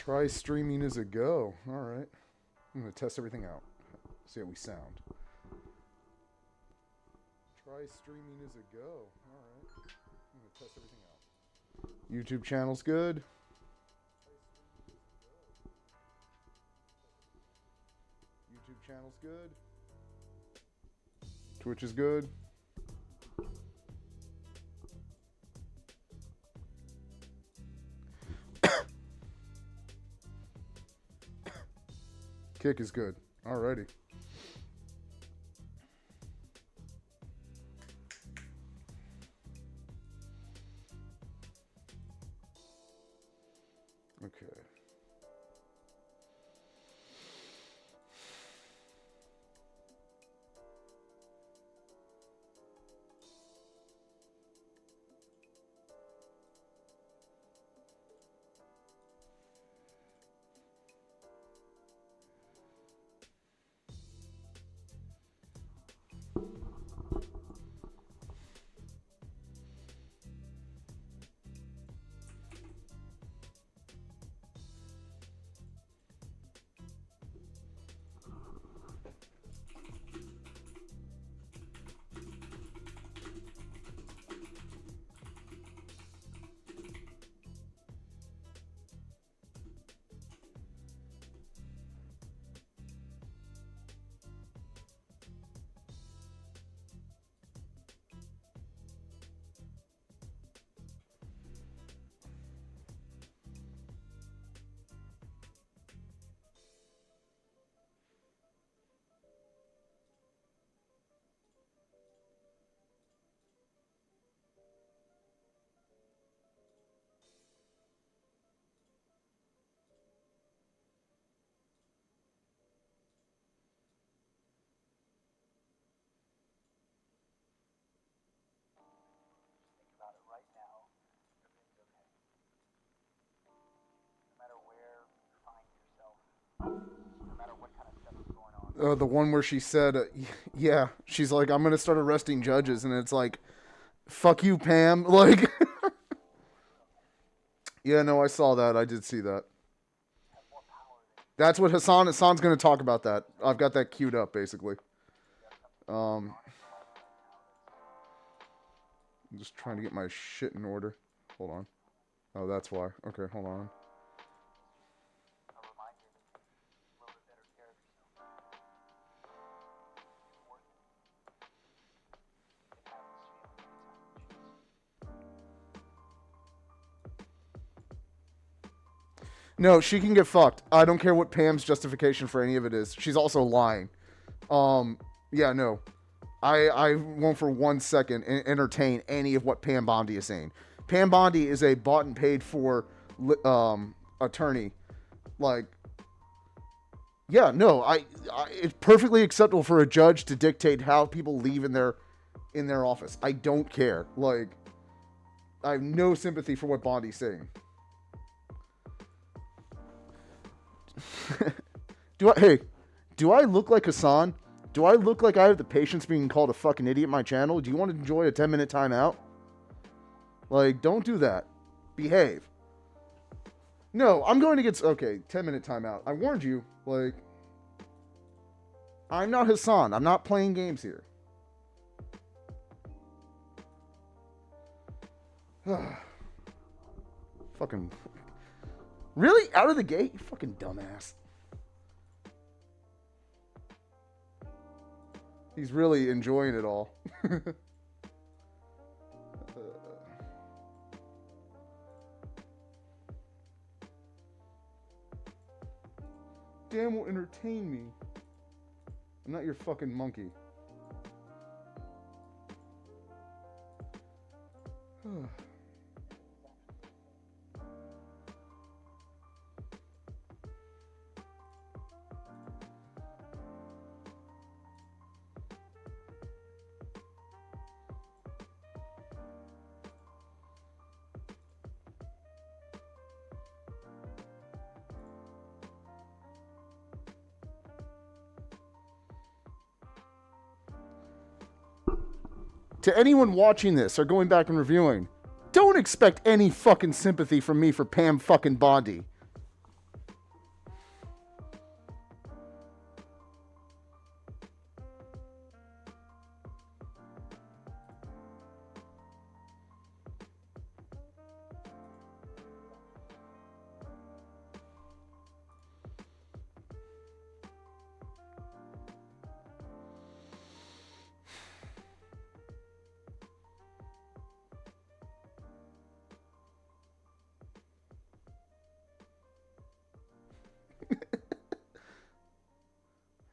Try streaming as a go. All right. I'm going to test everything out. See how we sound. Try streaming as a go. All right. I'm going to test everything out. YouTube channel's good. YouTube channel's good. Twitch is good. Kick is good. Alrighty. Okay. The one where she said, yeah, she's like, I'm going to start arresting judges. And it's like, fuck you, Pam. Like, yeah, no, I saw that. I did see that. That's what Hassan's going to talk about that. I've got that queued up, basically. I'm just trying to get my shit in order. Hold on. Oh, that's why. Okay, hold on. No, she can get fucked. I don't care what Pam's justification for any of it is. She's also lying. Yeah, no. I won't for 1 second entertain any of what Pam Bondi is saying. Pam Bondi is a bought and paid for attorney. Like, yeah, no, it's perfectly acceptable for a judge to dictate how people leave in their office. I don't care. Like, I have no sympathy for what Bondi's saying. Do I look like Hassan? Do I look like I have the patience being called a fucking idiot in my channel? Do you want to enjoy a 10-minute timeout? Like, don't do that. Behave. No, I'm going to get... Okay, 10-minute timeout. I warned you. Like, I'm not Hassan. I'm not playing games here. Fucking... Really? Out of the gate? You fucking dumbass. He's really enjoying it all. Damn will entertain me. I'm not your fucking monkey. To anyone watching this or going back and reviewing, don't expect any fucking sympathy from me for Pam fucking Bondi.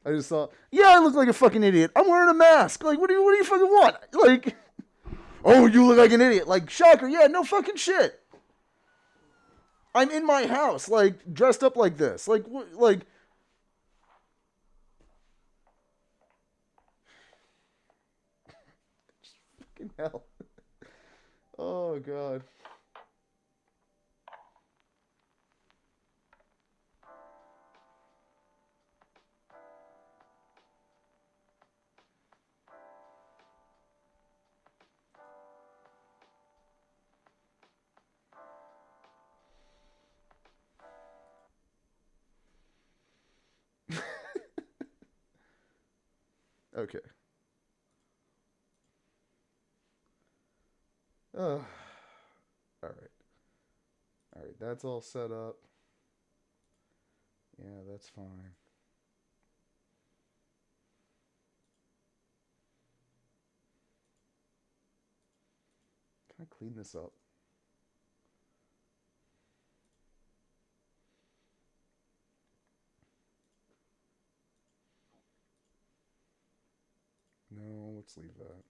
I just thought, yeah, I look like a fucking idiot. I'm wearing a mask. Like, what do you fucking want? Like, oh, you look like an idiot. Like, shocker. Yeah, no fucking shit. I'm in my house, like, dressed up like this. Like, fucking hell. Oh, God. Okay. All right. All right. That's all set up. Yeah, that's fine. Can I clean this up? No, let's leave that.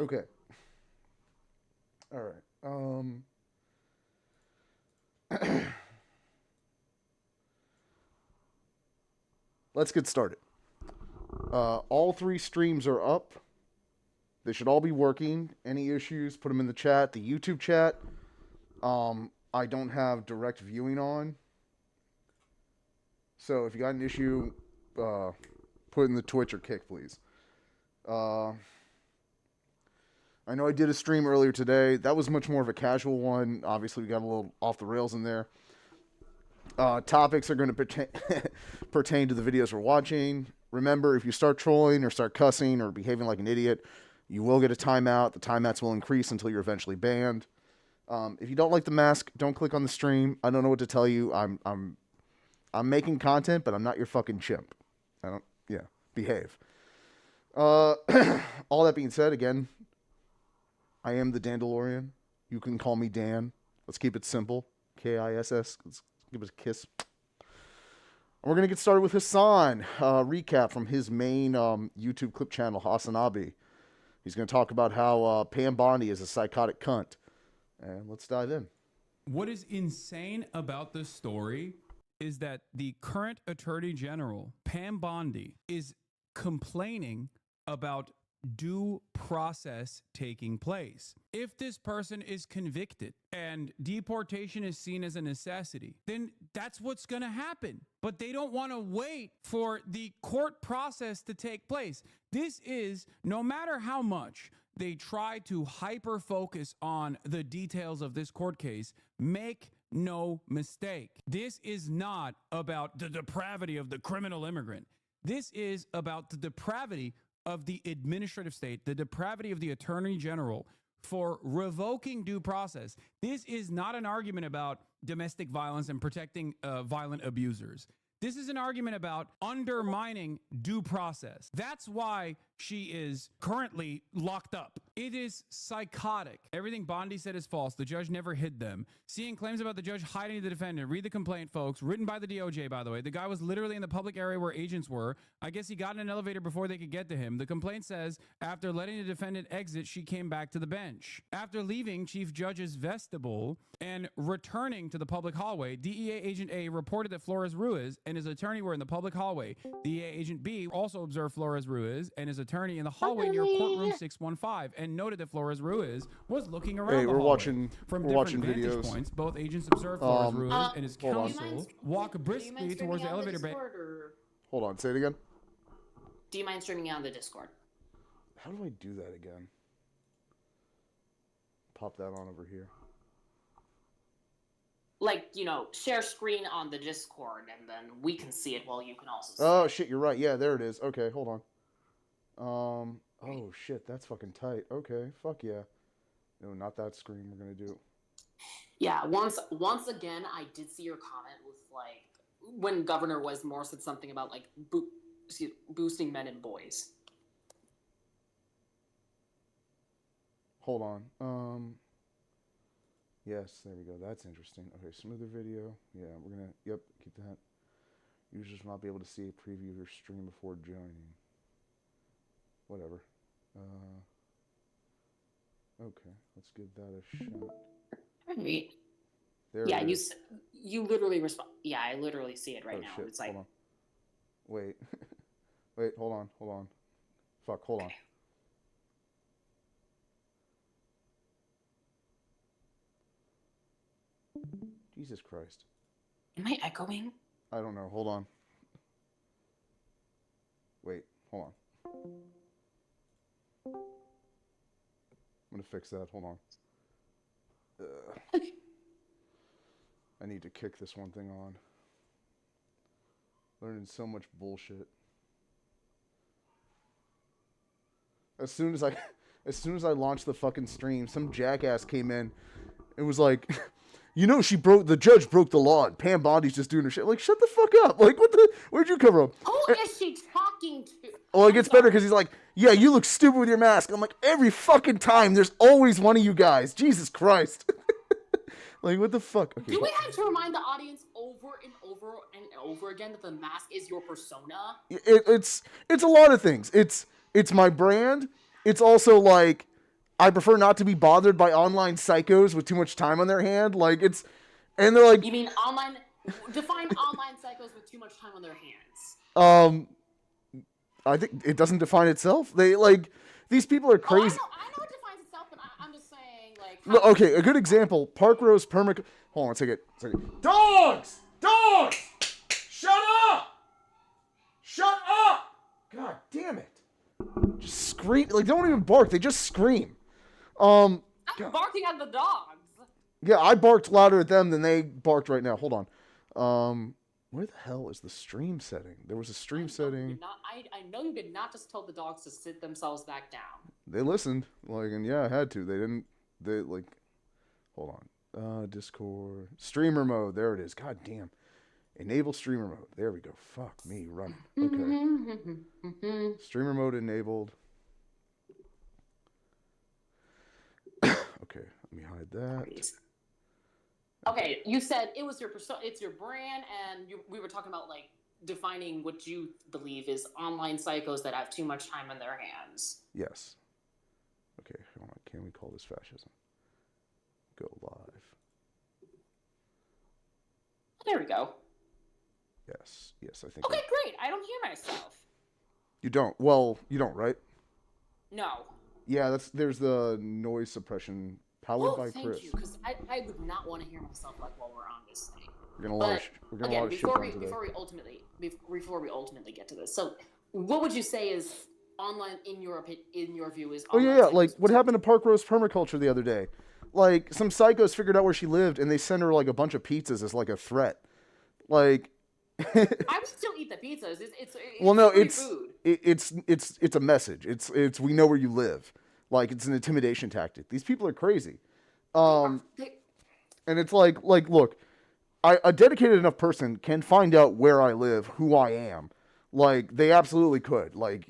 Okay. All right. Let's get started. All 3 streams are up. They should all be working. Any issues, put them in the chat. The YouTube chat, I don't have direct viewing on. So if you got an issue, put in the Twitch or Kick, please. I know I did a stream earlier today. That was much more of a casual one. Obviously, we got a little off the rails in there. Topics are going to pertain to the videos we're watching. Remember, if you start trolling or start cussing or behaving like an idiot, you will get a timeout. The timeouts will increase until you're eventually banned. If you don't like the mask, don't click on the stream. I don't know what to tell you. I'm making content, but I'm not your fucking chimp. Behave. All that being said, again, I am the Dandalorian. You can call me Dan. Let's keep it simple. Kiss. Let's give it a kiss. And we're going to get started with Hassan. Recap from his main YouTube clip channel, Hasanabi. He's going to talk about how Pam Bondi is a psychotic cunt. And let's dive in. What is insane about this story is that the current Attorney General, Pam Bondi, is complaining about due process taking place. If this person is convicted and deportation is seen as a necessity, then that's what's going to happen. But they don't want to wait for the court process to take place. This is, no matter how much they try to hyper focus on the details of this court case, make no mistake. This is not about the depravity of the criminal immigrant. This is about the depravity of the administrative state, the depravity of the Attorney General for revoking due process. This is not an argument about domestic violence and protecting violent abusers. This is an argument about undermining due process. That's why she is currently locked up. It is psychotic. Everything Bondi said is false. The judge never hid them. Seeing claims about the judge hiding the defendant. Read the complaint, folks. Written by the DOJ, by the way. The guy was literally in the public area where agents were. I guess he got in an elevator before they could get to him. The complaint says, after letting the defendant exit, she came back to the bench. After leaving Chief Judge's vestibule and returning to the public hallway, DEA Agent A reported that Flores Ruiz and his attorney were in the public hallway. DEA Agent B also observed Flores Ruiz and his attorney in the hallway near courtroom 615 and noted that Flores Ruiz was looking around the hallway. From different vantage points, both agents observed Flores Ruiz and his counsel walk briskly towards the elevator bay. Hold on, say it again. Do you mind streaming on the Discord? How do I do that again? Pop that on over here. Like, share screen on the Discord, and then we can see it while you can also see Oh, it. shit, you're right. Yeah, there it is. Okay, hold on. Oh, shit, that's fucking tight. Okay, fuck yeah. No, not that screen we're gonna do. Yeah, once again, I did see your comment with, like, when Governor Westmore said something about, like, boosting men and boys. Hold on. Yes, there we go. That's interesting. Okay, smoother video. Yeah, we're gonna, yep, keep that. Users will not be able to see a preview of your stream before joining. Whatever. Okay, let's give that a shot. Right. There Yeah, it is. you literally respond. Yeah, I literally see it right now. Shit. It's like, Hold on. Wait. Wait, hold on. Fuck, hold on. Jesus Christ. am I echoing? I don't know. Hold on. Wait, hold on. I'm gonna fix that. Hold on. I need to kick this one thing on. Learning so much bullshit. As soon as I launched the fucking stream, some jackass came in and was like, the judge broke the law and Pam Bondi's just doing her shit. Like, shut the fuck up. Like, where'd you come from? Who is she talking to? Well, it gets better because he's like, yeah, you look stupid with your mask. I'm like, every fucking time, there's always one of you guys. Jesus Christ. Like, what the fuck? Okay, Do we have to remind the audience over and over and over again that the mask is your persona? It's a lot of things. It's my brand. It's also like, I prefer not to be bothered by online psychos with too much time on their hand. Like, it's, and they're like, You mean online? Define online psychos with too much time on their hands. I think it doesn't define itself. They like, these people are crazy. I know it defines itself, but I'm just saying, like. Look, okay, a good example. Park Rose Hold on a second. Dogs! Dogs! Shut up! Shut up! God damn it. Just scream. Like, they don't even bark. They just scream. I'm barking at the dogs. Yeah, I barked louder at them than they barked right now. Hold on. Where the hell is the stream setting? There was a stream setting. I know you did not just tell the dogs to sit themselves back down. They listened. Like, and yeah, I had to. They like, hold on. Discord. Streamer mode. There it is. God damn. Enable streamer mode. There we go. Fuck me. Run. Okay. Streamer mode enabled. Okay. Let me hide that. Okay, you said it was it's your brand, and we were talking about like defining what you believe is online psychos that have too much time on their hands. Yes. Okay, hold on. Can we call this fascism? Go live. There we go. Yes, I think. Okay, great. I don't hear myself. You don't. Well, you don't, right? No. Yeah, there's the noise suppression powered by thank Chris. you, because I would not want to hear myself like while we're on this thing. We're gonna launch before we ultimately get to this. So, what would you say is online in your view is? Oh yeah. Like what happened to Park Rose Permaculture the other day? Like some psychos figured out where she lived and they sent her like a bunch of pizzas as like a threat. Like. I would still eat the pizzas. It's well, no, food. It's a message. It's we know where you live. Like it's an intimidation tactic. These people are crazy. And it's like look, a dedicated enough person can find out where I live, who I am. Like they absolutely could. Like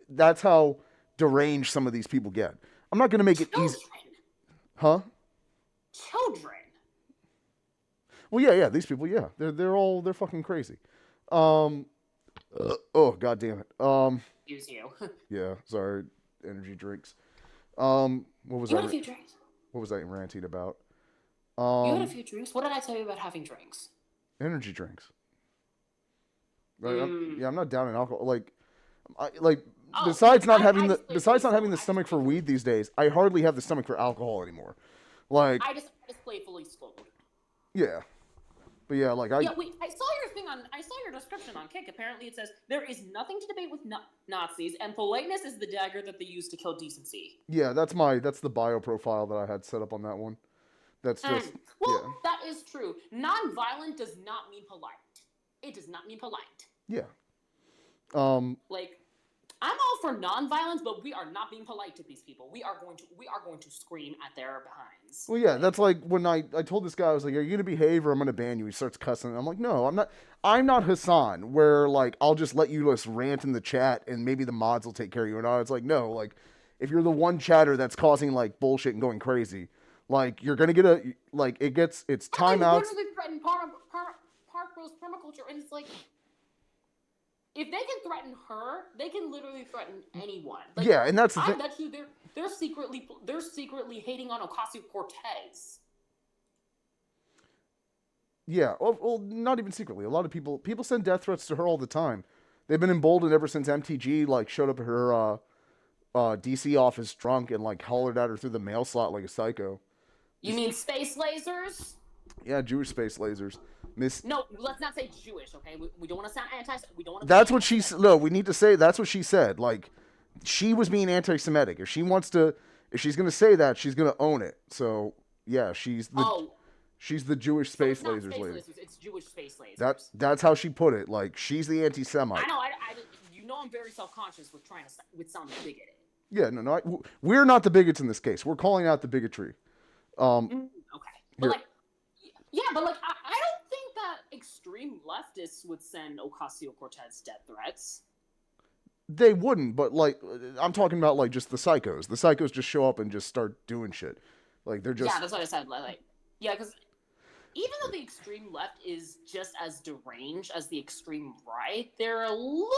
that's how deranged some of these people get. I'm not gonna make it easy. Huh? Children. Well, yeah, these people, yeah, they're fucking crazy. Oh, god damn it. Use you. Yeah, sorry, energy drinks. What was you that? Had a few drinks. What was that ranting about? You had a few drinks. What did I tell you about having drinks? Energy drinks. Right? I'm not down in alcohol. Besides not having the stomach for weed these days, I hardly have the stomach for alcohol anymore. Like I just playfully scolded. Yeah. But yeah, like I saw your description on Kick. Apparently it says there is nothing to debate with Nazis, and politeness is the dagger that they use to kill decency. Yeah, that's the bio profile that I had set up on that one. That's just that is true. Non-violent does not mean polite. It does not mean polite. Yeah. Like I'm all for non-violence, but we are not being polite to these people. We are going to scream at their behinds. Well, yeah, that's like when I told this guy, I was like, "Are you gonna behave or I'm gonna ban you?" He starts cussing. I'm like, "No, I'm not. I'm not Hassan, where like I'll just let you just rant in the chat and maybe the mods will take care of you." And it's like, no, like if you're the one chatter that's causing like bullshit and going crazy, like you're gonna get it's timeouts. Literally threaten Park Rose Permaculture, and it's like. If they can threaten her, they can literally threaten anyone. Like, yeah, and that's the thing. I bet you they're secretly hating on Ocasio-Cortez. Yeah, well, not even secretly. A lot of people send death threats to her all the time. They've been emboldened ever since MTG like showed up at her DC office drunk and like hollered at her through the mail slot like a psycho. You mean space lasers? Yeah, Jewish space lasers. No, let's not say Jewish, okay? We don't want to sound we don't want to. That's what she said. No, we need to say that's what she said. Like, she was being anti-Semitic. If she's gonna say that, she's gonna own it. So yeah, she's the Jewish space lasers lady. It's Jewish space lasers. That's how she put it. Like, she's the anti-Semite. I know. I'm very self-conscious with sounding bigoted. Yeah, no, we're not the bigots in this case. We're calling out the bigotry. Okay, but but I don't think that extreme leftists would send Ocasio-Cortez death threats. They wouldn't, but like I'm talking about like just the psychos. The psychos just show up and just start doing shit. Like they're just that's what I said. Like yeah, because even though the extreme left is just as deranged as the extreme right, they're a little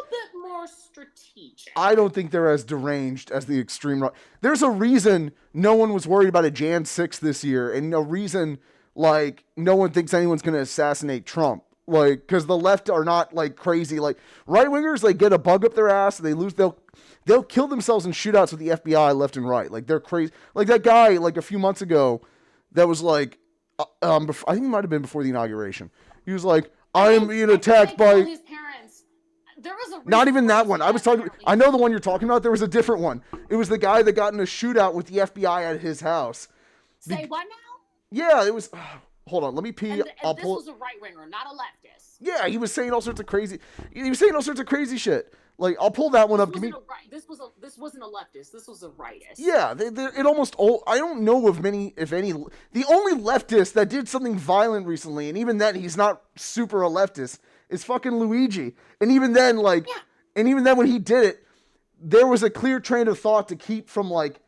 bit more strategic. I don't think they're as deranged as the extreme right. There's a reason no one was worried about a Jan 6 this year, and a reason like no one thinks anyone's going to assassinate Trump. Like, because the left are not like crazy. Like right wingers, like get a bug up their ass, and they'll kill themselves in shootouts with the FBI left and right. Like they're crazy. Like that guy like a few months ago, that was like, I think it might have been before the inauguration. He was like, I am being attacked by his parents. There was a not even that one. I know the one you're talking about. There was a different one. It was the guy that got in a shootout with the FBI at his house. Say what now? Yeah, it was. Hold on, let me pee. And this was a right winger, not a leftist. Yeah, he was saying all sorts of crazy. He was saying all sorts of crazy shit. Like, I'll pull that one up. This wasn't a leftist. This was a rightist. Yeah, it almost. I don't know of many, if any. The only leftist that did something violent recently, and even then, he's not super a leftist, is fucking Luigi. And even then, like, and even then when he did it, there was a clear train of thought to keep from like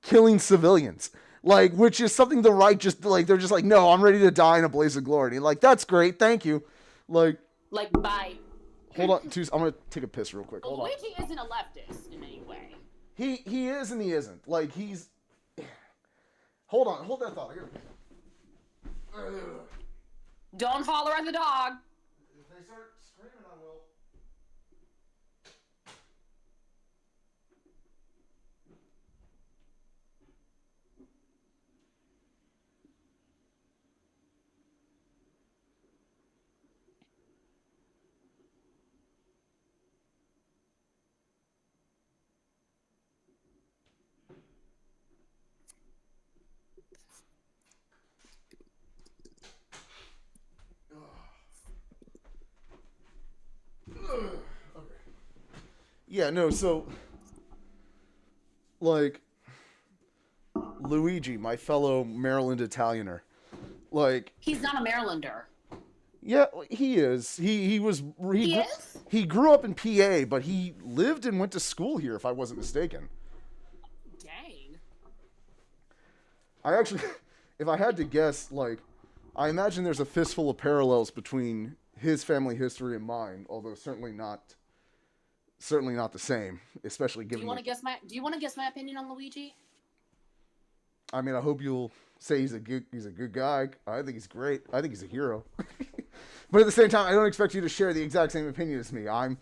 killing civilians. Like, which is something the right just like, they're just like, no, I'm ready to die in a blaze of glory. And like, that's great, thank you. Like bye. Hold on, I'm gonna take a piss real quick. Hold on. Luigi isn't a leftist in any way. He is and he isn't. Like he's. Hold on, hold that thought. Don't holler at the dog. If they start screaming, I will. Okay. Yeah, no, so like Luigi, my fellow Maryland Italianer, like he's not a Marylander. Yeah, he is. He grew up in PA, but he lived and went to school here, if I wasn't mistaken. Dang. I actually, if I had to guess, like, I imagine there's a fistful of parallels between his family history and mine, although certainly not the same, especially given. Do you want to guess my opinion on Luigi? I mean, I hope you'll say he's a good guy. I think he's great. I think he's a hero. But at the same time, I don't expect you to share the exact same opinion as me. I'm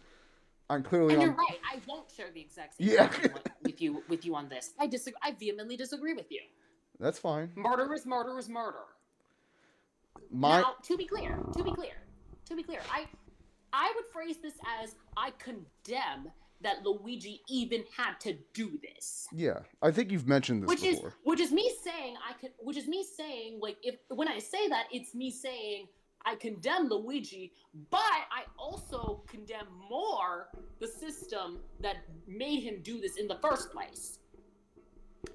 clearly. And you're right. I won't share the exact same opinion with you on this. I vehemently disagree with you. That's fine. Murder is murder is murder. Now, to be clear, I would phrase this as I condemn that Luigi even had to do this. Yeah, I think you've mentioned this before. Which is me saying like when I say that, it's me saying I condemn Luigi, but I also condemn more the system that made him do this in the first place.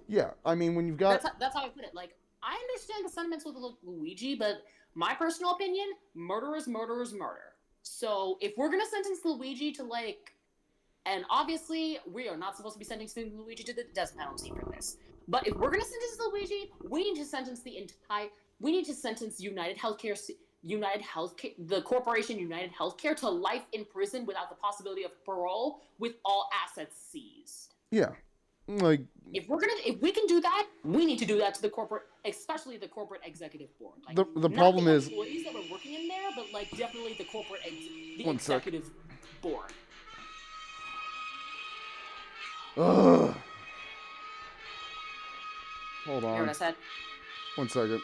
Yeah, I mean, when you've got... That's how I put it. Like, I understand the sentiments with Luigi, but my personal opinion, murder is murder is murder. So if we're going to sentence Luigi to, like... And obviously, we are not supposed to be sentencing Luigi to the death penalty for this. But if we're going to sentence Luigi, we need to sentence the corporation United Healthcare to life in prison without the possibility of parole, with all assets seized. Yeah, like if we can do that, we need to do that to the corporate, especially the corporate executive board. Like, the problem is employees that were working in there, but like definitely the corporate executive board. Ugh. Hold on. Hear what I said? 1 second.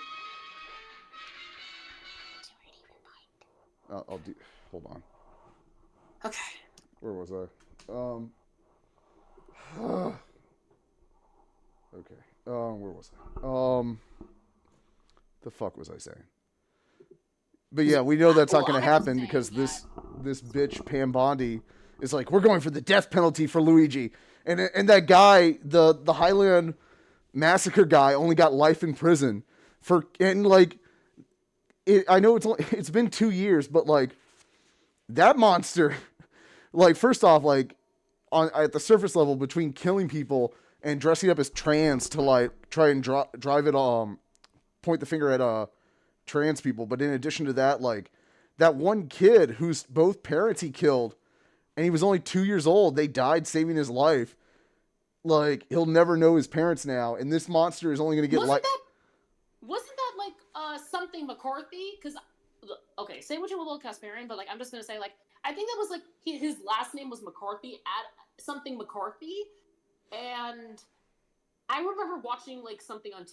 I'll do. Hold on. Okay. Where was I? Okay. Where was I? The fuck was I saying? But yeah, we know that's not going to happen because this bitch Pam Bondi is like, we're going for the death penalty for Luigi, and that guy, the Highland massacre guy, only got life in prison for, and like. I know it's been 2 years, but like that monster, like first off, like at the surface level, between killing people and dressing up as trans to like try and drive it point the finger at trans people. But in addition to that, like that one kid whose both parents he killed, and he was only 2 years old. They died saving his life. Like he'll never know his parents now, and this monster is only going to get Wasn't that like something McCarthy? Because okay, say what you will about Kasparian, but like I'm just gonna say like I think that was like his last name was McCarthy at something McCarthy, and I remember watching like something on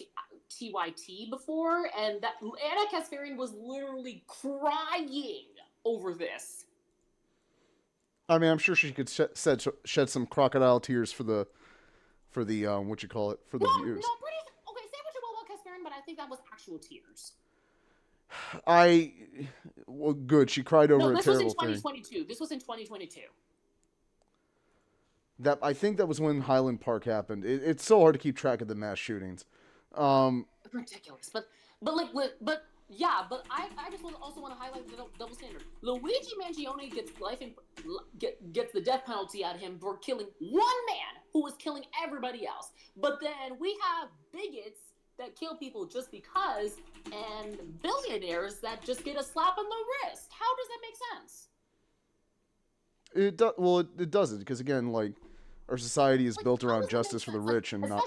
TYT before, and that Anna Kasparian was literally crying over this. I mean, I'm sure she could shed some crocodile tears for the what you call it, for the views. Okay, say what you will about Kasparian, but I think that was actual tears. Well, good. She cried over a terrible thing. This was in 2022. This was in 2022. That I think that was when Highland Park happened. It's so hard to keep track of the mass shootings. Ridiculous, but yeah, but I just also want to highlight the double standard. Luigi Mangione gets the death penalty at him for killing one man who was killing everybody else. But then we have bigots that kill people just because, and billionaires that just get a slap on the wrist. How does that make sense? It doesn't, because again, like our society is built around justice for the rich and not.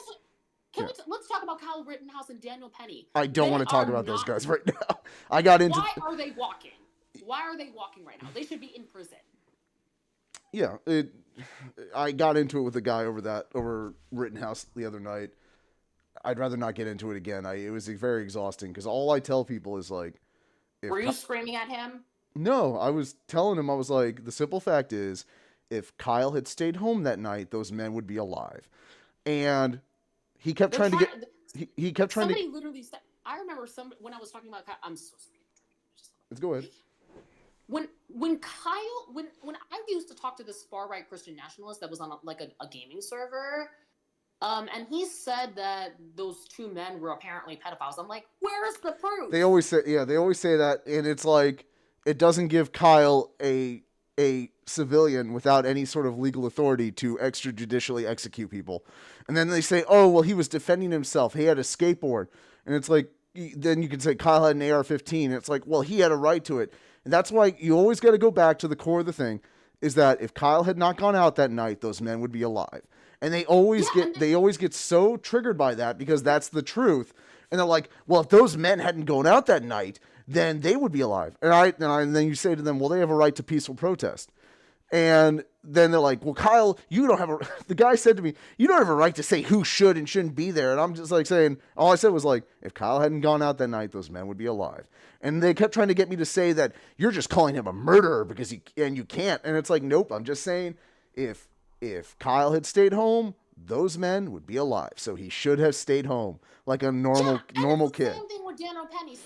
Let's talk about Kyle Rittenhouse and Daniel Penny. I don't want to talk about those guys right now. I got into. Why are they walking? Why are they walking right now? They should be in prison. Yeah, I got into it with a guy over Rittenhouse the other night. I'd rather not get into it again. It was very exhausting because all I tell people is like. Were you screaming at him? No, I was telling him, I was like, the simple fact is, if Kyle had stayed home that night, those men would be alive. And he kept trying to get. He kept trying somebody literally said. I remember when I was talking about Kyle. I'm so sorry. Let's go ahead. When I used to talk to this far right Christian nationalist that was on a gaming server, and he said that those two men were apparently pedophiles. I'm like, where is the proof? They always say that, and it's like it doesn't give Kyle a civilian without any sort of legal authority to extrajudicially execute people. And then they say, oh, well, he was defending himself. He had a skateboard. And it's like, then you can say Kyle had an AR-15. And it's like, well, he had a right to it. And that's why you always got to go back to the core of the thing, is that if Kyle had not gone out that night, those men would be alive. And they always get so triggered by that because that's the truth. And they're like, well, if those men hadn't gone out that night, then they would be alive. And then you say to them, well, they have a right to peaceful protest. And then they're like, well, Kyle, you don't have the guy said to me, you don't have a right to say who should and shouldn't be there. And I'm just like saying, all I said was like, if Kyle hadn't gone out that night, those men would be alive. And they kept trying to get me to say that you're just calling him a murderer because you can't. And it's like, nope, I'm just saying if Kyle had stayed home, those men would be alive. So he should have stayed home like a normal kid. Same thing with Daniel Penny.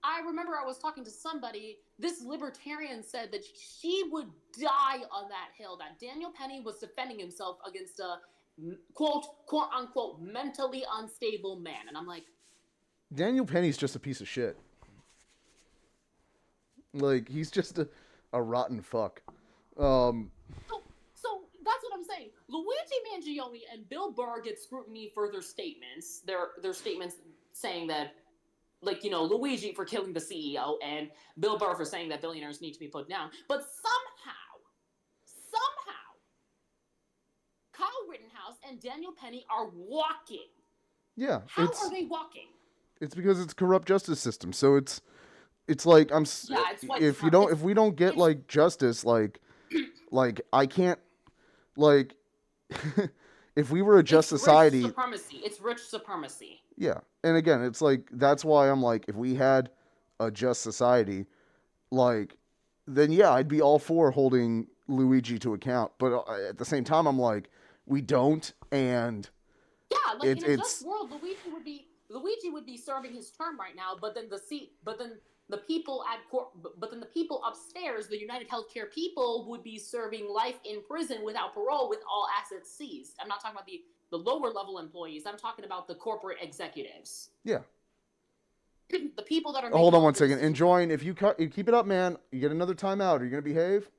I remember I was talking to somebody, this libertarian said that she would die on that hill, that Daniel Penny was defending himself against a quote unquote mentally unstable man. And I'm like, Daniel Penny's just a piece of shit. Like, he's just a rotten fuck. So that's what I'm saying. Luigi Mangione and Bill Burr get scrutiny for their statements. Their statements saying that, like, you know, Luigi for killing the CEO and Bill Burr for saying that billionaires need to be put down. But somehow, Kyle Rittenhouse and Daniel Penny are walking. Yeah. How are they walking? It's because it's a corrupt justice system. So it's like if we don't get like justice, like I can't, like if we were a just society, rich supremacy. It's rich supremacy. Yeah. And again, it's like, that's why I'm like, if we had a just society, like, then yeah, I'd be all for holding Luigi to account. But at the same time, I'm like, we don't. And yeah, like in a just world, Luigi would be serving his term right now. But then the people upstairs, the United Healthcare people, would be serving life in prison without parole with all assets seized. I'm not talking about the lower level employees. I'm talking about the corporate executives. Yeah. The people that are. Hold on one second. Enjoying. If you keep it up, man, you get another timeout. Are you gonna behave?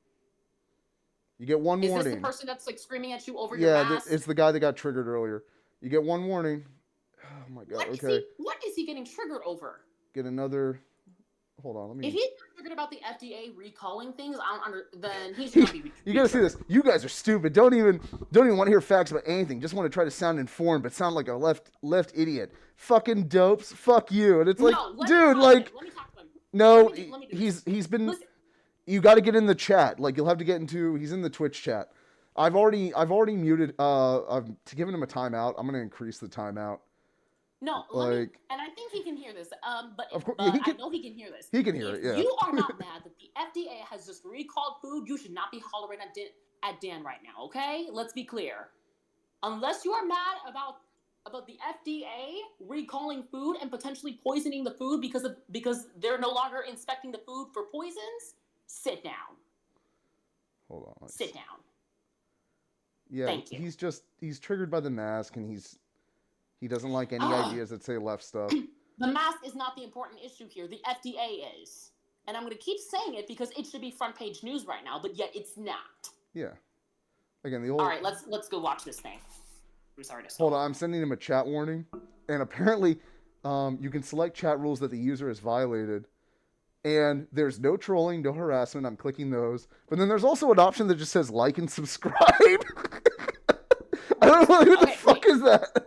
You get one warning. Is this the person that's like screaming at you over your mask? Yeah, it's the guy that got triggered earlier. You get one warning. Oh my god. Okay. What is he getting triggered over? get another. Hold on, let me. If he's thinking about the FDA recalling things, then he should not be. You gotta see this. You guys are stupid. Don't even want to hear facts about anything. Just want to try to sound informed, but sound like a left idiot. Fucking dopes. Fuck you. And it's like, dude, like, let me talk to him. no, Let me do he's been. Listen. You got to get in the chat. Like, you'll have to get into. He's in the Twitch chat. I've already muted. To giving him a timeout. I'm gonna increase the timeout. No, like, and I think he can hear this. But of course, I know he can hear this. He can hear it. Yeah. If you are not mad that the FDA has just recalled food, you should not be hollering at Dan right now. Okay, let's be clear. Unless you are mad about the FDA recalling food and potentially poisoning the food because they're no longer inspecting the food for poisons, sit down. Hold on. Sit down. Yeah, Thank you. He's triggered by the mask, and he doesn't like any ideas that say left stuff. The mask is not the important issue here. The FDA is. And I'm going to keep saying it because it should be front page news right now, but yet it's not. Yeah. Again, the old. All right, let's go watch this thing. I'm sorry to stop. Hold on, I'm sending him a chat warning, and apparently, you can select chat rules that the user has violated, and there's no trolling, no harassment. I'm clicking those, but then there's also an option that just says like and subscribe. I don't know who the fuck is that.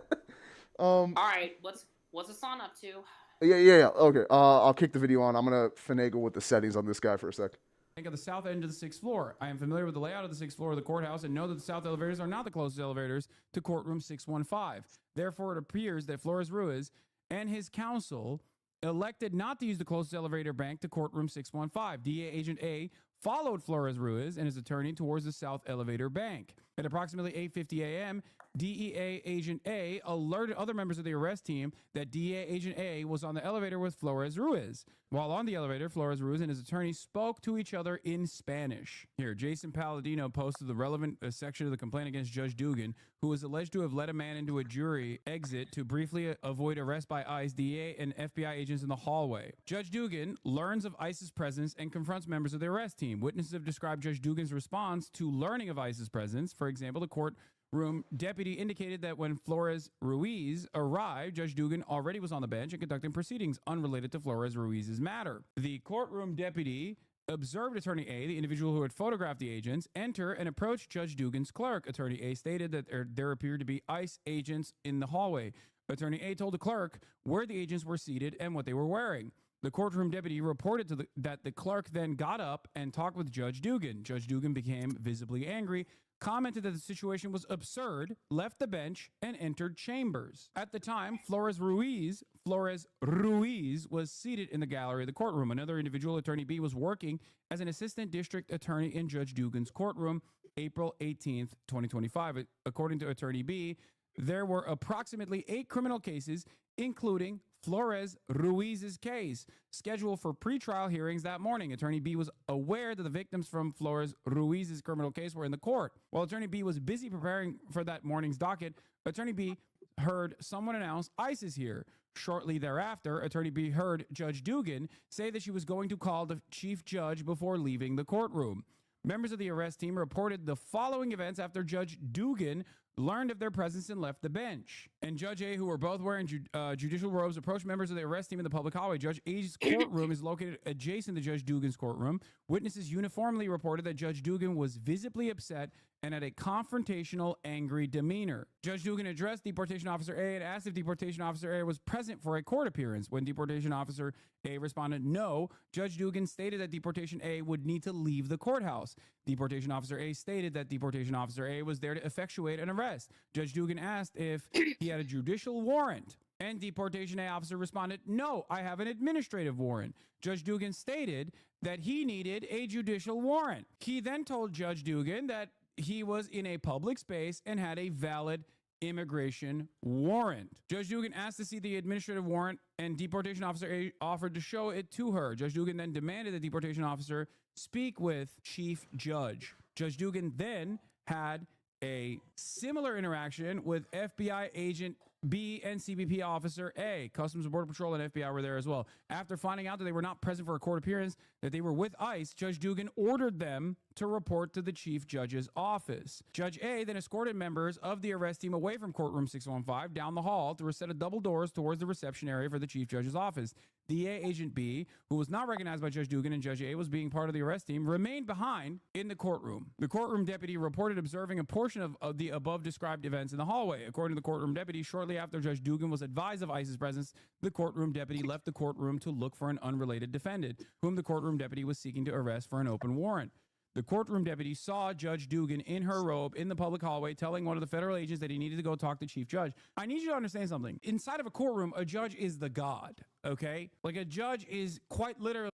All right, what's Hassan up to? Yeah. Okay. I'll kick the video on. I'm gonna finagle with the settings on this guy for a sec. At the south end of the 6th floor. I am familiar with the layout of the 6th floor of the courthouse and know that the south elevators are not the closest elevators to courtroom 615. Therefore, it appears that Flores Ruiz and his counsel elected not to use the closest elevator bank to courtroom 615. DA Agent A followed Flores Ruiz and his attorney towards the south elevator bank. At approximately 8:50 a.m., DEA Agent A alerted other members of the arrest team that DEA Agent A was on the elevator with Flores Ruiz. While on the elevator, Flores Ruiz and his attorney spoke to each other in Spanish. Here, Jason Palladino posted the relevant section of the complaint against Judge Dugan, who was alleged to have led a man into a jury exit to briefly avoid arrest by ICE, DEA, and FBI agents in the hallway. Judge Dugan learns of ICE's presence and confronts members of the arrest team. Witnesses have described Judge Dugan's response to learning of ICE's presence. For example, the courtroom deputy indicated that when Flores Ruiz arrived, Judge Dugan already was on the bench and conducting proceedings unrelated to Flores Ruiz's matter. The courtroom deputy observed Attorney A, the individual who had photographed the agents, enter and approach Judge Dugan's clerk. Attorney A stated that there appeared to be ICE agents in the hallway. Attorney A told the clerk where the agents were seated and what they were wearing. The courtroom deputy reported that the clerk then got up and talked with Judge Dugan. Judge Dugan became visibly angry, commented that the situation was absurd, left the bench, and entered chambers. At the time, Flores Ruiz was seated in the gallery of the courtroom. Another individual, Attorney B, was working as an assistant district attorney in Judge Dugan's courtroom, April 18th, 2025. According to Attorney B, there were approximately 8 criminal cases, including Flores Ruiz's case, scheduled for pretrial hearings that morning. Attorney B was aware that the victims from Flores Ruiz's criminal case were in the court. While Attorney B was busy preparing for that morning's docket, Attorney B heard someone announce ICE is here. Shortly thereafter, Attorney B heard Judge Dugan say that she was going to call the chief judge before leaving the courtroom. Members of the arrest team reported the following events after Judge Dugan learned of their presence and left the bench. And Judge A, who were both wearing judicial robes, approached members of the arrest team in the public hallway. Judge A's courtroom is located adjacent to Judge Dugan's courtroom. Witnesses uniformly reported that Judge Dugan was visibly upset and had a confrontational, angry demeanor. Judge Dugan addressed Deportation Officer A and asked if Deportation Officer A was present for a court appearance. When Deportation Officer A responded no, Judge Dugan stated that Deportation A would need to leave the courthouse. Deportation Officer A stated that Deportation Officer A was there to effectuate an arrest. Judge Dugan asked if he had a judicial warrant. And Deportation A officer responded, no, I have an administrative warrant. Judge Dugan stated that he needed a judicial warrant. He then told Judge Dugan that he was in a public space and had a valid immigration warrant. Judge Dugan asked to see the administrative warrant, and Deportation Officer A offered to show it to her. Judge Dugan then demanded the Deportation Officer speak with Chief Judge. Judge Dugan then had a similar interaction with FBI Agent B, and CBP Officer A. Customs and Border Patrol and FBI were there as well. After finding out that they were not present for a court appearance, that they were with ICE, Judge Dugan ordered them to report to the Chief Judge's office. Judge A then escorted members of the arrest team away from courtroom 615 down the hall through a set of double doors towards the reception area for the Chief Judge's office. DA Agent B, who was not recognized by Judge Dugan and Judge A was being part of the arrest team, remained behind in the courtroom. The courtroom deputy reported observing a portion of the above described events in the hallway. According to the courtroom deputy, shortly after Judge Dugan was advised of ICE's presence, the courtroom deputy left the courtroom to look for an unrelated defendant, whom the courtroom deputy was seeking to arrest for an open warrant. The courtroom deputy saw Judge Dugan in her robe in the public hallway telling one of the federal agents that he needed to go talk to Chief Judge. I need you to understand something. Inside of a courtroom, a judge is the god, okay? Like a judge is quite literally...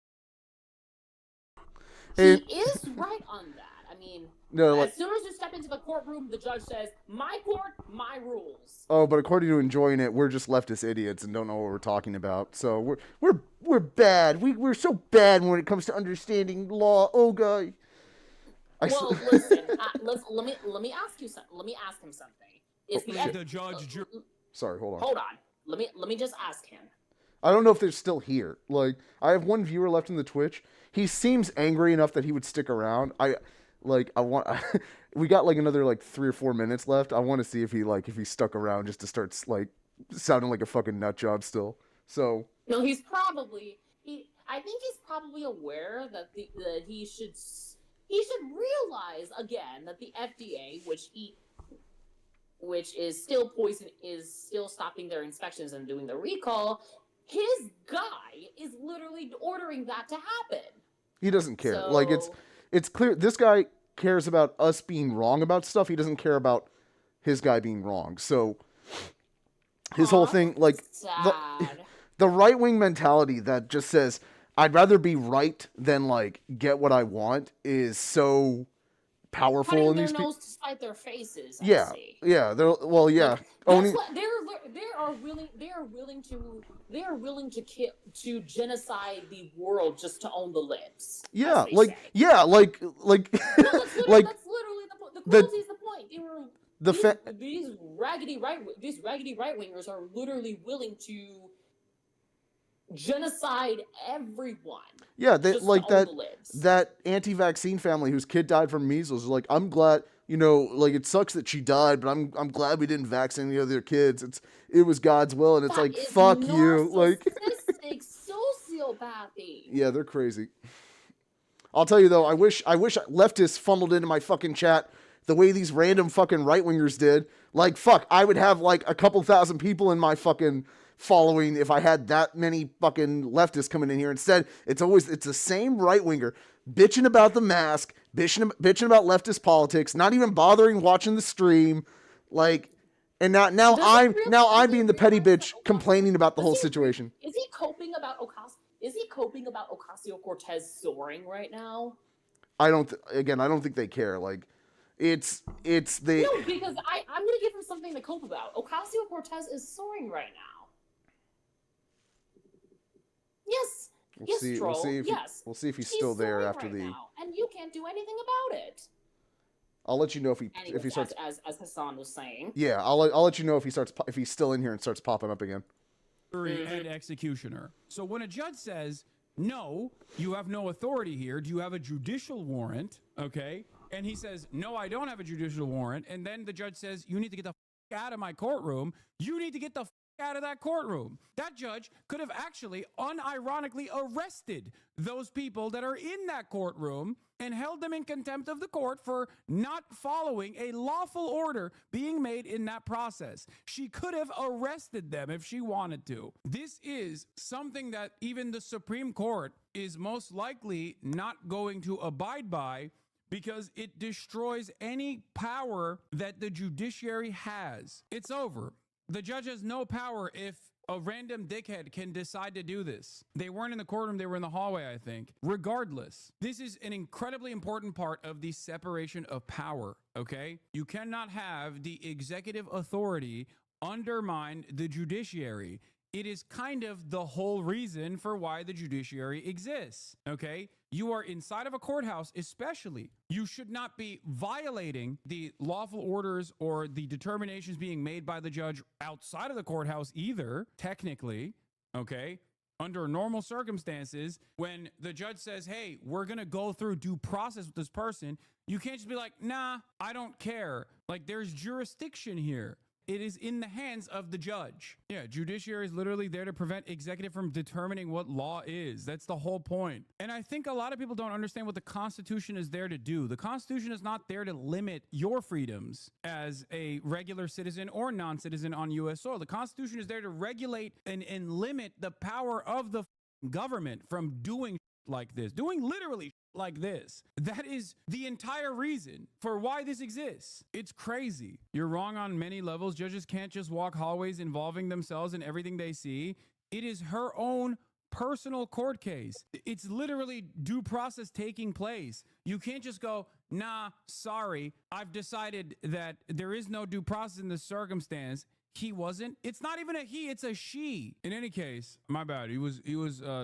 He is right on that. I mean, No, as soon as you step into the courtroom, the judge says, my court, my rules. Oh, but according to Enjoying It, we're just leftist idiots and don't know what we're talking about. So we're bad. We're so bad when it comes to understanding law. Oh, guy. Well, listen. Let me ask you something. Let me ask him something. Is the judge... Sorry, hold on. Hold on. Let me just ask him. I don't know if they're still here. Like, I have one viewer left in the Twitch. He seems angry enough that he would stick around. We got like another like 3 or 4 minutes left. I want to see if he stuck around just to start like sounding like a fucking nut job still. So no, I think he's probably aware that he should realize again that the FDA, which is still stopping their inspections and doing the recall. His guy is literally ordering that to happen. He doesn't care. So, like it's clear this guy cares about us being wrong about stuff. He doesn't care about his guy being wrong. So his whole thing, like the right-wing mentality that just says, I'd rather be right than like get what I want is so powerful in these people. To spite their faces. Yeah. They're yeah. Like, they are willing to genocide the world just to own the libs. Yeah, like say. Yeah, like no, that's literally the cruelty is the point. These raggedy right wingers are literally willing to genocide everyone. Yeah, they like that anti-vaccine family whose kid died from measles. Like, I'm glad, like it sucks that she died, but I'm glad we didn't vaccinate any other kids. It was God's will, and it's that like fuck you, like sociopathy. Yeah, they're crazy. I'll tell you though, I wish leftists funneled into my fucking chat the way these random fucking right wingers did. Like, fuck, I would have like a couple thousand people in my fucking following if I had that many fucking leftists coming in here. Instead, it's the same right winger bitching about the mask, bitching about leftist politics, not even bothering watching the stream, like, and now I'm being the petty bitch complaining about the whole situation. Is he coping about Ocasio-Cortez soaring right now? I don't think they care. Like, it's no, because I'm gonna give him something to cope about. Ocasio-Cortez is soaring right now. Yes. We'll see if he's still there after right now, and you can't do anything about it. I'll let you know if he starts. As Hassan was saying. Yeah, I'll let you know if he's still in here and starts popping up again. And executioner. So when a judge says, no, you have no authority here. Do you have a judicial warrant? Okay. And he says, no, I don't have a judicial warrant. And then the judge says, you need to get the f- out of my courtroom. You need to get the f- out of that courtroom. That judge could have actually unironically arrested those people that are in that courtroom and held them in contempt of the court for not following a lawful order being made in that process. She could have arrested them if she wanted to. This is something that even the Supreme Court is most likely not going to abide by, because it destroys any power that the judiciary has. It's over. The judge has no power if a random dickhead can decide to do this. They weren't in the courtroom, they were in the hallway, I think. Regardless, this is an incredibly important part of the separation of power, okay? You cannot have the executive authority undermine the judiciary. it is kind of the whole reason for why the judiciary exists. Okay. You are inside of a courthouse, especially. You should not be violating the lawful orders or the determinations being made by the judge outside of the courthouse either, technically. Okay. Under normal circumstances, when the judge says, hey, we're going to go through due process with this person, you can't just be like, nah, I don't care. Like, there's jurisdiction here. It is in the hands of the judge. Yeah, judiciary is literally there to prevent executive from determining what law is. That's the whole point. And I think a lot of people don't understand what the Constitution is there to do. The Constitution is not there to limit your freedoms as a regular citizen or non-citizen on U.S. soil. The Constitution is there to regulate and limit the power of the government from doing like this, doing literally like this. That is the entire reason for why this exists. It's crazy. You're wrong on many levels. Judges can't just walk hallways involving themselves in everything they see. It is her own personal court case. It's literally due process taking place. You can't just go, nah, sorry, I've decided that there is no due process in this circumstance. He wasn't. It's not even a he, it's a she. In any case, my bad. He was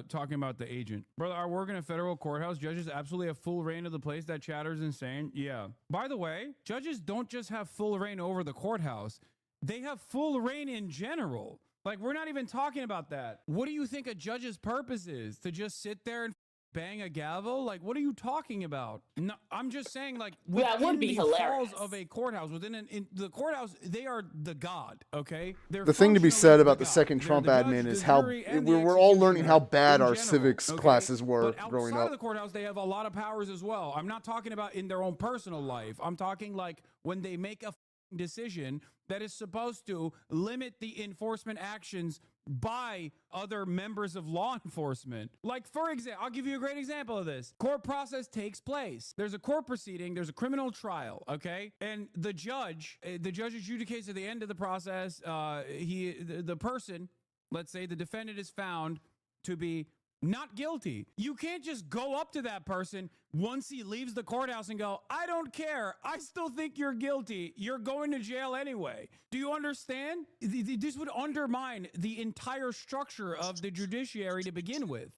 talking about the agent. Brother, I work in a federal courthouse. Judges absolutely have full reign of the place. That chatter's insane. Yeah. By the way, judges don't just have full reign over the courthouse. They have full reign in general. Like, we're not even talking about that. What do you think a judge's purpose is? To just sit there and bang a gavel? Like, what are you talking about? No, I'm just saying, like, that would be the hilarious. halls of a courthouse, in the courthouse, they are the god, okay? They're The thing to be functionally said about the god. second They're Trump the judge, admin the is how jury, and the we're all learning how executioner bad in our general, civics okay? classes were But growing outside up. of the courthouse, they have a lot of powers as well. I'm not talking about in their own personal life. I'm talking like when they make a decision that is supposed to limit the enforcement actions by other members of law enforcement. Like, for example, I'll give you a great example of this. Court process takes place. There's a court proceeding. There's a criminal trial, okay? And the judge adjudicates at the end of the process. The person, let's say the defendant, is found to be not guilty. You can't just go up to that person once he leaves the courthouse and go, I don't care. I still think you're guilty. You're going to jail anyway. Do you understand? This would undermine the entire structure of the judiciary to begin with.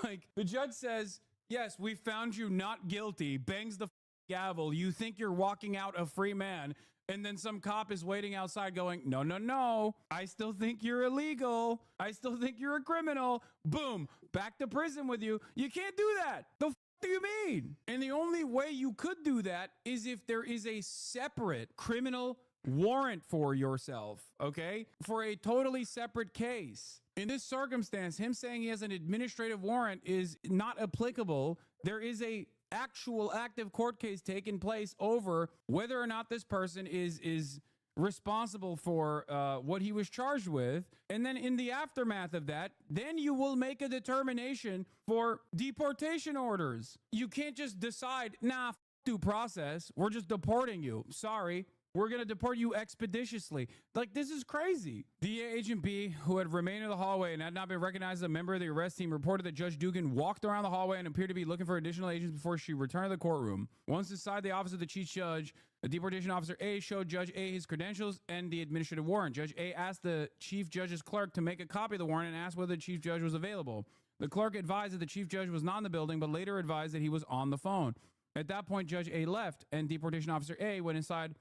Like, the judge says, yes, we found you not guilty, bangs the gavel. You think you're walking out a free man. And then some cop is waiting outside going, no, no, no. I still think you're illegal. I still think you're a criminal. Boom. Back to prison with you. You can't do that. The f do you mean? And the only way you could do that is if there is a separate criminal warrant for yourself, okay? For a totally separate case. In this circumstance, him saying he has an administrative warrant is not applicable. There is a actual active court case taking place over whether or not this person is responsible for what he was charged with. And then in the aftermath of that, then you will make a determination for deportation orders. You can't just decide, nah, due process. We're just deporting you. Sorry. We're going to deport you expeditiously. Like, this is crazy. DA Agent B, who had remained in the hallway and had not been recognized as a member of the arrest team, reported that Judge Dugan walked around the hallway and appeared to be looking for additional agents before she returned to the courtroom. Once inside the office of the chief judge, the deportation officer A showed Judge A his credentials and the administrative warrant. Judge A asked the chief judge's clerk to make a copy of the warrant and asked whether the chief judge was available. The clerk advised that the chief judge was not in the building, but later advised that he was on the phone. At that point, Judge A left, and deportation officer A went inside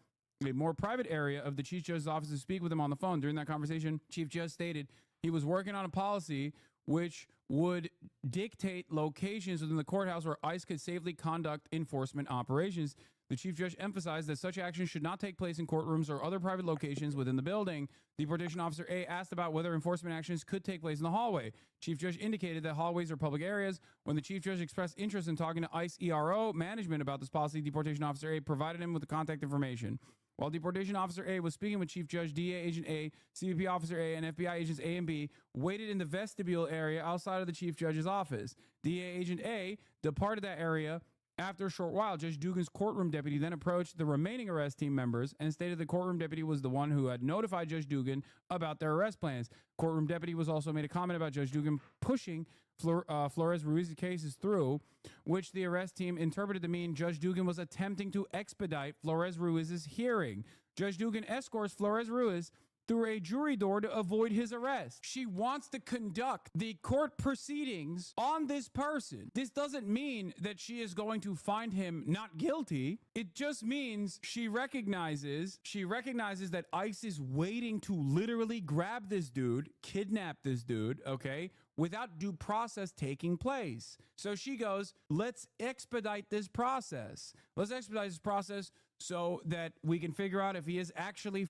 a more private area of the chief judge's office to speak with him on the phone. During that conversation, chief judge stated he was working on a policy which would dictate locations within the courthouse where ICE could safely conduct enforcement operations. The chief judge emphasized that such actions should not take place in courtrooms or other private locations within the building. Deportation officer A asked about whether enforcement actions could take place in the hallway. Chief judge indicated that hallways are public areas. When the chief judge expressed interest in talking to ICE ERO management about this policy, deportation officer A provided him with the contact information. While deportation officer A was speaking with Chief Judge, DA Agent A, CBP officer A, and FBI agents A and B waited in the vestibule area outside of the chief judge's office. DA Agent A departed that area. After a short while, Judge Dugan's courtroom deputy then approached the remaining arrest team members and stated the courtroom deputy was the one who had notified Judge Dugan about their arrest plans. Courtroom deputy was also made a comment about Judge Dugan pushing Flores Ruiz's cases through, which the arrest team interpreted to mean Judge Dugan was attempting to expedite Flores Ruiz's hearing. Judge Dugan escorts Flores Ruiz through a jury door to avoid his arrest. She wants to conduct the court proceedings on this person. This doesn't mean that she is going to find him not guilty. It just means she recognizes that ICE is waiting to literally grab this dude, kidnap this dude, okay, without due process taking place. So she goes, let's expedite this process. Let's expedite this process so that we can figure out if he is actually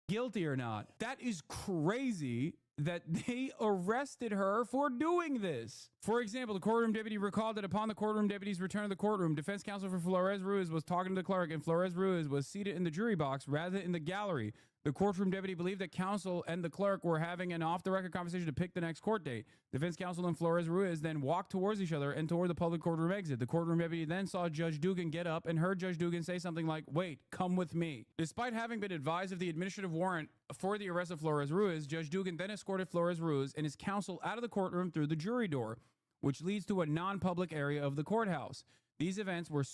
guilty or not. That is crazy that they arrested her for doing this. For example, the courtroom deputy recalled that upon the courtroom deputy's return to the courtroom, defense counsel for Flores Ruiz was talking to the clerk, and Flores Ruiz was seated in the jury box rather than in the gallery. The courtroom deputy believed that counsel and the clerk were having an off-the-record conversation to pick the next court date. Defense counsel and Flores Ruiz then walked towards each other and toward the public courtroom exit. The courtroom deputy then saw Judge Dugan get up and heard Judge Dugan say something like, "Wait, come with me." Despite having been advised of the administrative warrant for the arrest of Flores Ruiz, Judge Dugan then escorted Flores Ruiz and his counsel out of the courtroom through the jury door, which leads to a non-public area of the courthouse. These events were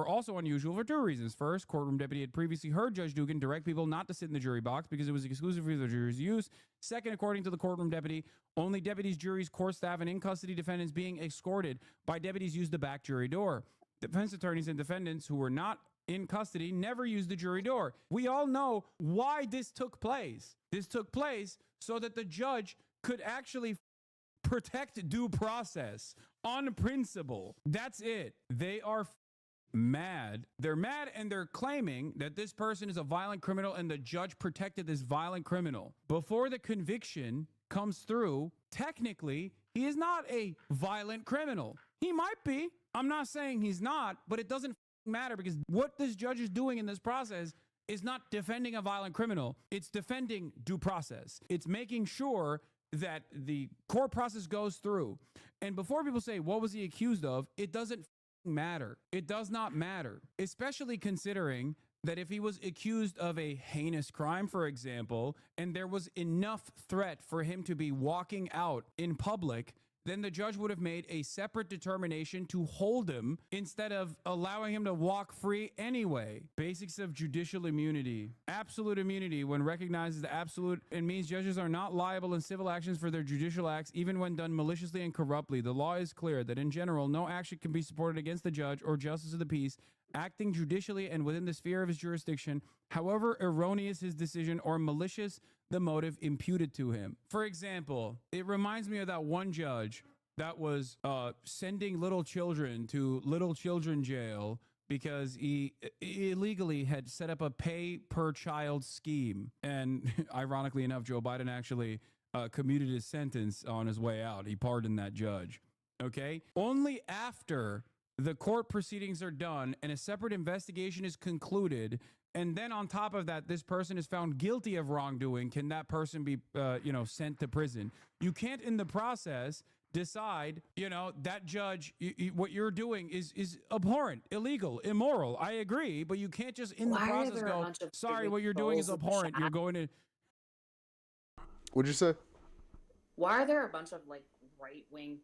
also unusual for two reasons. First, courtroom deputy had previously heard Judge Dugan direct people not to sit in the jury box because it was exclusive for the jury's use. Second, according to the courtroom deputy, only deputies, juries, court staff, and in-custody defendants being escorted by deputies used the back jury door. Defense attorneys and defendants who were not in custody never used the jury door. We all know why this took place. This took place so that the judge could actually protect due process on principle. That's it. They are mad. They're mad, and they're claiming that this person is a violent criminal and the judge protected this violent criminal. Before the conviction comes through, technically, he is not a violent criminal. He might be. I'm not saying he's not, but it doesn't matter because what this judge is doing in this process is not defending a violent criminal. It's defending due process. It's making sure that the court process goes through. And before people say, what was he accused of? It doesn't matter. It does not matter, especially considering that if he was accused of a heinous crime, for example, and there was enough threat for him to be walking out in public, then the judge would have made a separate determination to hold him instead of allowing him to walk free anyway. Basics of judicial immunity. Absolute immunity, when recognized as absolute, it means judges are not liable in civil actions for their judicial acts, even when done maliciously and corruptly. The law is clear that in general, no action can be supported against the judge or justice of the peace acting judicially and within the sphere of his jurisdiction, however erroneous his decision or malicious the motive imputed to him. For example, it reminds me of that one judge that was sending little children to little children jail because he illegally had set up a pay per child scheme. And ironically enough, Joe Biden actually commuted his sentence on his way out. He pardoned that judge. Okay? Only after the court proceedings are done and a separate investigation is concluded, and then on top of that, this person is found guilty of wrongdoing, can that person be, sent to prison? You can't, in the process, decide, that judge, what you're doing is abhorrent, illegal, immoral. I agree, but you can't just in the process go, sorry, what you're doing is abhorrent. You're going to. What'd you say? Why are there a bunch of right-wing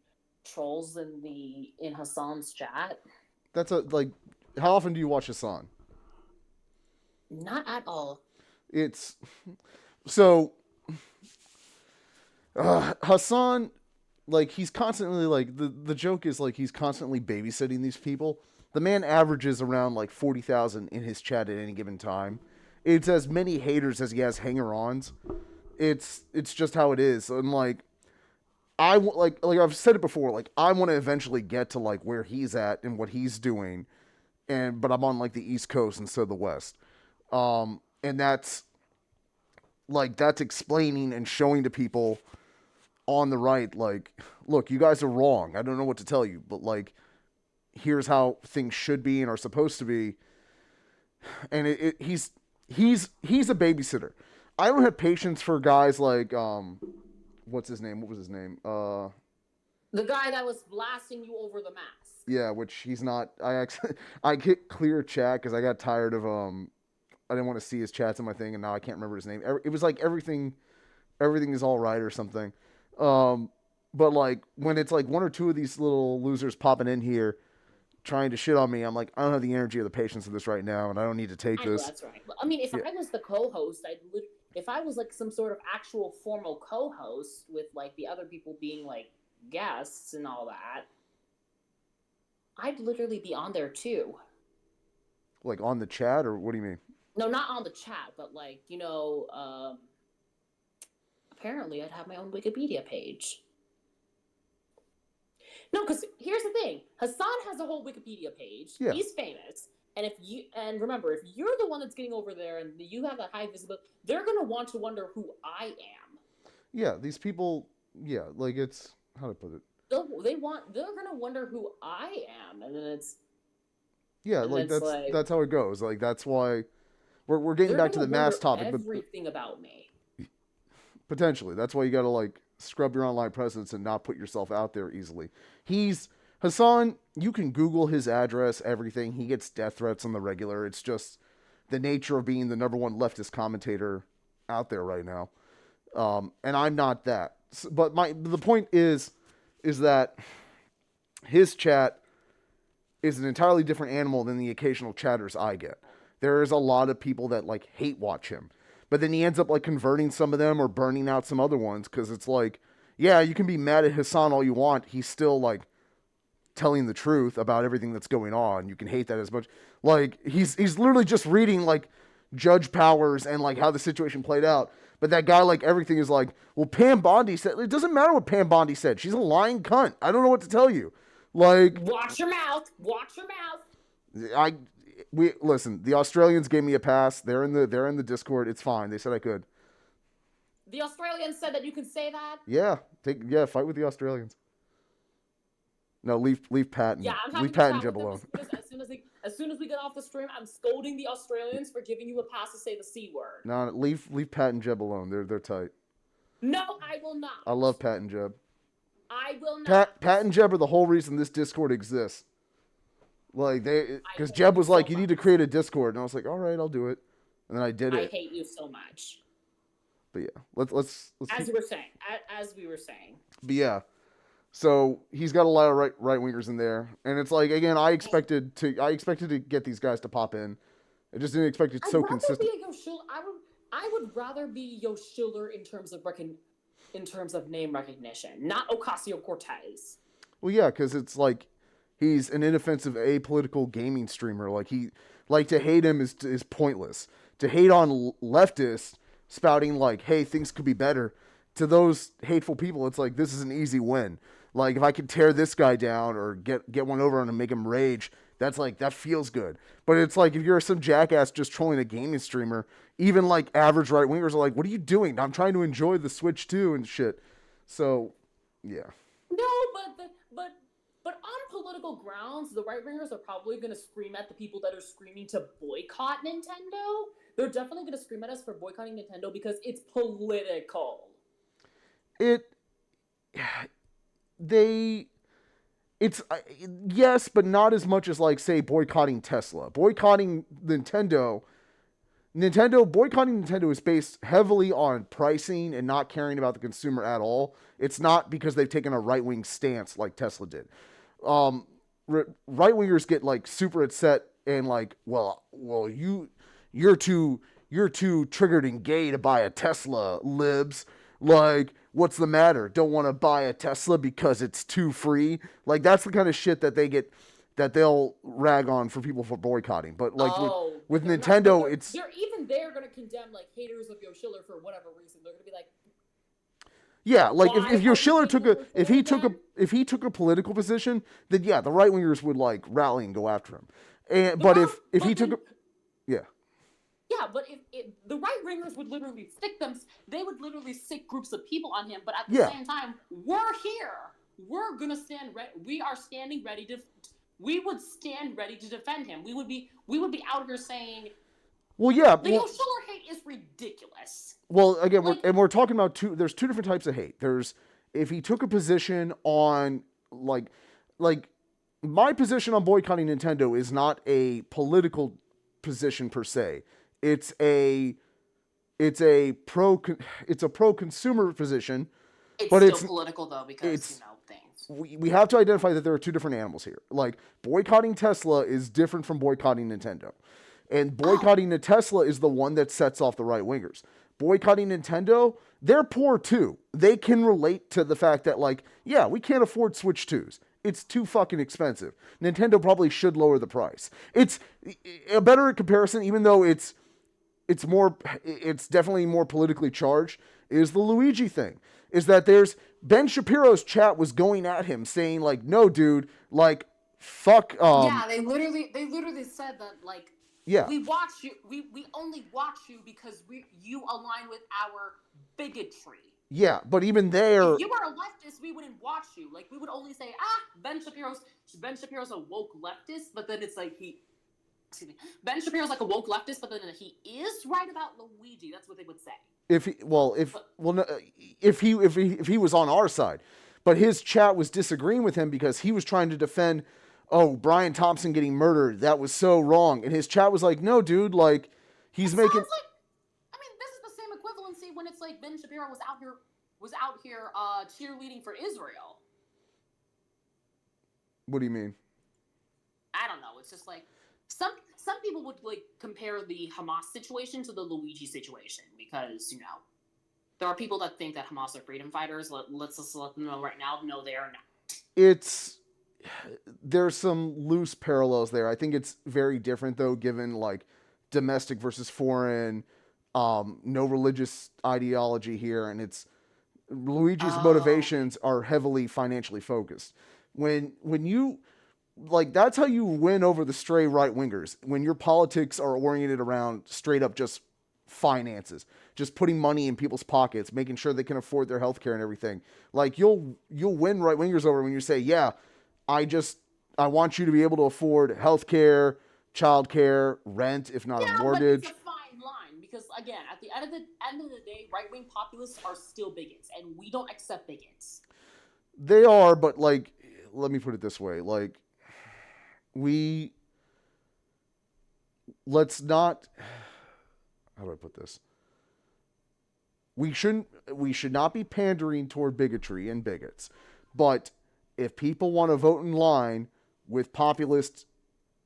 trolls in Hassan's chat? That's how often do you watch Hassan? Not at all. It's so Hassan, he's constantly the joke is he's constantly babysitting these people. The man averages around 40,000 in his chat at any given time. It's as many haters as he has hanger-ons. It's just how it is. And I've said it before, I want to eventually get to where he's at and what he's doing, but I'm on the East Coast instead of the West. And that's explaining and showing to people on the right, look, you guys are wrong. I don't know what to tell you, but here's how things should be and are supposed to be. And he's a babysitter. I don't have patience for guys what's his name? What was his name? The guy that was blasting you over the mask. Yeah, which he's not. I get clear chat because I got tired of I didn't want to see his chats on my thing, and now I can't remember his name. It was everything is all right or something. But when it's one or two of these little losers popping in here trying to shit on me, I'm I don't have the energy or the patience of this right now, and I don't need to take this. That's right. I mean, if I was the co-host, if I was like some sort of actual formal co-host with like the other people being like guests and all that, I'd literally be on there too. Like on the chat, or what do you mean? No, not on the chat, but like, apparently I'd have my own Wikipedia page. No, because here's the thing. Hassan has a whole Wikipedia page. Yeah. He's famous. And remember, if you're the one that's getting over there and you have that high visibility, they're going to want to wonder who I am. Yeah, these people, yeah, like it's, how to put it? They're going to wonder who I am. And then it's... Yeah, and like it's like, that's how it goes. Like that's why we're getting back to the mass topic, but everything about me. Potentially. That's why you got to like scrub your online presence and not put yourself out there easily. Hassan, you can Google his address, everything. He gets death threats on the regular. It's just the nature of being the number one leftist commentator out there right now. And I'm not that. But the point is that his chat is an entirely different animal than the occasional chatters I get. There is a lot of people that like hate watch him. But then he ends up like converting some of them or burning out some other ones, because it's like, yeah, you can be mad at Hassan all you want. He's still like telling the truth about everything that's going on. You can hate that as much. Like he's literally just reading like Judge Powers and like how the situation played out. But that guy, like everything is like, well, Pam Bondi said, it doesn't matter what Pam Bondi said. She's a lying cunt. I don't know what to tell you. Like, watch your mouth. Watch your mouth. Listen, the Australians gave me a pass. They're in the Discord. It's fine. They said I could. The Australians said that you can say that? Yeah. Fight with the Australians. No, leave Pat and leave Pat and Jeb alone. As soon as we get off the stream, I'm scolding the Australians for giving you a pass to say the C word. No, leave Pat and Jeb alone. They're tight. No, I will not. I love Pat and Jeb. I will not. Pat and Jeb are the whole reason this Discord exists. Like because Jeb was like, you need to create a Discord, and I was like, all right, I'll do it, and then I did it. I hate you so much. But yeah, let's as we were saying. But yeah, so he's got a lot of right wingers in there, and it's like, again, I expected to get these guys to pop in. I just didn't expect it so consistent. I would rather be Yo Schiller in terms of name recognition, not Ocasio-Cortez. Well, yeah, because it's like he's an inoffensive, apolitical gaming streamer. Like to hate him is pointless. To hate on leftists spouting like, hey, things could be better, to those hateful people, it's like, this is an easy win. Like, if I could tear this guy down or get one over on him and make him rage, that's like, that feels good. But it's like, if you're some jackass just trolling a gaming streamer, even like average right wingers are like, what are you doing? I'm trying to enjoy the Switch too and shit. So, yeah. No, but on political grounds, the right wingers are probably going to scream at the people that are screaming to boycott Nintendo. They're definitely going to scream at us for boycotting Nintendo because it's political. Yes, but not as much as like, say, boycotting Tesla. Boycotting Nintendo is based heavily on pricing and not caring about the consumer at all. It's not because they've taken a right-wing stance like Tesla did. Right-wingers get like super upset and like, well, you're too triggered and gay to buy a Tesla, libs. Like, what's the matter? Don't want to buy a Tesla because it's too free? Like, that's the kind of shit that they'll rag on for people for boycotting. But like with Nintendo, they're going to condemn like haters of Yo Schiller for whatever reason. They're going to be like, yeah, like if Yo Schiller if he took a political position, then yeah, the right wingers would like rally and go after him. But the right wingers would literally they would literally stick groups of people on him. But at the same time, we're here. We're gonna stand ready. We are standing ready we would stand ready to defend him. We would be out here saying, well, yeah, the Yo Schiller hate is ridiculous. Well, again, we're talking about there's two different types of hate. There's if he took a position on like my position on boycotting Nintendo is not a political position per se. It's a pro consumer position. It's still political though, because things. We have to identify that there are two different animals here. Like, boycotting Tesla is different from boycotting Nintendo. And boycotting the Tesla is the one that sets off the right wingers. Boycotting boycotting Nintendo, they're poor too. They can relate to the fact that, like, yeah, we can't afford Switch 2s. It's too fucking expensive. Nintendo probably should lower the price. It's a better comparison, even though it's definitely more politically charged, is the Luigi thing. Is that there's Ben Shapiro's chat was going at him saying, like, no, dude, like, fuck. Yeah, they literally said that, like, Yeah. we watch you. We only watch you because you align with our bigotry. Yeah, but even there, If you were a leftist, we wouldn't watch you. Like, we would only say, Ben Shapiro's a woke leftist, but then it's like Ben Shapiro's like a woke leftist, but then he is right about Luigi. That's what they would say. If he was on our side, but his chat was disagreeing with him because he was trying to defend, Brian Thompson getting murdered. That was so wrong, and his chat was like, no, dude, like he's making. Sounds like, I mean, this is the same equivalency when it's like Ben Shapiro was out here cheerleading for Israel. What do you mean? I don't know. It's just like some people would like compare the Hamas situation to the Luigi situation because there are people that think that Hamas are freedom fighters. Let's just let them know right now. No, they are not. There's some loose parallels there. I think it's very different though, given like domestic versus foreign, no religious ideology here, and it's Luigi's motivations are heavily financially focused. When you like, that's how you win over the stray right wingers. When your politics are oriented around straight up just finances, just putting money in people's pockets, making sure they can afford their healthcare and everything. Like you'll win right wingers over when you say, yeah, I want you to be able to afford healthcare, childcare, rent, if not a mortgage. But it's a fine line because again, at the end of the day, right wing populists are still bigots, and we don't accept bigots. They are, but like, let me put it this way, like. Let's not, how do I put this? We should not be pandering toward bigotry and bigots, but if people want to vote in line with populist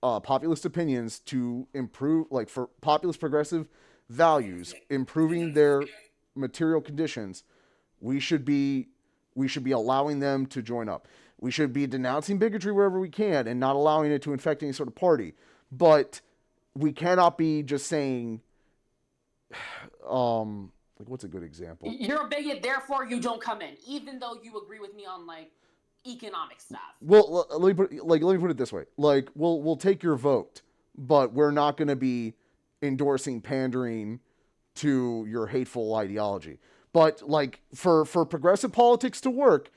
opinions to improve, like for populist progressive values, improving their material conditions, we should be allowing them to join up. We should be denouncing bigotry wherever we can and not allowing it to infect any sort of party. But we cannot be just saying, like, what's a good example? You're a bigot, therefore you don't come in, even though you agree with me on like economic stuff. Well, let me put it this way. Like, we'll take your vote, but we're not going to be endorsing pandering to your hateful ideology. But like for progressive politics to work,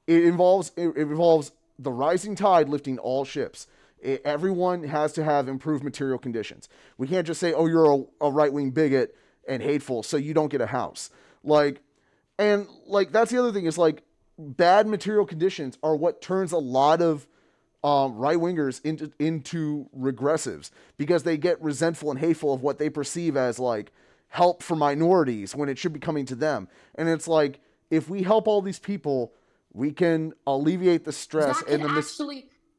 it involves the rising tide lifting all ships. Everyone has to have improved material conditions. We can't just say, oh, you're a right-wing bigot and hateful, so you don't get a house. Like, and like that's the other thing is like bad material conditions are what turns a lot of right-wingers into regressives because they get resentful and hateful of what they perceive as like help for minorities when it should be coming to them. And it's like, if we help all these people, we can alleviate the stress and the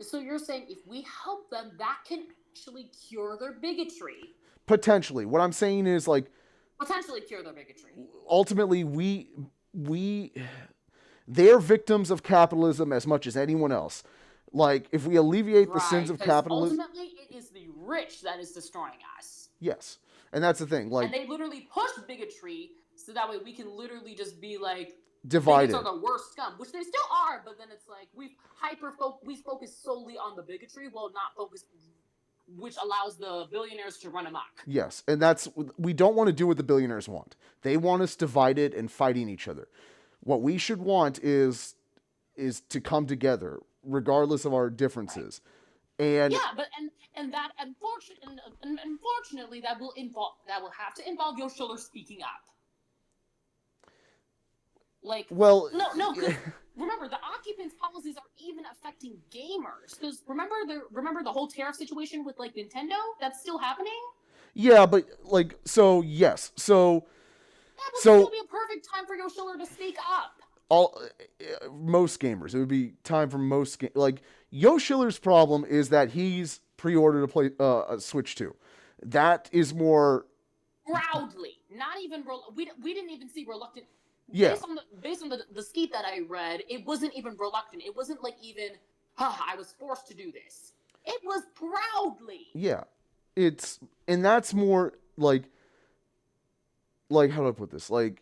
So you're saying if we help them, that can actually cure their bigotry? Potentially. What I'm saying is like potentially cure their bigotry. Ultimately, they're victims of capitalism as much as anyone else. Like if we alleviate the sins of capitalism, ultimately it is the rich that is destroying us. Yes, and that's the thing. Like, and they literally push bigotry so that way we can literally just be like. Divided. Bigots are the worst scum, which they still are, but then it's like we focus solely on the bigotry, while not focus, which allows the billionaires to run amok. Yes, and we don't want to do what the billionaires want. They want us divided and fighting each other. What we should want is to come together, regardless of our differences. Right. And yeah, but that unfortunately that will have to involve Joe Schiller speaking up. Like, well, no, because remember the occupants' policies are even affecting gamers. Because remember the whole tariff situation with like Nintendo, that's still happening. Yeah, but like, so yes, so that would still be a perfect time for Joe Schiller to speak up. Most gamers, it would be time for most like Joe Schiller's problem is that he's pre-ordered a Switch 2. That is more proudly, not even we didn't even see reluctant. Yeah. Based on the skeet that I read, it wasn't even reluctant. It wasn't like even, I was forced to do this. It was proudly. Yeah. And that's more like how do I put this? Like,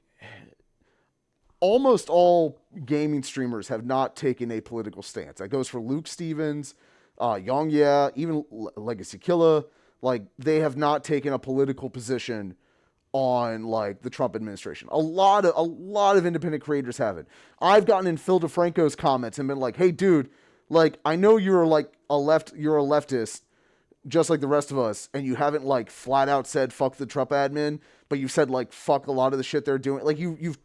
almost all gaming streamers have not taken a political stance. That goes for Luke Stevens, Young Yeah, even Legacy Killa. Like, they have not taken a political position on like the Trump administration. A lot of independent creators haven't. I've gotten in Phil DeFranco's comments and been like, "Hey, dude, like, I know you're like you're a leftist, just like the rest of us, and you haven't like flat out said fuck the Trump admin, but you said like fuck a lot of the shit they're doing. Like, you've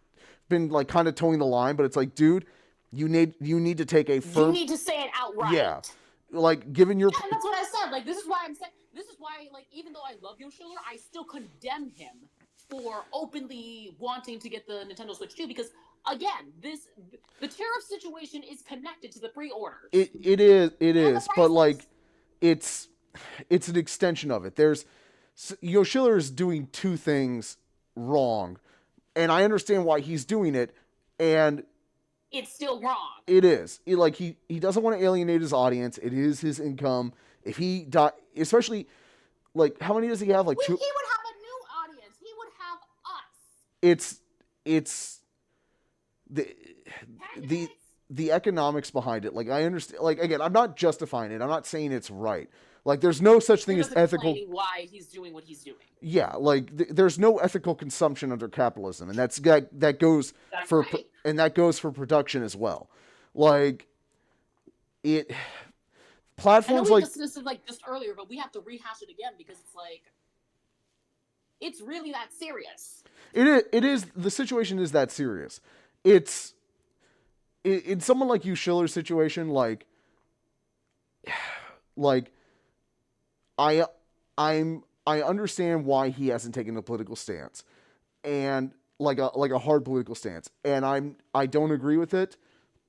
been like kind of towing the line, but it's like, dude, you need to take a firm. You need to say it outright. Yeah, like given your. Yeah, and that's what I said. Like, this is why I'm saying. This is why, like, even though I love Joe Schiller, I still condemn him for openly wanting to get the Nintendo Switch 2 because, again, the tariff situation is connected to the pre-orders. It is, but like, it's an extension of it. Joe Schiller is doing two things wrong, and I understand why he's doing it, and it's still wrong. It is. He doesn't want to alienate his audience. It is his income. If he die, especially, like, how many does he have? Like, two. He would have a new audience. He would have us. It's the economics behind it. Like, I understand. Like, again, I'm not justifying it. I'm not saying it's right. Like, there's no such thing as ethical. Why he's doing what he's doing. Yeah, like there's no ethical consumption under capitalism, and that goes for right. And that goes for production as well. Like, it platforms I know we like discussed it like just earlier, but we have to rehash it again because it's like it's really that serious. It is the situation is that serious. It's in someone like you, Schiller's situation, like I understand why he hasn't taken a political stance, and like a hard political stance, and I don't agree with it,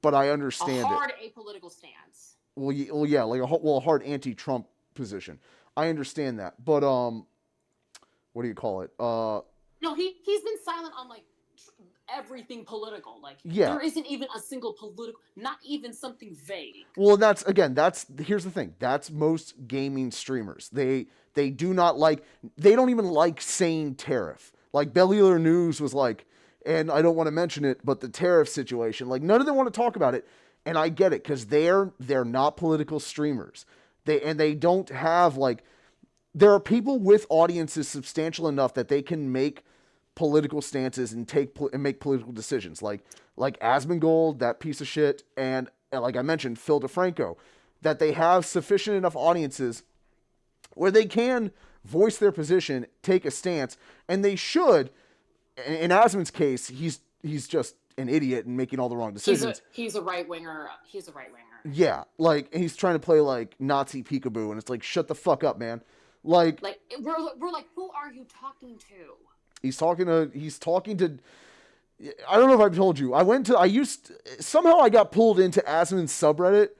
but I understand it. A hard apolitical stance. Well, yeah, like a hard anti-Trump position. I understand that, but what do you call it? No, he's been silent on like everything political. Like, yeah, there isn't even a single political, not even something vague. Well, here's the thing. That's most gaming streamers. They do not like. They don't even like saying tariff. Like, Bellular News was like, and I don't want to mention it, but the tariff situation. Like, none of them want to talk about it, and I get it because they're not political streamers. They don't have like. There are people with audiences substantial enough that they can make political stances and make political decisions, like Asmongold, that piece of shit, and like I mentioned, Phil DeFranco, that they have sufficient enough audiences where they can voice their position, take a stance, and they should. In Asmon's case, he's just an idiot and making all the wrong decisions. He's a right winger. He's a right winger. Yeah, like he's trying to play like Nazi peekaboo, and it's like, shut the fuck up, man. Like we're like, who are you talking to? He's talking to. I don't know if I've told you. Somehow I got pulled into Asmon's subreddit,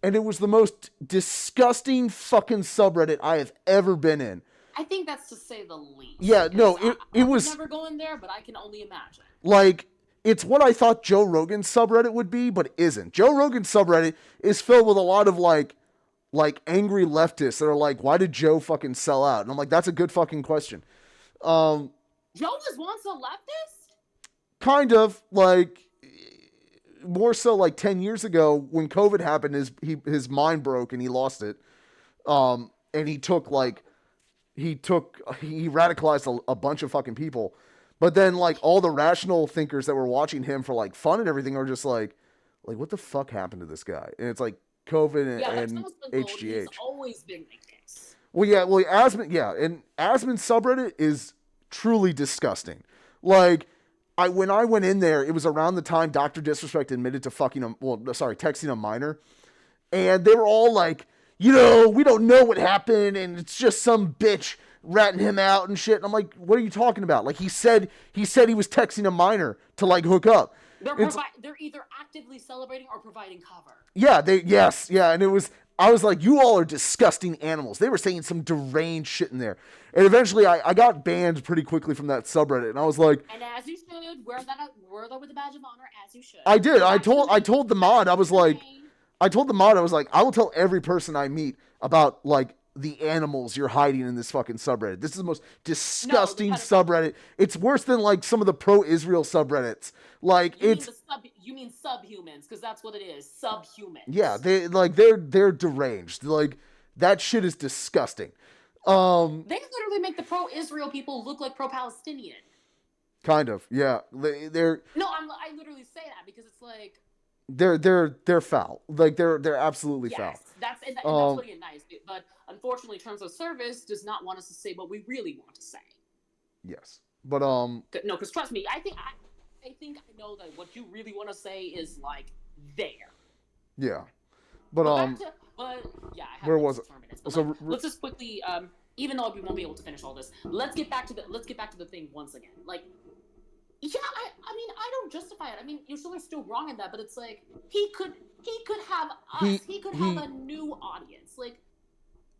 and it was the most disgusting fucking subreddit I have ever been in. I think that's to say the least. Yeah, no, it was. I never go in there, but I can only imagine. Like, it's what I thought Joe Rogan's subreddit would be, but it isn't. Joe Rogan's subreddit is filled with a lot of like angry leftists that are like, why did Joe fucking sell out? And I'm like, that's a good fucking question. Joe was once a leftist? Kind of, like, more so like 10 years ago when COVID happened, his mind broke and he lost it. And he radicalized a bunch of fucking people. But then, like, all the rational thinkers that were watching him for like fun and everything are just like what the fuck happened to this guy? And it's like COVID and HGH. He's always been like this. Well, and Asmon's subreddit is truly disgusting. Like, when I went in there, it was around the time Dr. Disrespect admitted to texting a minor. And they were all like, we don't know what happened, and it's just some bitch ratting him out and shit. And I'm like, what are you talking about? Like, he said he was texting a minor to like hook up. They're either actively celebrating or providing cover. Yeah, and it was I was like, you all are disgusting animals. They were saying some deranged shit in there. And eventually I got banned pretty quickly from that subreddit. And I was like, And as you should, wear that with a badge of honor, as you should. I did. I told the mod, I was like, I will tell every person I meet about like the animals you're hiding in this fucking subreddit. This is the most disgusting subreddit. It's worse than like some of the pro-Israel subreddits. Like you mean subhumans, because that's what it is. Subhumans. Yeah, they're deranged. Like that shit is disgusting. They literally make the pro-Israel people look like pro-Palestinian. Kind of, yeah. They're No, I literally say that because it's like they're foul. Like they're absolutely foul. That's putting it nice. But unfortunately, Terms of Service does not want us to say what we really want to say. Yes, but no, because trust me, I think I know that what you really want to say is like there. Yeah, but yeah, I have where was it? Minutes, so let's just quickly, even though we won't be able to finish all this, let's get back to the thing once again. Like, yeah, I mean, I don't justify it. I mean, Yushiler's still wrong in that, but it's like he could have us. He could have a new audience. Like,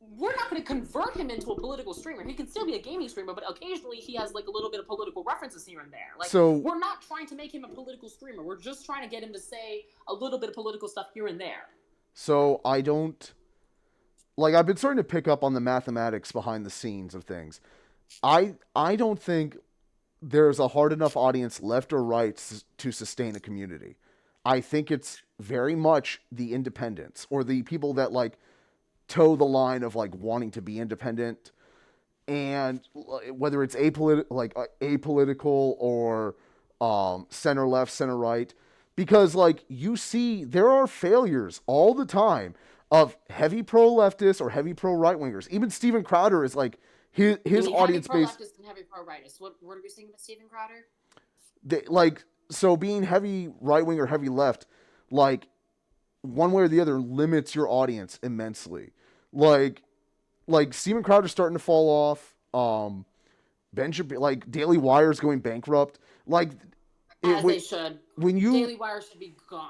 we're not going to convert him into a political streamer. He can still be a gaming streamer, but occasionally he has like a little bit of political references here and there. Like, so we're not trying to make him a political streamer. We're just trying to get him to say a little bit of political stuff here and there. So I don't like. I've been starting to pick up on the mathematics behind the scenes of things. I don't think there's a hard enough audience left or right to sustain a community. I think it's very much the independents or the people that like toe the line of like wanting to be independent, and whether it's apolitical or center left, center right, because like you see there are failures all the time of heavy pro leftists or heavy pro right wingers. Even Steven Crowder is like his audience base. Heavy pro leftist and heavy pro rightist. What are we saying about Steven Crowder? So being heavy right wing or heavy left, like one way or the other limits your audience immensely. Like Steven Crowder's starting to fall off. Benjamin, like Daily Wire's going bankrupt. Like they should. Daily Wire should be gone.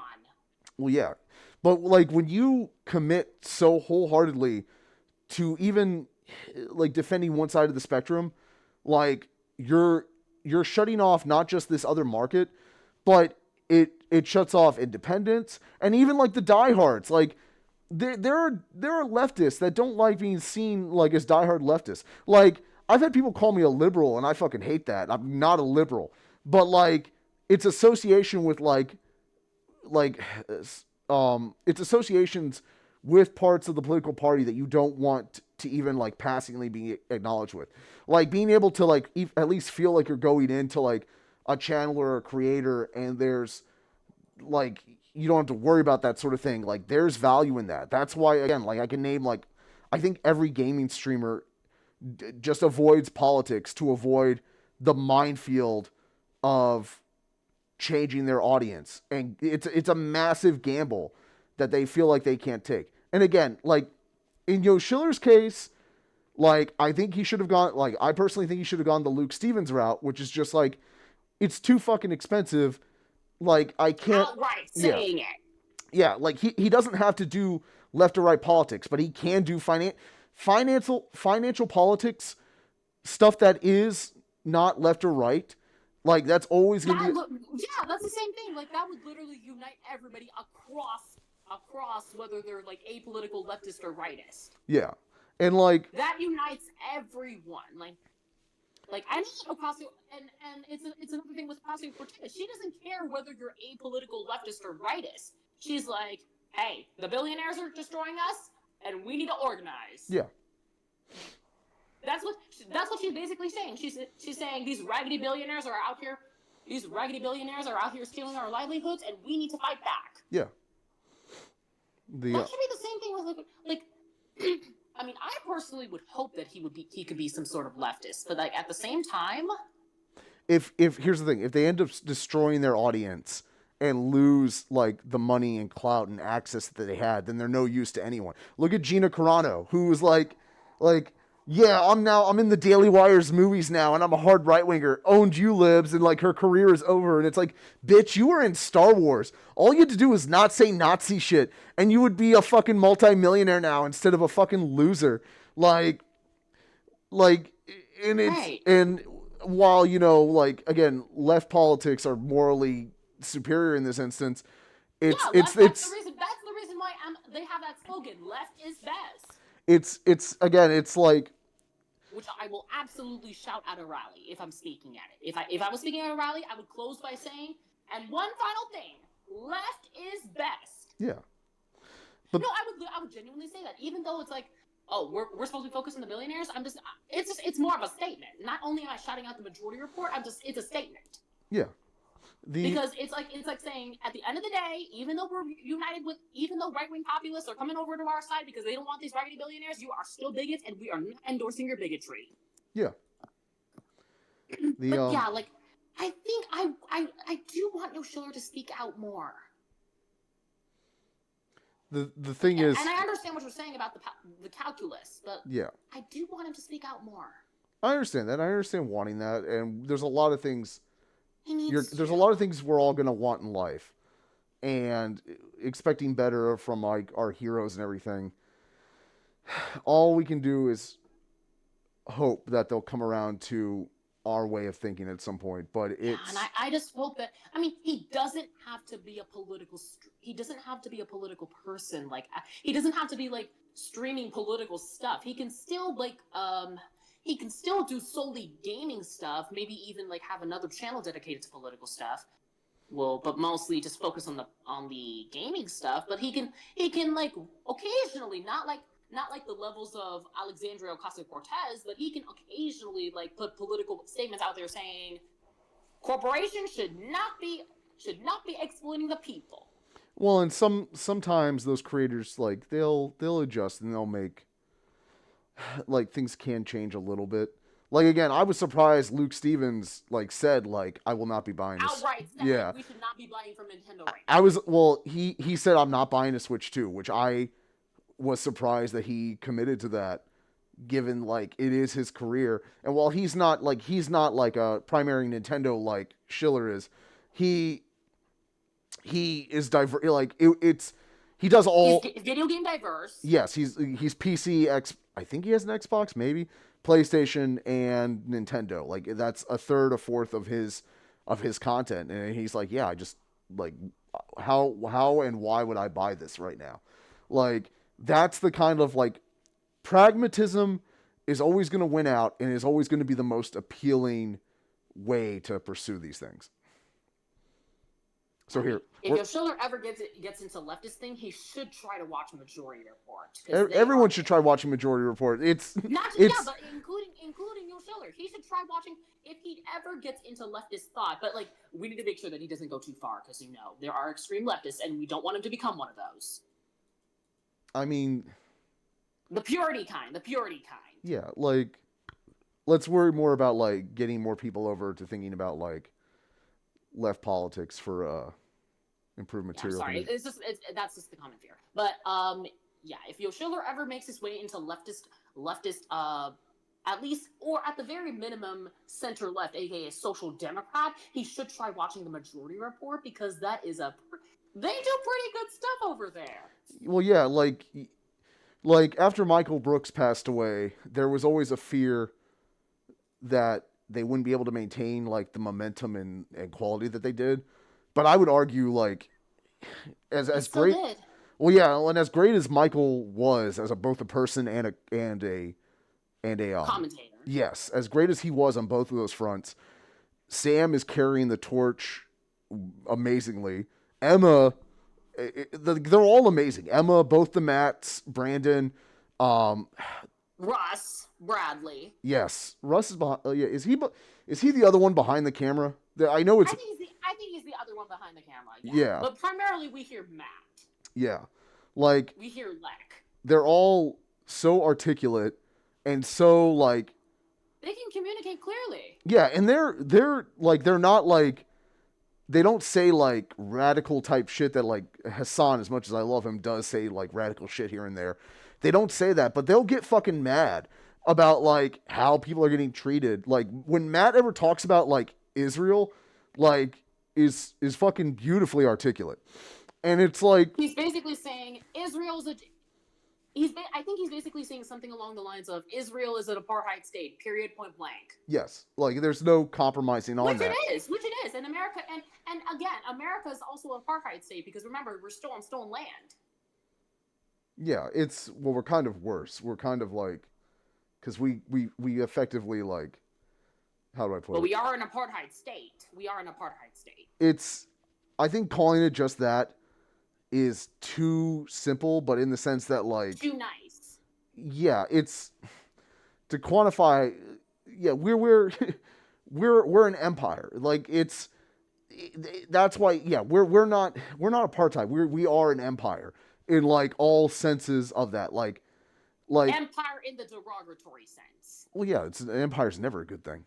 Well, yeah, but like when you commit so wholeheartedly to even like defending one side of the spectrum, like you're shutting off not just this other market, but it shuts off independents and even like the diehards. Like there are leftists that don't like being seen like as diehard leftists. Like I've had people call me a liberal and I fucking hate that. I'm not a liberal, but like it's association with it's associations with parts of the political party that you don't want to even like passingly be acknowledged with. Like being able to like at least feel like you're going into like a channel or a creator and there's like you don't have to worry about that sort of thing. Like there's value in that. That's why, again, like I can name like I think every gaming streamer just avoids politics to avoid the minefield of changing their audience, and it's a massive gamble that they feel like they can't take. And again, like in Schiller's case, like I think he should have gone. Like I personally think he should have gone the Luke Stevens route, which is just like it's too fucking expensive. Like I can't outright saying it. Yeah, like he doesn't have to do left or right politics, but he can do financial politics stuff that is not left or right. Like that's always gonna be. Yeah, that's the same thing. Like that would literally unite everybody across whether they're like apolitical, leftist, or rightist. Yeah, and like that unites everyone. Like I know Ocasio, and it's another thing with Ocasio-Cortez. She doesn't care whether you're apolitical, leftist, or rightist. She's like, hey, the billionaires are destroying us, and we need to organize. Yeah. That's what she's basically saying. She's saying these raggedy billionaires are out here. These raggedy billionaires are out here stealing our livelihoods, and we need to fight back. Yeah. That should be the same thing with like. I mean, I personally would hope that he could be some sort of leftist, but like at the same time, if here's the thing, if they end up destroying their audience and lose like the money and clout and access that they had, then they're no use to anyone. Look at Gina Carano, who was like yeah, I'm in the Daily Wire's movies now, and I'm a hard right winger. Owned you libs, and like her career is over. And it's like, bitch, you were in Star Wars. All you had to do was not say Nazi shit, and you would be a fucking multimillionaire now instead of a fucking loser. Like, like, and it's Right. and while like again, left politics are morally superior in this instance. Yeah, It's left. it's That's the it's reason. That's the reason why they have that slogan. Left is best. it's again, it's like Which I will absolutely shout at a rally if I'm speaking at it. If I was speaking at a rally, I would close by saying, and one final thing, left is best. yeah. But No, I would genuinely say that. Even though it's like, oh, we're supposed to be focused on the billionaires, it's more of a statement. Not only am I shouting out the majority report, it's a statement. yeah. Because it's like saying at the end of the day, even though right wing populists are coming over to our side because they don't want these raggedy billionaires, you are still bigots, and we are not endorsing your bigotry. Yeah. But yeah, like I think I do want No Schiller to speak out more. The thing is, and I understand what you're saying about the calculus, but yeah, I do want him to speak out more. I understand that. I understand wanting that, and there's a lot of things. He needs There's to. a lot of things we're all gonna want in life, and expecting better from like our heroes and everything. All we can do is hope that they'll come around to our way of thinking at some point. But it's And I just hope that he doesn't have to be a political he doesn't have to be a political person. Like he doesn't have to be like streaming political stuff. He can still he can still do solely gaming stuff. Maybe even like have another channel dedicated to political stuff. Well, but mostly just focus on the gaming stuff. But he can like occasionally not like the levels of Alexandria Ocasio-Cortez, but he can occasionally like put political statements out there saying corporations should not be exploiting the people. well, and sometimes those creators like they'll adjust and they'll make like things can change a little bit. Like again, I was surprised Luke Stevens like said like I will not be buying this. Outright said Yeah. we should not be buying from Nintendo right now. I was he said I'm not buying a Switch 2, which I was surprised that he committed to that, given like it is his career. And while he's not like a primary Nintendo like Schiller is, he is diverse. Like it's he does all. He's video game diverse. Yes, he's PC X. I think he has an Xbox, maybe PlayStation and Nintendo. Like that's a third, a fourth of his content, and he's like, yeah, I just like how and why would I buy this right now? Like that's the kind of like pragmatism is always going to win out and is always going to be the most appealing way to pursue these things. So here, if Schiller ever gets into leftist thing, he should try to watch Majority Report. everyone should try watching Majority Report. It's not just, it's, yeah, but including Neil Schiller. He should try watching if he ever gets into leftist thought. But like, we need to make sure that he doesn't go too far because there are extreme leftists, and we don't want him to become one of those. I mean, the purity kind. Yeah, like let's worry more about like getting more people over to thinking about like left politics for improved material. Yeah, sorry, that's just the common fear. But yeah, if Yo Schiller ever makes his way into leftist, at least or at the very minimum center left, aka social democrat, he should try watching the Majority Report because that is they do pretty good stuff over there. Well, yeah, like after Michael Brooks passed away, there was always a fear that they wouldn't be able to maintain like the momentum and quality that they did. But I would argue like as great. Did. Well, yeah, and as great as Michael was as both a person and a Commentator. Yes, as great as he was on both of those fronts, Sam is carrying the torch amazingly. Emma, they're all amazing. Emma, both the Matts, Brandon, Russ Bradley. Yes, Russ is behind. Yeah, is he the other one behind the camera? I know it's. I think he's the other one behind the camera. Yeah. But primarily we hear Matt. Yeah, like we hear Lek. They're all so articulate and so like. They can communicate clearly. Yeah, and they're not like. They don't say like radical type shit that like Hassan, as much as I love him, does say like radical shit here and there. They don't say that, but they'll get fucking mad about like how people are getting treated. Like when Matt ever talks about like Israel, like is fucking beautifully articulate. And it's like He's basically saying Israel's a. I think he's basically saying something along the lines of Israel is an apartheid state. Period. Point blank. yes, like there's no compromising on Which that. which it is, and America, and again, America is also an apartheid state because remember we're still on stolen land. Yeah, it's well, we're kind of worse. We're kind of like because we effectively like how do I put But it? we are an apartheid state. We are an apartheid state. It's I think calling it just that is too simple, but in the sense that like Too nice. yeah, it's to quantify. Yeah, we're we're an empire. Like it's that's why. Yeah, we're not apartheid. We are an empire in like all senses of that. Like Empire in the derogatory sense. well, yeah, it's an empire's never a good thing.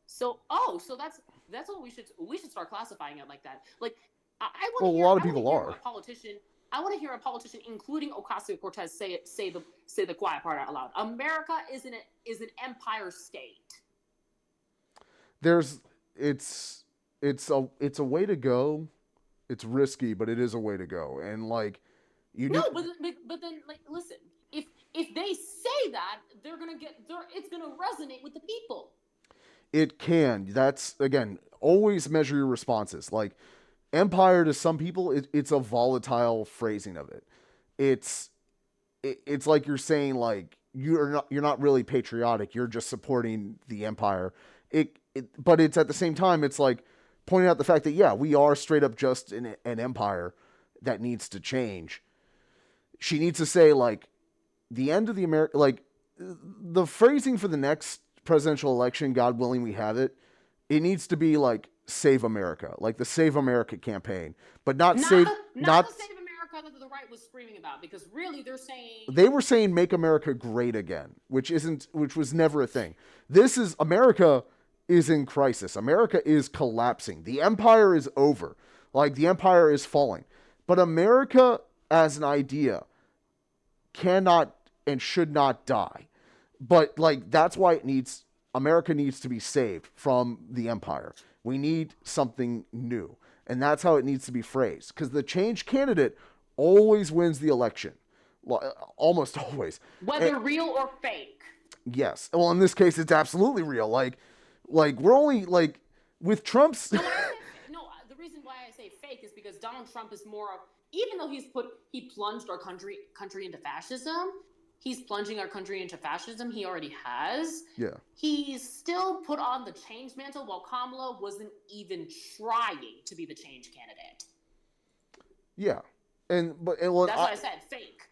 So that's what we should start classifying it like that. Like I Well, want to a lot of people are. a politician. I want to hear a politician, including Ocasio-Cortez, say the quiet part out loud. America is an empire state. There's it's a way to go. It's risky, but it is a way to go. And like you No, need, but then like listen, if they say that, it's gonna resonate with the people. it can. That's again always measure your responses. Like empire to some people, it's a volatile phrasing of it. It's like you're saying like you're not really patriotic. You're just supporting the empire. But it's at the same time it's like pointing out the fact that yeah we are straight up just an empire that needs to change. She needs to say like the end of the America like the phrasing for the next presidential election, God willing we have it. It needs to be like Save America, like the Save America campaign, but not Not save not the Save America that the right was screaming about, because really they're saying they were saying make America great again, which was never a thing. This is America is in crisis. America is collapsing. The empire is over. Like the empire is falling. But America as an idea cannot and should not die. But like that's why America needs to be saved from the empire. We need something new. And that's how it needs to be phrased. Because the change candidate always wins the election. Almost always. whether real or fake. Yes. Well, in this case, it's absolutely real. Like we're only like with Trump's. No, the reason why I say fake is because Donald Trump is more of, even though he plunged our country into fascism. He's plunging our country into fascism. He already has. Yeah. He's still put on the change mantle while Kamala wasn't even trying to be the change candidate. Yeah. That's why I said fake.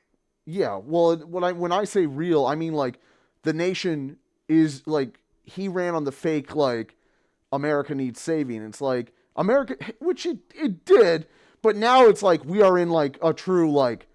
Yeah. Well, when I say real, I mean like the nation is like he ran on the fake like America needs saving. It's like America, which it did, but now it's like we are in like a true like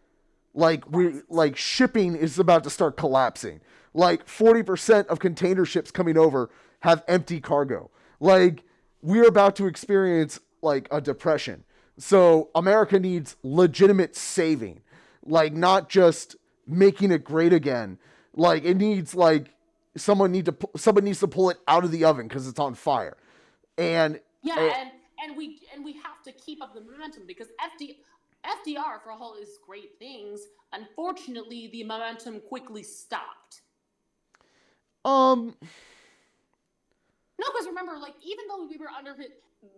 we like shipping is about to start collapsing. Like 40% of container ships coming over have empty cargo. Like we're about to experience like a depression. So America needs legitimate saving, like not just making it great again. Like it needs like someone needs to pull it out of the oven because it's on fire. And we have to keep up the momentum because FDR, for all his great things, unfortunately, the momentum quickly stopped. No, because remember, like, even though we were under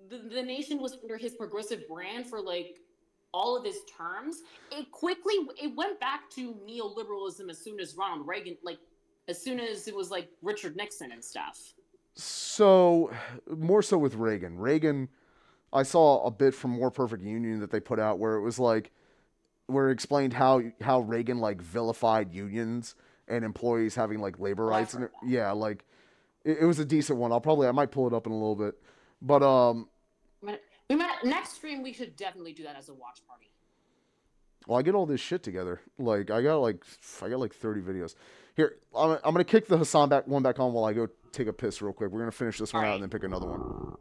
the nation was under his progressive brand for, like, all of his terms, it went back to neoliberalism as soon as Ronald Reagan, like, as soon as it was, like, Richard Nixon and stuff. So, more so with Reagan. Reagan, I saw a bit from More Perfect Union that they put out where it was like, where it explained how Reagan like vilified unions and employees having like labor rights. And yeah, like it was a decent one. I might pull it up in a little bit, but next stream we should definitely do that as a watch party. Well, I get all this shit together. Like I got like 30 videos. Here, I'm gonna kick the Hassan back on while I go take a piss real quick. We're gonna finish this one out and then pick another one.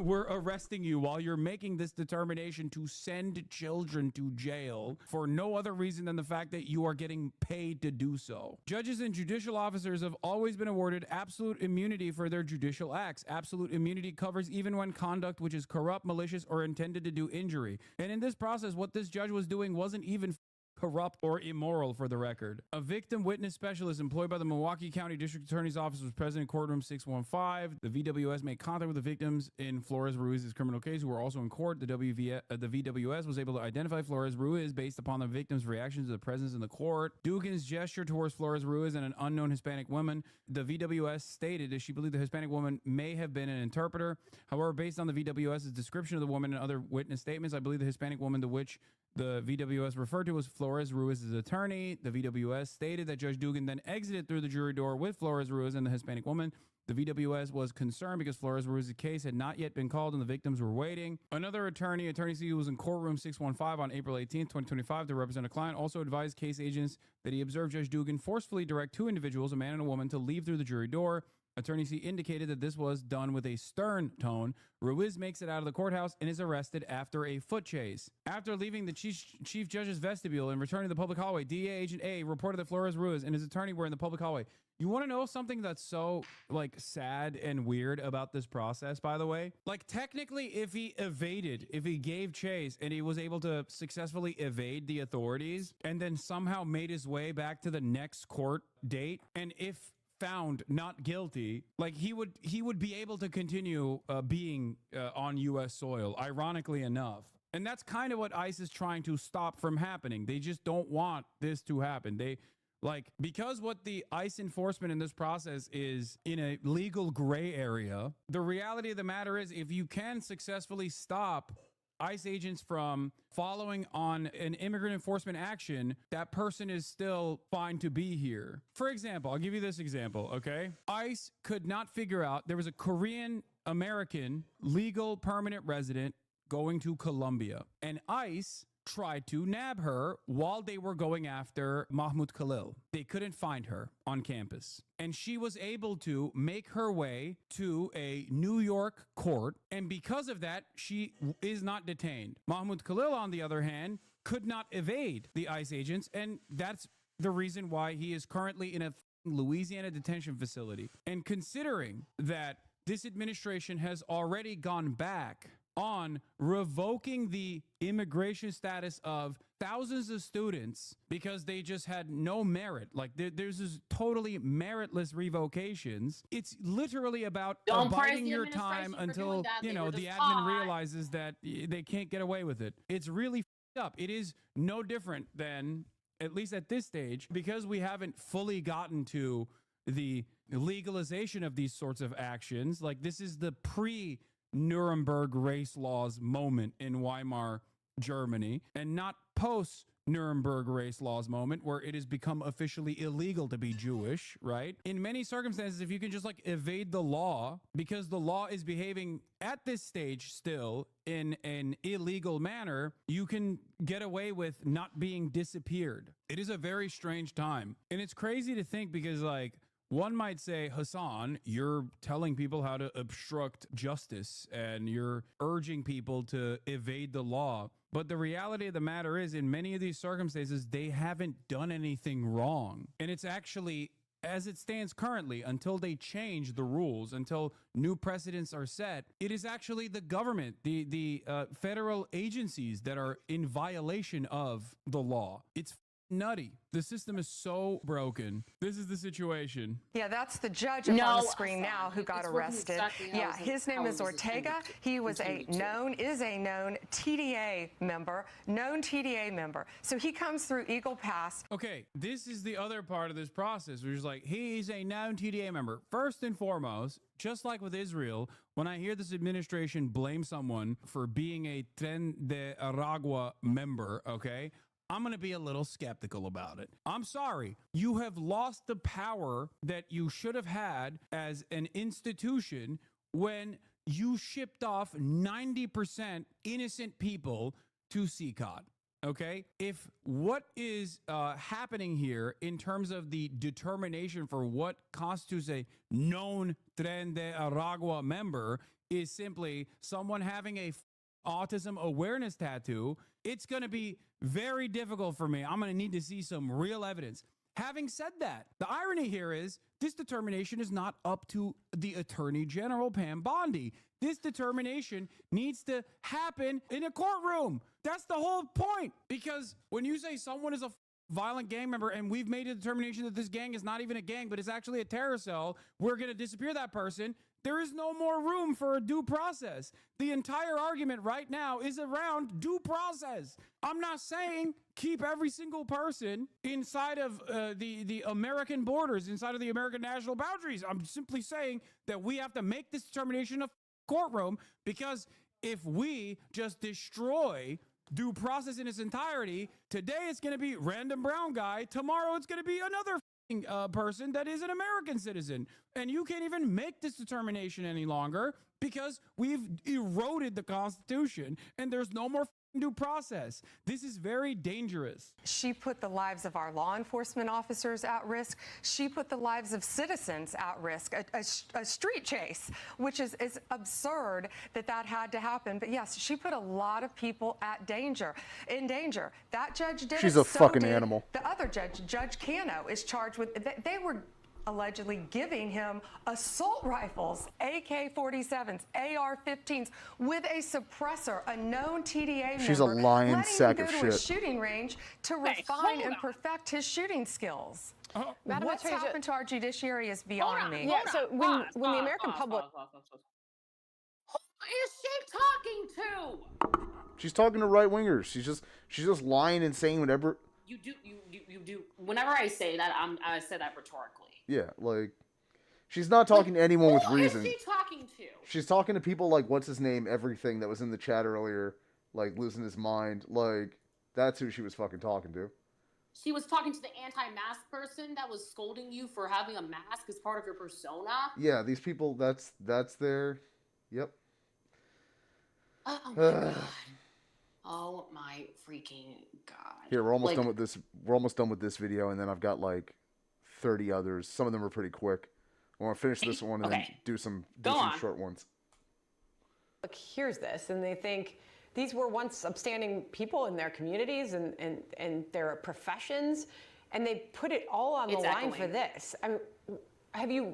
we're arresting you while you're making this determination to send children to jail for no other reason than the fact that you are getting paid to do so. Judges and judicial officers have always been awarded absolute immunity for their judicial acts. Absolute immunity covers even when conduct which is corrupt, malicious, or intended to do injury. And in this process, what this judge was doing wasn't even corrupt or immoral, for the record. A victim witness specialist employed by the Milwaukee County District Attorney's Office was present in courtroom 615. The VWS made contact with the victims in Flores Ruiz's criminal case who were also in court. The VWS was able to identify Flores Ruiz based upon the victim's reactions to the presence in the court. Dugan's gesture towards Flores Ruiz and an unknown Hispanic woman. The VWS stated that she believed the Hispanic woman may have been an interpreter. However, based on the VWS's description of the woman and other witness statements, I believe the Hispanic woman to which the VWS referred to was Flores Ruiz's attorney. The VWS stated that Judge Dugan then exited through the jury door with Flores Ruiz and the Hispanic woman. The VWS was concerned because Flores Ruiz's case had not yet been called and the victims were waiting. Another attorney, Attorney C, who was in courtroom 615 on April 18, 2025 to represent a client, also advised case agents that he observed Judge Dugan forcefully direct two individuals, a man and a woman, to leave through the jury door. Attorney C indicated that this was done with a stern tone. Ruiz makes it out of the courthouse and is arrested after a foot chase. After leaving the chief judge's vestibule and returning to the public hallway, DEA Agent A reported that Flores Ruiz and his attorney were in the public hallway. You want to know something that's so, like, sad and weird about this process, by the way? Like, technically, if he gave chase and he was able to successfully evade the authorities and then somehow made his way back to the next court date, and if found not guilty, like, he would be able to continue being on U.S. soil, ironically enough. And that's kind of what ICE is trying to stop from happening. They just don't want this to happen. Because what the ICE enforcement in this process is in a legal gray area, the reality of the matter is if you can successfully stop ICE agents from following on an immigrant enforcement action, that person is still fine to be here. For example, I'll give you this example, okay? ICE could not figure out, there was a Korean American legal permanent resident going to Colombia, and ICE tried to nab her while they were going after Mahmoud Khalil. They couldn't find her on campus. And she was able to make her way to a New York court. And because of that, she is not detained. Mahmoud Khalil, on the other hand, could not evade the ICE agents. And that's the reason why he is currently in a Louisiana detention facility. And considering that this administration has already gone back on revoking the immigration status of thousands of students because they just had no merit. Like, there's this totally meritless revocations. It's literally about abiding your time until, the admin realizes that they can't get away with it. It's really f***ed up. It is no different than, at least at this stage, because we haven't fully gotten to the legalization of these sorts of actions. Like, this is the Nuremberg race laws moment in Weimar, Germany, and not post Nuremberg race laws moment where it has become officially illegal to be Jewish, right? In many circumstances, if you can just evade the law because the law is behaving at this stage still in an illegal manner, you can get away with not being disappeared. It is a very strange time. And it's crazy to think because one might say, Hassan, you're telling people how to obstruct justice and you're urging people to evade the law. But the reality of the matter is, in many of these circumstances, they haven't done anything wrong. And it's actually, as it stands currently, until they change the rules, until new precedents are set, it is actually the government, the federal agencies that are in violation of the law. It's nutty. The system is so broken. This is the situation. Yeah, that's the judge up on the screen now who got arrested. Yeah, his name is Ortega. He was is a known TDA member, So he comes through Eagle Pass. Okay, this is the other part of this process, which is he's a known TDA member. First and foremost, just like with Israel, when I hear this administration blame someone for being a Tren de Aragua member, okay, I'm going to be a little skeptical about it. I'm sorry. You have lost the power that you should have had as an institution when you shipped off 90% innocent people to CCOT. Okay, if what is happening here in terms of the determination for what constitutes a known Tren de Aragua member is simply someone having a autism awareness tattoo, it's going to be very difficult for me. I'm going to need to see some real evidence. Having said that, the irony here is this determination is not up to the Attorney General, Pam Bondi. This determination needs to happen in a courtroom. That's the whole point. Because when you say someone is a violent gang member and we've made a determination that this gang is not even a gang, but it's actually a terror cell, we're going to disappear that person. There is no more room for a due process. The entire argument right now is around due process. I'm not saying keep every single person inside of the American borders, inside of the American national boundaries. I'm simply saying that we have to make this determination in a courtroom, because if we just destroy due process in its entirety, today it's going to be random brown guy, tomorrow it's going to be another person that is an American citizen. And you can't even make this determination any longer because we've eroded the Constitution and there's no more due process. This is very dangerous. She put the lives of our law enforcement officers at risk. She put the lives of citizens at risk. A street chase, which is absurd that had to happen. But yes, she put a lot of people in danger. That judge did. She's a fucking animal. The other judge, Judge Cano, is charged with. They were allegedly giving him assault rifles, AK-47s, AR-15s, with a suppressor, a known TDA member. She's a lying sack of shit. Letting him go to a shooting range to refine and perfect his shooting skills. What's happened to our judiciary is beyond me. Yeah, so when the American public... Who is she talking to? She's talking to right-wingers. She's just lying and saying whatever. You do. Whenever I say that, I say that rhetorically. Yeah, like, she's not talking to anyone with reason. Who is she talking to? She's talking to people like, what's his name, everything that was in the chat earlier, like, losing his mind. Like, that's who she was fucking talking to. She was talking to the anti-mask person that was scolding you for having a mask as part of your persona? Yeah, these people, that's their, yep. Oh my god. Oh my freaking god. Here, we're almost done with this. We're almost done with this video, and then I've got like 30 others. Some of them are pretty quick. I want to finish this one and then do some short ones. Look, here's this, and they think these were once upstanding people in their communities and their professions, and they put it all on the line for this. I mean, have you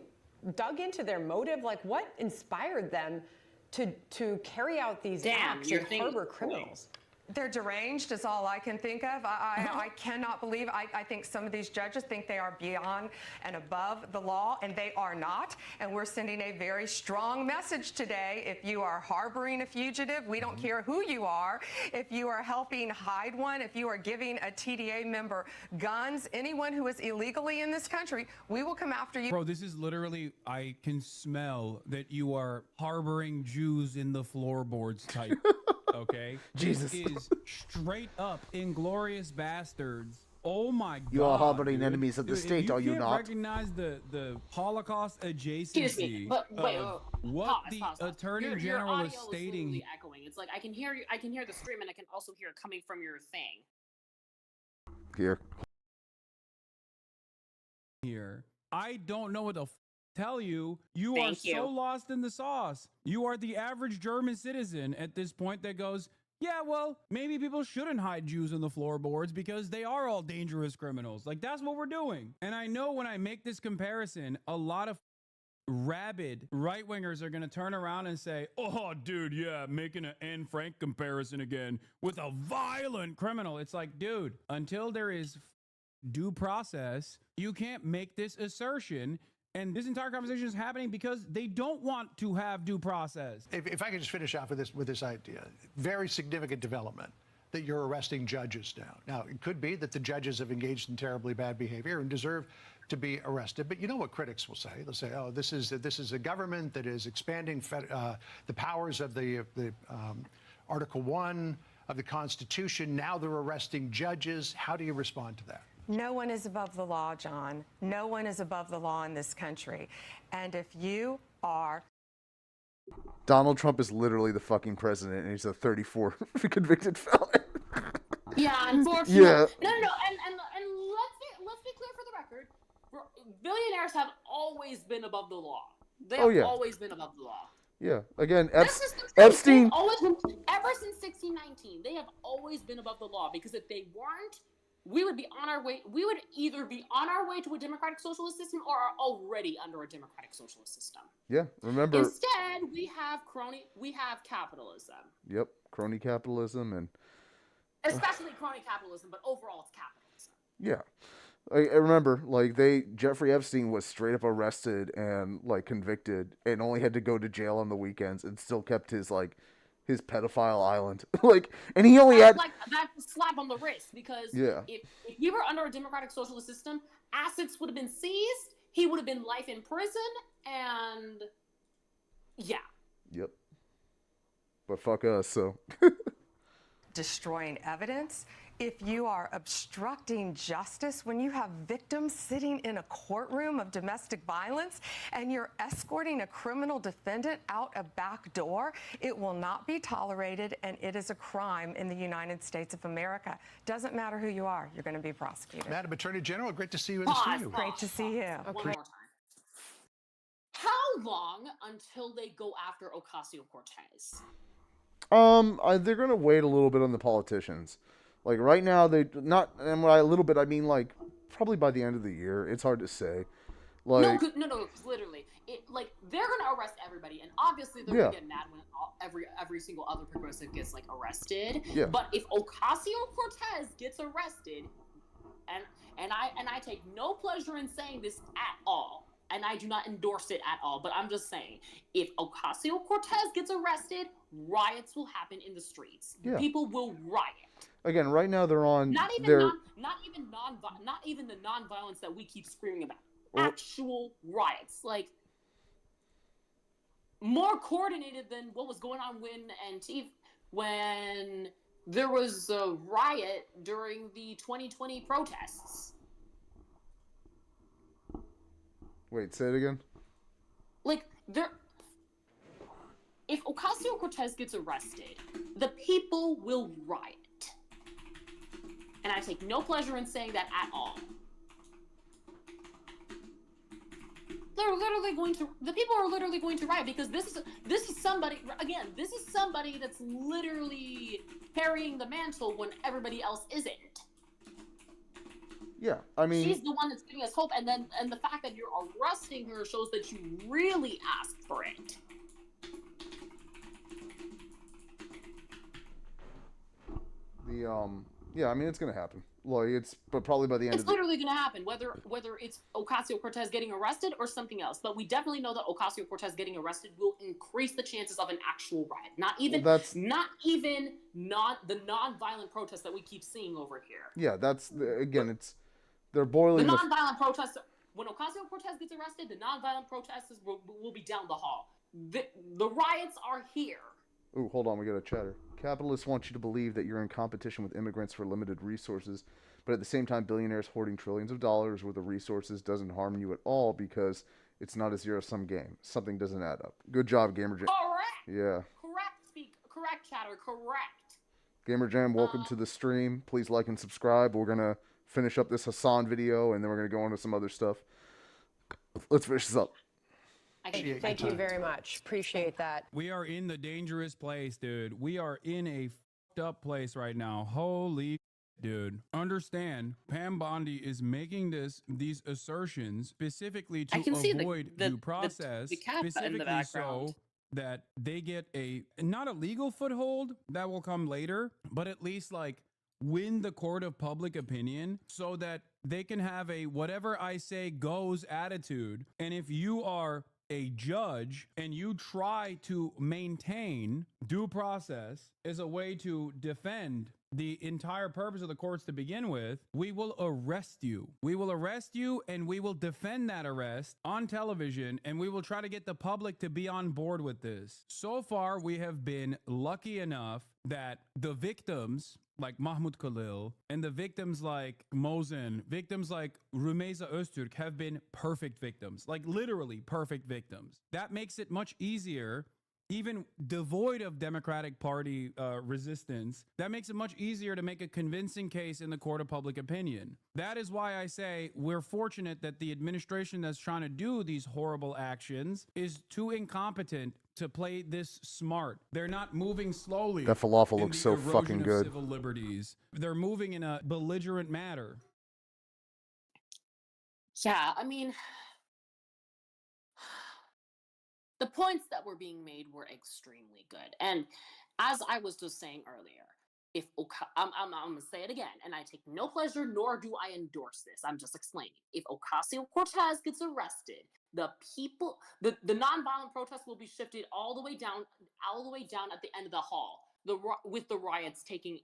dug into their motive? Like, what inspired them to carry out these acts and harbor criminals? They're deranged is all I can think of. I cannot believe. I think some of these judges think they are beyond and above the law, and they are not. And we're sending a very strong message today. If you are harboring a fugitive, we don't care who you are. If you are helping hide one, if you are giving a TDA member guns, anyone who is illegally in this country, we will come after you. Bro, this is literally, I can smell that you are harboring Jews in the floorboards type. Okay, Jesus, this is straight up Inglorious Bastards. Oh my god, you are harboring enemies of the state, are you not? You recognize the Holocaust adjacency. Excuse me, but wait, what the Attorney General is stating. Is echoing. It's like I can hear you. I can hear the stream, and I can also hear it coming from your thing. Here, I don't know what to tell you. You are so lost in the sauce. You are the average German citizen at this point that goes, yeah, well, maybe people shouldn't hide Jews in the floorboards because they are all dangerous criminals. Like, that's what we're doing. And I know when I make this comparison, a lot of rabid right-wingers are going to turn around and say, oh, dude, yeah, making an Anne Frank comparison again with a violent criminal. It's like, dude, until there is due process, you can't make this assertion. And this entire conversation is happening because they don't want to have due process. If I could just finish off with this idea, very significant development that you're arresting judges now. Now, it could be that the judges have engaged in terribly bad behavior and deserve to be arrested. But you know what critics will say? They'll say, oh, this is a government that is expanding the powers of the Article 1 of the Constitution. Now they're arresting judges. How do you respond to that? No one is above the law, John. No one is above the law in this country. And if you are... Donald Trump is literally the fucking president, and he's a 34 convicted felon. Yeah, unfortunately. Yeah. No. And let's be clear for the record. Billionaires have always been above the law. They have always been above the law. Yeah. Again, That's just the truth. Epstein. They've always been, ever since 1619, they have always been above the law, because if they weren't, we would be on our way. We would either be on our way to a democratic socialist system or are already under a democratic socialist system. Yeah. Remember. Instead, we have capitalism. Yep. Crony capitalism and. Especially crony capitalism, but overall it's capitalism. Yeah. I remember, like, Jeffrey Epstein was straight up arrested and, like, convicted and only had to go to jail on the weekends and still kept his pedophile island. Like, and he only had... Like, that's a slap on the wrist, because if we were under a democratic socialist system, assets would have been seized, he would have been life in prison, and... yeah. Yep. But fuck us, so... Destroying evidence, if you are obstructing justice, when you have victims sitting in a courtroom of domestic violence and you're escorting a criminal defendant out a back door, it will not be tolerated, and it is a crime in the United States of America. Doesn't matter who you are, you're going to be prosecuted. Madam Attorney General, great to see you in the studio. Great to see you. One more time. How long until they go after Ocasio-Cortez? They're gonna wait a little bit on the politicians. Like right now, and by a little bit, I mean like probably by the end of the year. It's hard to say. Like no, because literally, they're gonna arrest everybody, and obviously they're gonna get mad when every single other progressive gets like arrested. Yeah. But if Ocasio-Cortez gets arrested, and I take no pleasure in saying this at all, and I do not endorse it at all, but I'm just saying, if Ocasio-Cortez gets arrested, riots will happen in the streets. Yeah. People will riot. Again, right now they're on. Not even the non-violence that we keep screaming about. Actual riots, like more coordinated than what was going on when there was a riot during the 2020 protests. Wait, say it again. If Ocasio-Cortez gets arrested, the people will riot. And I take no pleasure in saying that at all. The people are literally going to riot, because this is somebody that's literally carrying the mantle when everybody else isn't. Yeah, I mean, she's the one that's giving us hope, and the fact that you're arresting her shows that you really asked for it. Yeah, I mean, it's gonna happen. But probably by the end. It's literally gonna happen, whether it's Ocasio-Cortez getting arrested or something else. But we definitely know that Ocasio-Cortez getting arrested will increase the chances of an actual riot. Not even the non-violent protests that we keep seeing over here. Yeah, they're boiling. The non-violent protests. When Ocasio-Cortez gets arrested, the non-violent protesters will be down the hall. The riots are here. Ooh, hold on, we got a chatter. Capitalists want you to believe that you're in competition with immigrants for limited resources, but at the same time, billionaires hoarding trillions of dollars worth of resources doesn't harm you at all because it's not a zero-sum game. Something doesn't add up. Good job, Gamerjam. Correct. Yeah. Correct, chatter. Correct. Gamerjam, welcome to the stream. Please like and subscribe. We're gonna finish up this Hassan video, and then we're gonna go on to some other stuff. Let's finish this up. Thank you very much. Appreciate that. We are in the dangerous place, dude. We are in a fucked up place right now. Holy dude. Understand, Pam Bondi is making these assertions specifically to avoid due process, specifically so that they get not a legal foothold, that will come later, but at least win the court of public opinion so that they can have a whatever I say goes attitude. And if you are a judge and you try to maintain due process as a way to defend the entire purpose of the courts to begin with, we will arrest you. We will arrest you, and we will defend that arrest on television, and we will try to get the public to be on board with this. So far, we have been lucky enough that the victims like Mahmoud Khalil and the victims like Mosen, victims like Rumeysa Öztürk have been perfect victims, like literally perfect victims. That makes it much easier even devoid of Democratic Party resistance, that makes it much easier to make a convincing case in the court of public opinion. That is why I say we're fortunate that the administration that's trying to do these horrible actions is too incompetent to play this smart. They're not moving slowly. That falafel looks so fucking good. Civil liberties. They're moving in a belligerent manner. Yeah, I mean, the points that were being made were extremely good. And as I was just saying earlier, if I'm going to say it again, and I take no pleasure nor do I endorse this. I'm just explaining. If Ocasio-Cortez gets arrested, the nonviolent protests will be shifted all the way down at the end of the hall, with the riots taking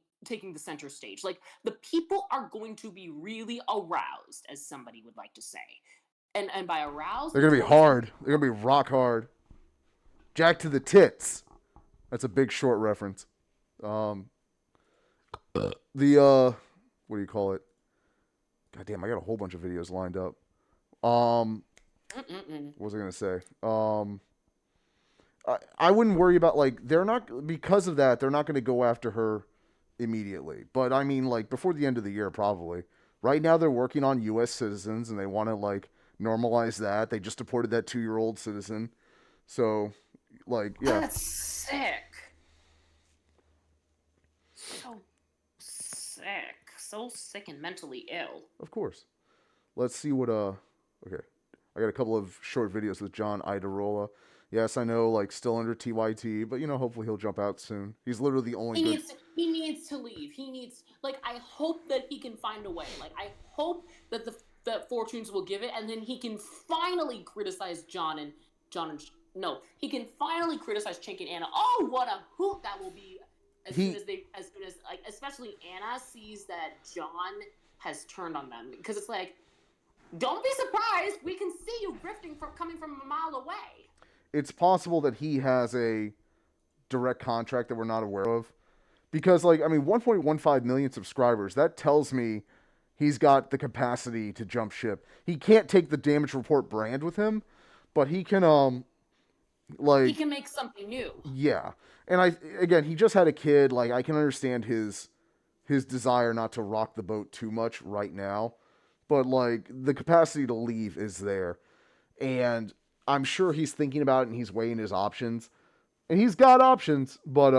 the center stage. Like, the people are going to be really aroused, as somebody would like to say. And by aroused, they're gonna be hard. They're gonna be rock hard. Jack to the tits. That's a Big Short reference. What do you call it? God damn, I got a whole bunch of videos lined up. What was I gonna say? I wouldn't worry about, like, they're not, because of that, they're not gonna go after her immediately. But I mean, like, before the end of the year, probably. Right now, they're working on U.S. citizens, and they want to, like, normalize that. They just deported that 2-year-old citizen. So, like, yeah. That's sick. So sick. So sick and mentally ill. Of course. Let's see what, okay. I got a couple of short videos with John Idarola. Yes, I know, like, still under TYT, but, you know, hopefully he'll jump out soon. He's literally the only He needs to leave. He needs, like, I hope that he can find a way. Like, I hope that that fortunes will give it, and then he can finally criticize he can finally criticize Chink and Anna. Oh, what a hoot that will be as soon as like, especially Anna sees that John has turned on them, because it's like, don't be surprised. We can see you grifting coming from a mile away. It's possible that he has a direct contract that we're not aware of. Because, like, I mean, 1.15 million subscribers, that tells me he's got the capacity to jump ship. He can't take the Damage Report brand with him, but he can, like... He can make something new. Yeah. And again, he just had a kid. Like, I can understand his desire not to rock the boat too much right now. But, like, the capacity to leave is there. And I'm sure he's thinking about it and he's weighing his options. And he's got options, but,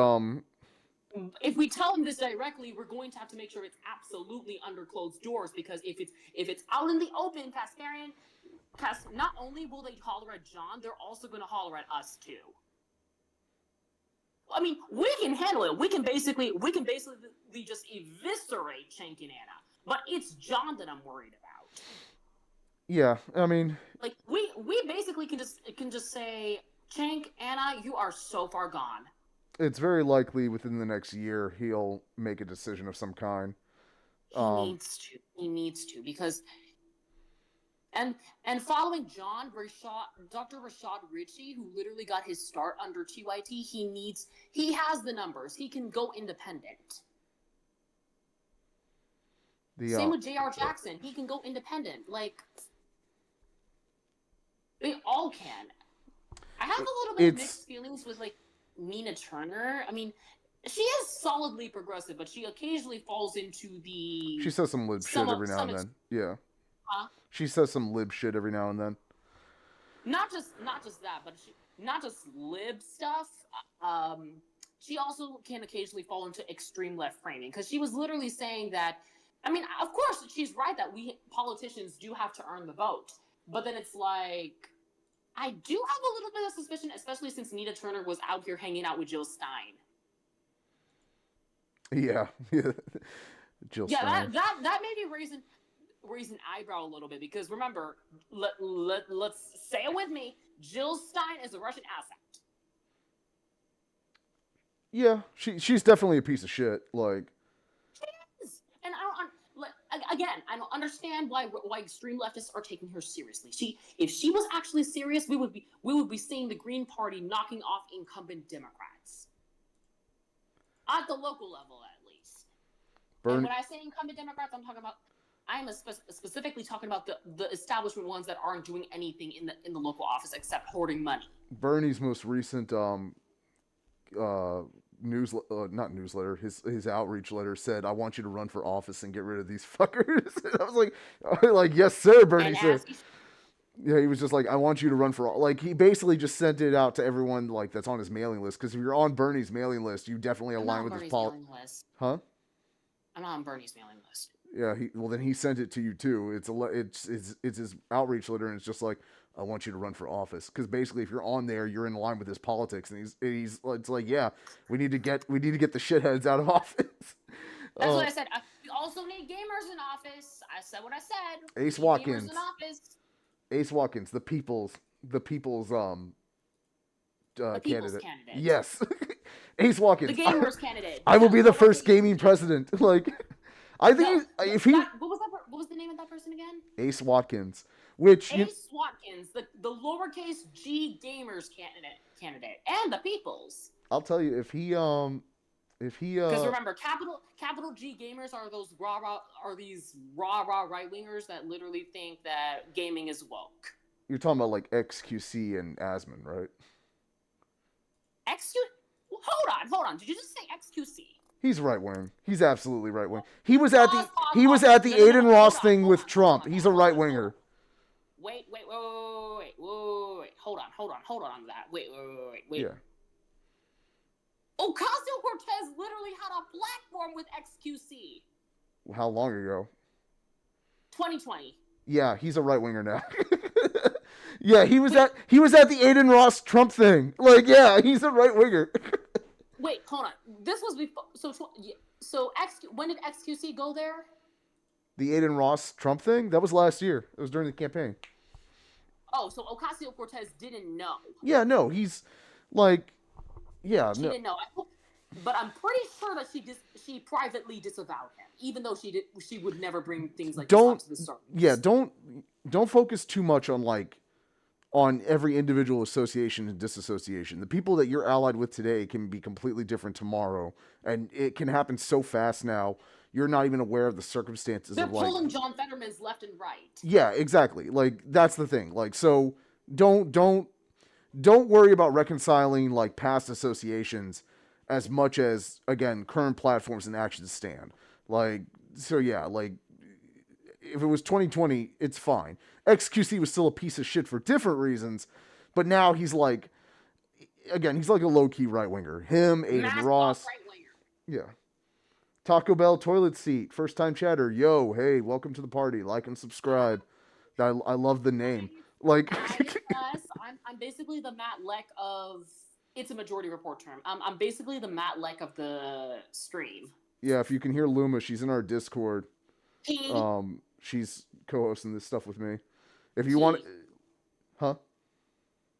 if we tell him this directly, we're going to have to make sure it's absolutely under closed doors, because if it's out in the open, not only will they holler at John, they're also going to holler at us too. I mean, we can handle it. We can basically just eviscerate Chink and Anna, but it's John that I'm worried about. Yeah, I mean, like, we basically can just say, Chink, Anna, you are so far gone. It's very likely within the next year he'll make a decision of some kind. He needs to, because and following John, Dr. Rashad Ritchie, who literally got his start under TYT, he has the numbers. He can go independent. Same with J.R. Jackson. He can go independent. Like, they all can. I have a little bit of mixed feelings with, like, Nina Turner. I mean, she is solidly progressive, but she occasionally falls into the... She says some lib shit every now and then. Yeah. Huh? She says some lib shit every now and then. Not just that, but not just lib stuff. She also can occasionally fall into extreme left framing, because she was literally saying that, I mean, of course, she's right that we politicians do have to earn the vote. But then it's like, I do have a little bit of suspicion, especially since Nina Turner was out here hanging out with Jill Stein. Yeah. Jill Stein. That made me raise an eyebrow a little bit, because remember, let's say it with me, Jill Stein is a Russian asset. Yeah, she's definitely a piece of shit. Like, she is, and I don't understand why extreme leftists are taking her seriously. If she was actually serious, we would be seeing the Green Party knocking off incumbent Democrats at the local level, at least. And when I say incumbent Democrats, I am specifically talking about the establishment ones that aren't doing anything in the local office except hoarding money. Bernie's most recent not newsletter, his outreach letter said, "I want you to run for office and get rid of these fuckers." And I was like, "Yes, sir, Bernie, sir." Yeah, he was just like, "I want you to run for," like, he basically just sent it out to everyone like that's on his mailing list. Because if you're on Bernie's mailing list, you definitely align with his politics. Huh? I'm not on Bernie's mailing list. Yeah, then he sent it to you too. It's his outreach letter, and it's just like, "I want you to run for office," because basically, if you're on there, you're in line with his politics, and he's it's like, yeah, we need to get the shitheads out of office. That's what I said. We also need gamers in office. I said what I said. Ace Watkins. Gamers in office. Ace Watkins, the people's candidate. Yes, Ace Watkins. The gamers candidate. I will be the first gaming president. Like, I think if he. What was the name of that person again? Ace Watkins. Ace Watkins, the lowercase g gamers candidate, and the people's. I'll tell you, if he because remember, capital G gamers are these rah right wingers that literally think that gaming is woke. You're talking about like XQC and Asman, right? Hold on. Did you just say XQC? He's right wing. He's absolutely right wing. He was at the Aiden Ross thing with Trump. He's a right winger. Wait. Hold on that. Wait. Yeah. Ocasio-Cortez literally had a platform with XQC. How long ago? 2020. Yeah, he's a right winger now. Yeah, he was at the Aiden Ross Trump thing. Like, yeah, he's a right winger. Wait, hold on. This was before. When did XQC go there? The Aiden Ross Trump thing? That was last year. It was during the campaign. Oh, so Ocasio-Cortez didn't know. Yeah, no, he's like, yeah, she didn't know. But I'm pretty sure that she privately disavowed him, even though she would never bring things like this up to the surface. Yeah, don't focus too much on every individual association and disassociation. The people that you're allied with today can be completely different tomorrow, and it can happen so fast now. You're not even aware of the circumstances. They're pulling John Fetterman's left and right. Yeah, exactly. Like, that's the thing. Like, so don't worry about reconciling like past associations as much as, again, current platforms and actions stand. Like, so yeah, like, if it was 2020, it's fine. XQC was still a piece of shit for different reasons, but now he's like, again, he's like a low-key right-winger. Him, Aiden Ross. Right-winger. Yeah. Taco Bell toilet seat. First time chatter. Yo, hey, welcome to the party. Like and subscribe. I love the name. Like, I'm basically the Matt Leck of. It's a Majority Report term. I'm basically the Matt Leck of the stream. Yeah, if you can hear Luma, she's in our Discord. She's co-hosting this stuff with me. If you want, huh?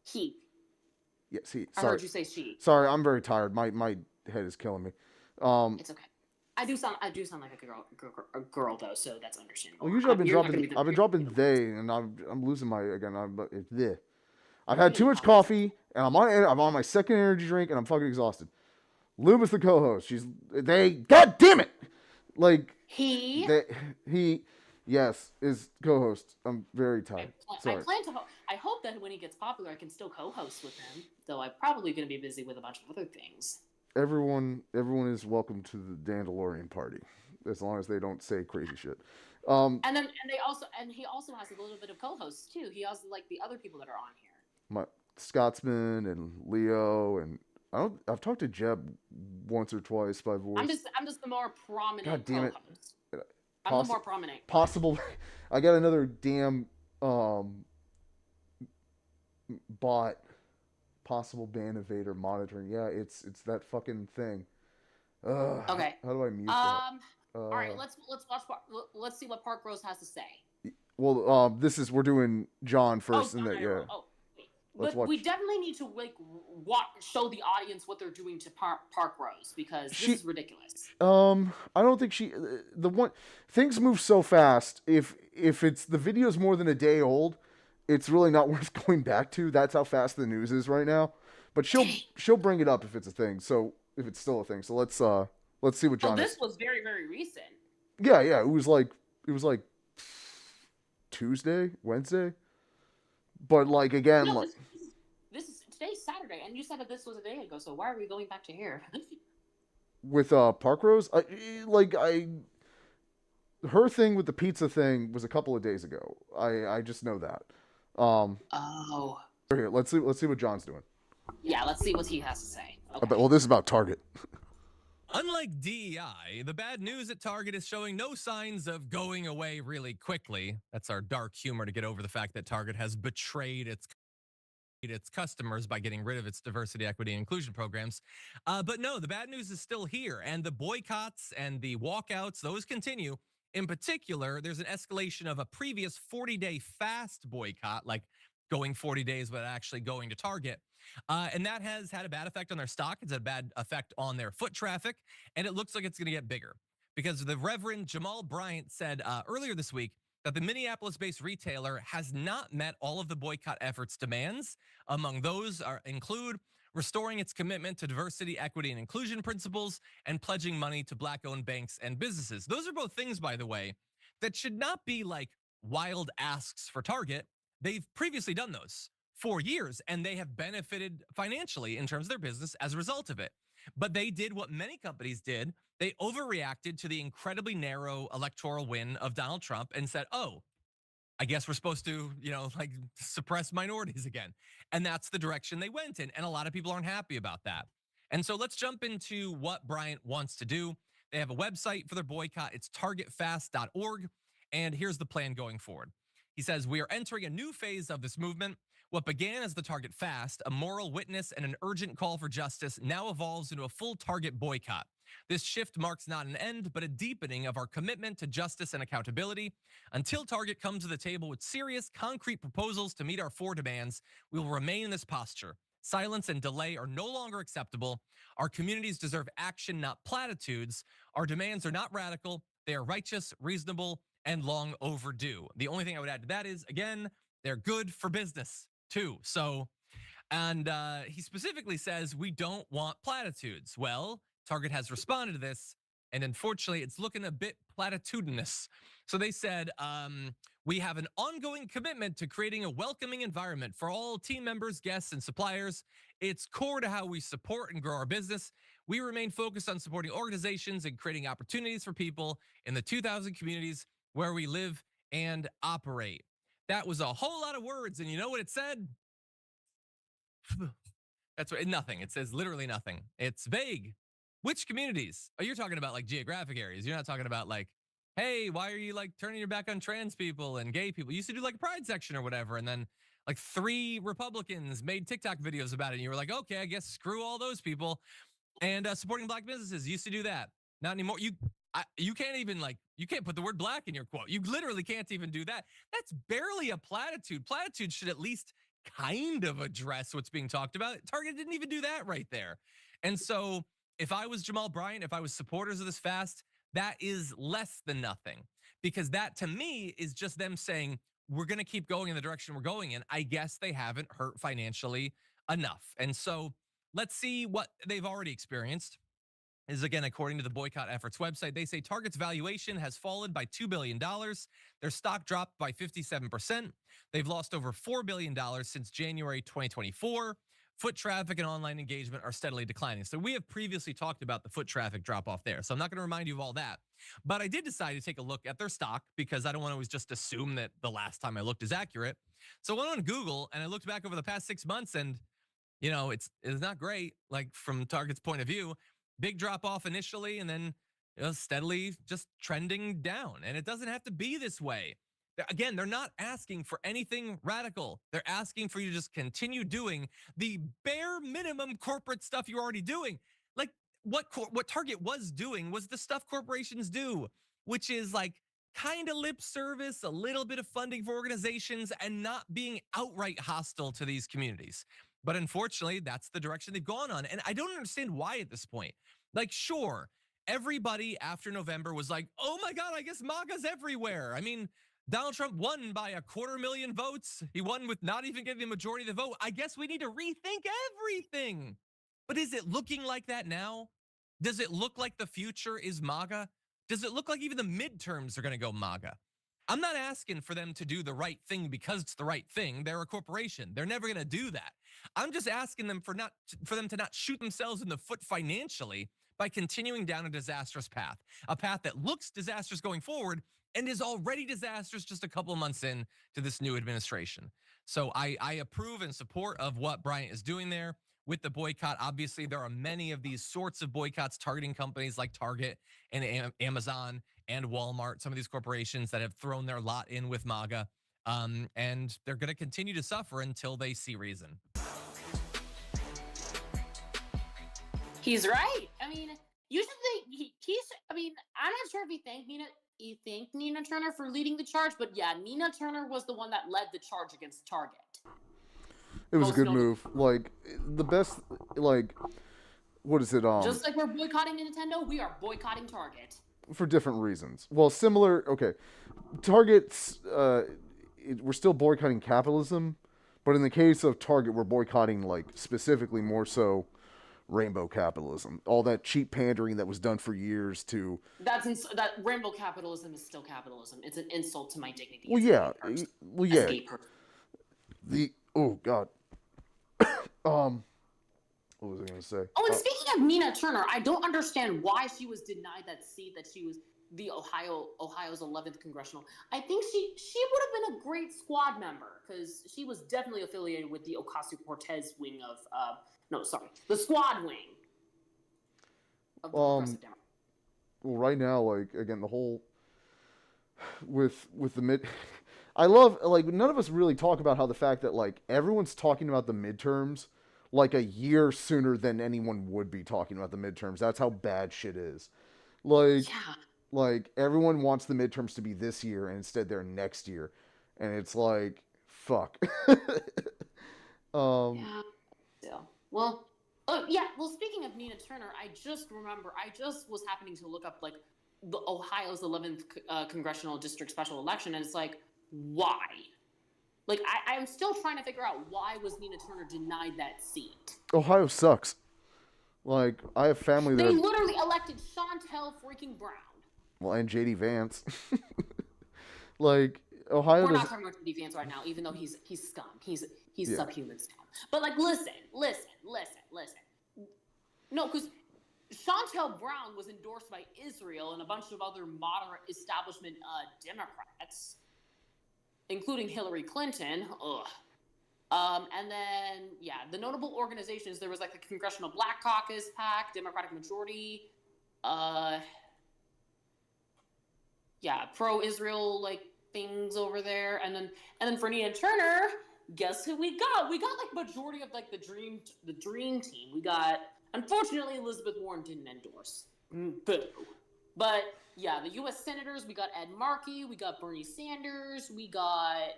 He. Yes, he. I heard you say she. Sorry, I'm very tired. My head is killing me. It's okay. I do sound like a girl though, so that's understandable. Well, usually I've been dropping they, and I'm losing my I've had too much coffee, and I'm on my second energy drink, and I'm fucking exhausted. Luma's the co-host. God damn it! Like he yes is co-host. I'm very tired. I hope that when he gets popular, I can still co-host with him. Though I'm probably going to be busy with a bunch of other things. Everyone is welcome to the Dandalorian party, as long as they don't say crazy shit. And he also has a little bit of co-hosts too. He also like the other people that are on here. My Scotsman and Leo, and I've talked to Jeb once or twice by voice. I'm just the more prominent. God damn it! I'm the more prominent. Possible. I got another damn bot. Possible ban evader monitoring. Yeah, it's that fucking thing. Okay. How do I mute that? All right. Let's see what Park Rose has to say. Well, we're doing John first, and that yeah. But we definitely need to show the audience what they're doing to Park Rose, because this is ridiculous. I don't think things move so fast. If it's the video's more than a day old, it's really not worth going back to. That's how fast the news is right now. But she'll bring it up if it's a thing. So if it's still a thing. So let's see what John. This was very, very recent. Yeah. It was like Tuesday, Wednesday. But like again, this is today's Saturday, and you said that this was a day ago. So why are we going back to here? With Park Rose, her thing with the pizza thing was a couple of days ago. I just know that. Oh. Here, let's see what John's doing. Yeah, let's see what he has to say. Okay. Well, this is about Target. Unlike DEI, the bad news at Target is showing no signs of going away really quickly. That's our dark humor to get over the fact that Target has betrayed its customers by getting rid of its diversity, equity, and inclusion programs. But no, the bad news is still here, and the boycotts and the walkouts, those continue. In particular, there's an escalation of a previous 40-day fast boycott, like going 40 days without actually going to Target. And that has had a bad effect on their stock. It's had a bad effect on their foot traffic, and it looks like it's going to get bigger. Because the Reverend Jamal Bryant said earlier this week that the Minneapolis-based retailer has not met all of the boycott efforts' demands. Among those include restoring its commitment to diversity, equity, and inclusion principles, and pledging money to Black-owned banks and businesses. Those are both things, by the way, that should not be like wild asks for Target. They've previously done those for years, and they have benefited financially in terms of their business as a result of it. But they did what many companies did. They overreacted to the incredibly narrow electoral win of Donald Trump and said, oh, I guess we're supposed to, like suppress minorities again. And that's the direction they went in. And a lot of people aren't happy about that. And so let's jump into what Bryant wants to do. They have a website for their boycott. It's targetfast.org. And here's the plan going forward. He says, we are entering a new phase of this movement. What began as the Target Fast, a moral witness and an urgent call for justice, now evolves into a full Target boycott. This shift marks not an end, but a deepening of our commitment to justice and accountability. Until Target comes to the table with serious, concrete proposals to meet our 4 demands, we will remain in this posture. Silence and delay are no longer acceptable. Our communities deserve action, not platitudes. Our demands are not radical. They are righteous, reasonable, and long overdue. The only thing I would add to that is, again, they're good for business too. So, and he specifically says, we don't want platitudes. Well, Target has responded to this, and unfortunately, it's looking a bit platitudinous. So they said, we have an ongoing commitment to creating a welcoming environment for all team members, guests, and suppliers. It's core to how we support and grow our business. We remain focused on supporting organizations and creating opportunities for people in the 2,000 communities where we live and operate. That was a whole lot of words, and you know what it said? That's what, nothing. It says literally nothing. It's vague. Which communities? Oh, you're talking about like geographic areas. You're not talking about like, hey, why are you like turning your back on trans people and gay people? You used to do like a pride section or whatever, and then like 3 Republicans made TikTok videos about it, and you were like, okay, I guess screw all those people. And supporting Black businesses, used to do that. Not anymore. You can't even you can't put the word black in your quote. You literally can't even do that. That's barely a platitude. Platitudes should at least kind of address what's being talked about. Target didn't even do that right there. And so if I was Jamal Bryant, if I was supporters of this fast, that is less than nothing, because that to me is just them saying, we're going to keep going in the direction we're going in. I guess they haven't hurt financially enough. And so let's see what they've already experienced. Is again, according to the Boycott Efforts website, they say Target's valuation has fallen by $2 billion. Their stock dropped by 57%. They've lost over $4 billion since January 2024. Foot traffic and online engagement are steadily declining. So we have previously talked about the foot traffic drop off there. So I'm not going to remind you of all that. But I did decide to take a look at their stock because I don't want to always just assume that the last time I looked is accurate. So I went on Google and I looked back over the past 6 months, and it's not great. Like from Target's point of view, big drop off initially, and then steadily just trending down. And it doesn't have to be this way. Again, they're not asking for anything radical. They're asking for you to just continue doing the bare minimum corporate stuff you're already doing. Like what Target was doing was the stuff corporations do, which is like kind of lip service, a little bit of funding for organizations, and not being outright hostile to these communities. But unfortunately, that's the direction they've gone on. And I don't understand why at this point. Like, sure, everybody after November was like, oh my God, I guess MAGA's everywhere. I mean, Donald Trump won by 250,000 votes. He won with not even getting the majority of the vote. I guess we need to rethink everything. But is it looking like that now? Does it look like the future is MAGA? Does it look like even the midterms are going to go MAGA? I'm not asking for them to do the right thing because it's the right thing. They're a corporation. They're never going to do that. I'm just asking them for them to not shoot themselves in the foot financially by continuing down a disastrous path, a path that looks disastrous going forward and is already disastrous just a couple of months in to this new administration. So I approve and support of what Bryant is doing there with the boycott. Obviously, there are many of these sorts of boycotts targeting companies like Target and Amazon and Walmart, some of these corporations that have thrown their lot in with MAGA. And they're going to continue to suffer until they see reason. He's right. I mean, you should think I mean, I'm not sure if you thank Nina Turner for leading the charge, but yeah, Nina Turner was the one that led the charge against Target. It was a good move. Like, the best, like, what is it? Just like we're boycotting Nintendo, we are boycotting Target. For different reasons. Well, similar, okay. Target's, we're still boycotting capitalism, but in the case of Target, we're boycotting, like, specifically more so rainbow capitalism. All that cheap pandering that was done for years to... That rainbow capitalism is still capitalism. It's an insult to my dignity. Well, yeah. Well, yeah. Oh, God. What was I going to say? Oh, and speaking of Nina Turner, I don't understand why she was denied that seat that she was the Ohio's 11th congressional. I think she would have been a great squad member because she was definitely affiliated with the Ocasio-Cortez wing of the squad wing of the Progressive Democrats. Well, right now, like, again, the whole with the mid. I love, like, none of us really talk about how the fact that, like, everyone's talking about the midterms like a year sooner than anyone would be talking about the midterms. That's how bad shit is. Like, yeah. Like, everyone wants the midterms to be this year, and instead they're next year. And it's like, fuck. Yeah. Yeah. Well, speaking of Nina Turner, I just was happening to look up, like, the Ohio's 11th congressional district special election, and it's like, why? Like, I'm still trying to figure out why was Nina Turner denied that seat. Ohio sucks. Like, I have family there. They literally elected Chantel freaking Brown. Well, and J.D. Vance. Like, Ohio. We're not talking about J.D. Vance right now, even though he's scum. He's subhuman scum. But, like, listen. No, because Chantel Brown was endorsed by Israel and a bunch of other moderate establishment Democrats, including Hillary Clinton. And then, the notable organizations, there was, like, the Congressional Black Caucus PAC, Democratic Majority, pro-Israel, like, things over there. And then for Nina Turner, guess who we got? We got, like, majority of, like, the dream team. We got, unfortunately, Elizabeth Warren didn't endorse. Boo. But, yeah, the U.S. Senators, we got Ed Markey, we got Bernie Sanders, we got...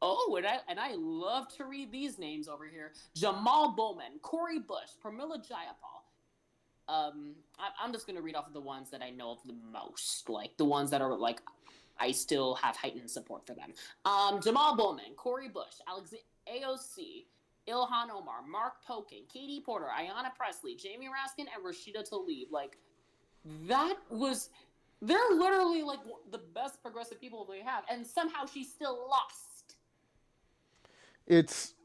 Oh, and I love to read these names over here. Jamal Bowman, Cori Bush, Pramila Jayapal. I'm just going to read off of the ones that I know of the most. Like, the ones that are, like, I still have heightened support for them. Jamal Bowman, Cori Bush, AOC, Ilhan Omar, Mark Pokin, Katie Porter, Ayanna Pressley, Jamie Raskin, and Rashida Tlaib. Like, they're literally, like, the best progressive people they have. And somehow she still lost. It's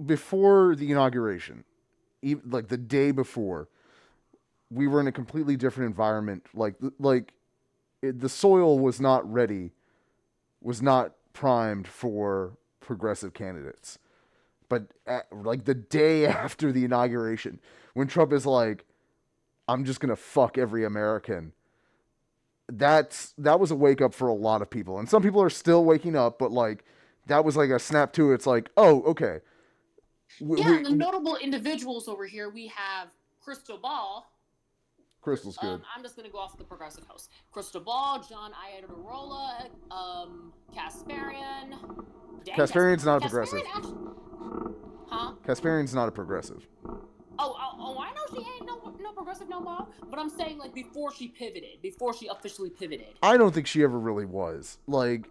before the inauguration, like the day before, we were in a completely different environment. The soil was not ready, was not primed for progressive candidates. But like the day after the inauguration, when Trump is like, "I'm just gonna fuck every American," that was a wake up for a lot of people, and some people are still waking up. But like, that was like a snap to it. It's like, oh, okay. And the notable individuals over here, we have Crystal Ball. Crystal's good. I'm just going to go off of the progressive host. Crystal Ball, John Iadarola, Kasparian. Kasparian's not a progressive. Huh? Kasparian's not a progressive. Oh, I know she ain't no progressive no more. But I'm saying, like, before she officially pivoted. I don't think she ever really was. Like,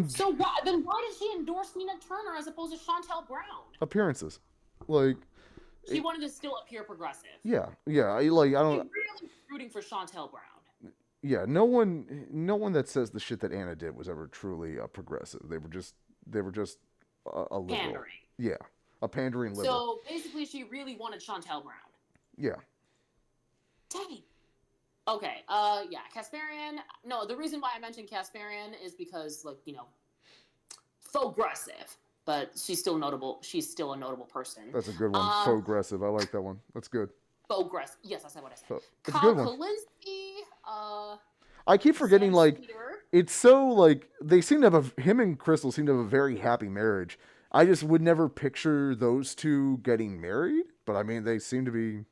So why did she endorse Nina Turner as opposed to Chantel Brown? Appearances. Like... She wanted to still appear progressive. Yeah. I don't... She's really rooting for Chantel Brown. Yeah, no one that says the shit that Anna did was ever truly progressive. They were just a liberal. Pandering. Yeah, a pandering liberal. So basically, she really wanted Chantel Brown. Yeah. Dang. Okay. Yeah. Kasparian. No, the reason why I mentioned Kasparian is because, like, faux-aggressive, but she's still notable. She's still a notable person. That's a good one. Faux-aggressive. I like that one. That's good. Faux-aggressive. Yes, I said what I said. It's a good one. Kalinske. I keep forgetting, Sam like, Peter. it's so, like, they seem to have him and Crystal seem to have a very happy marriage. I just would never picture those two getting married, but I mean, they seem to be.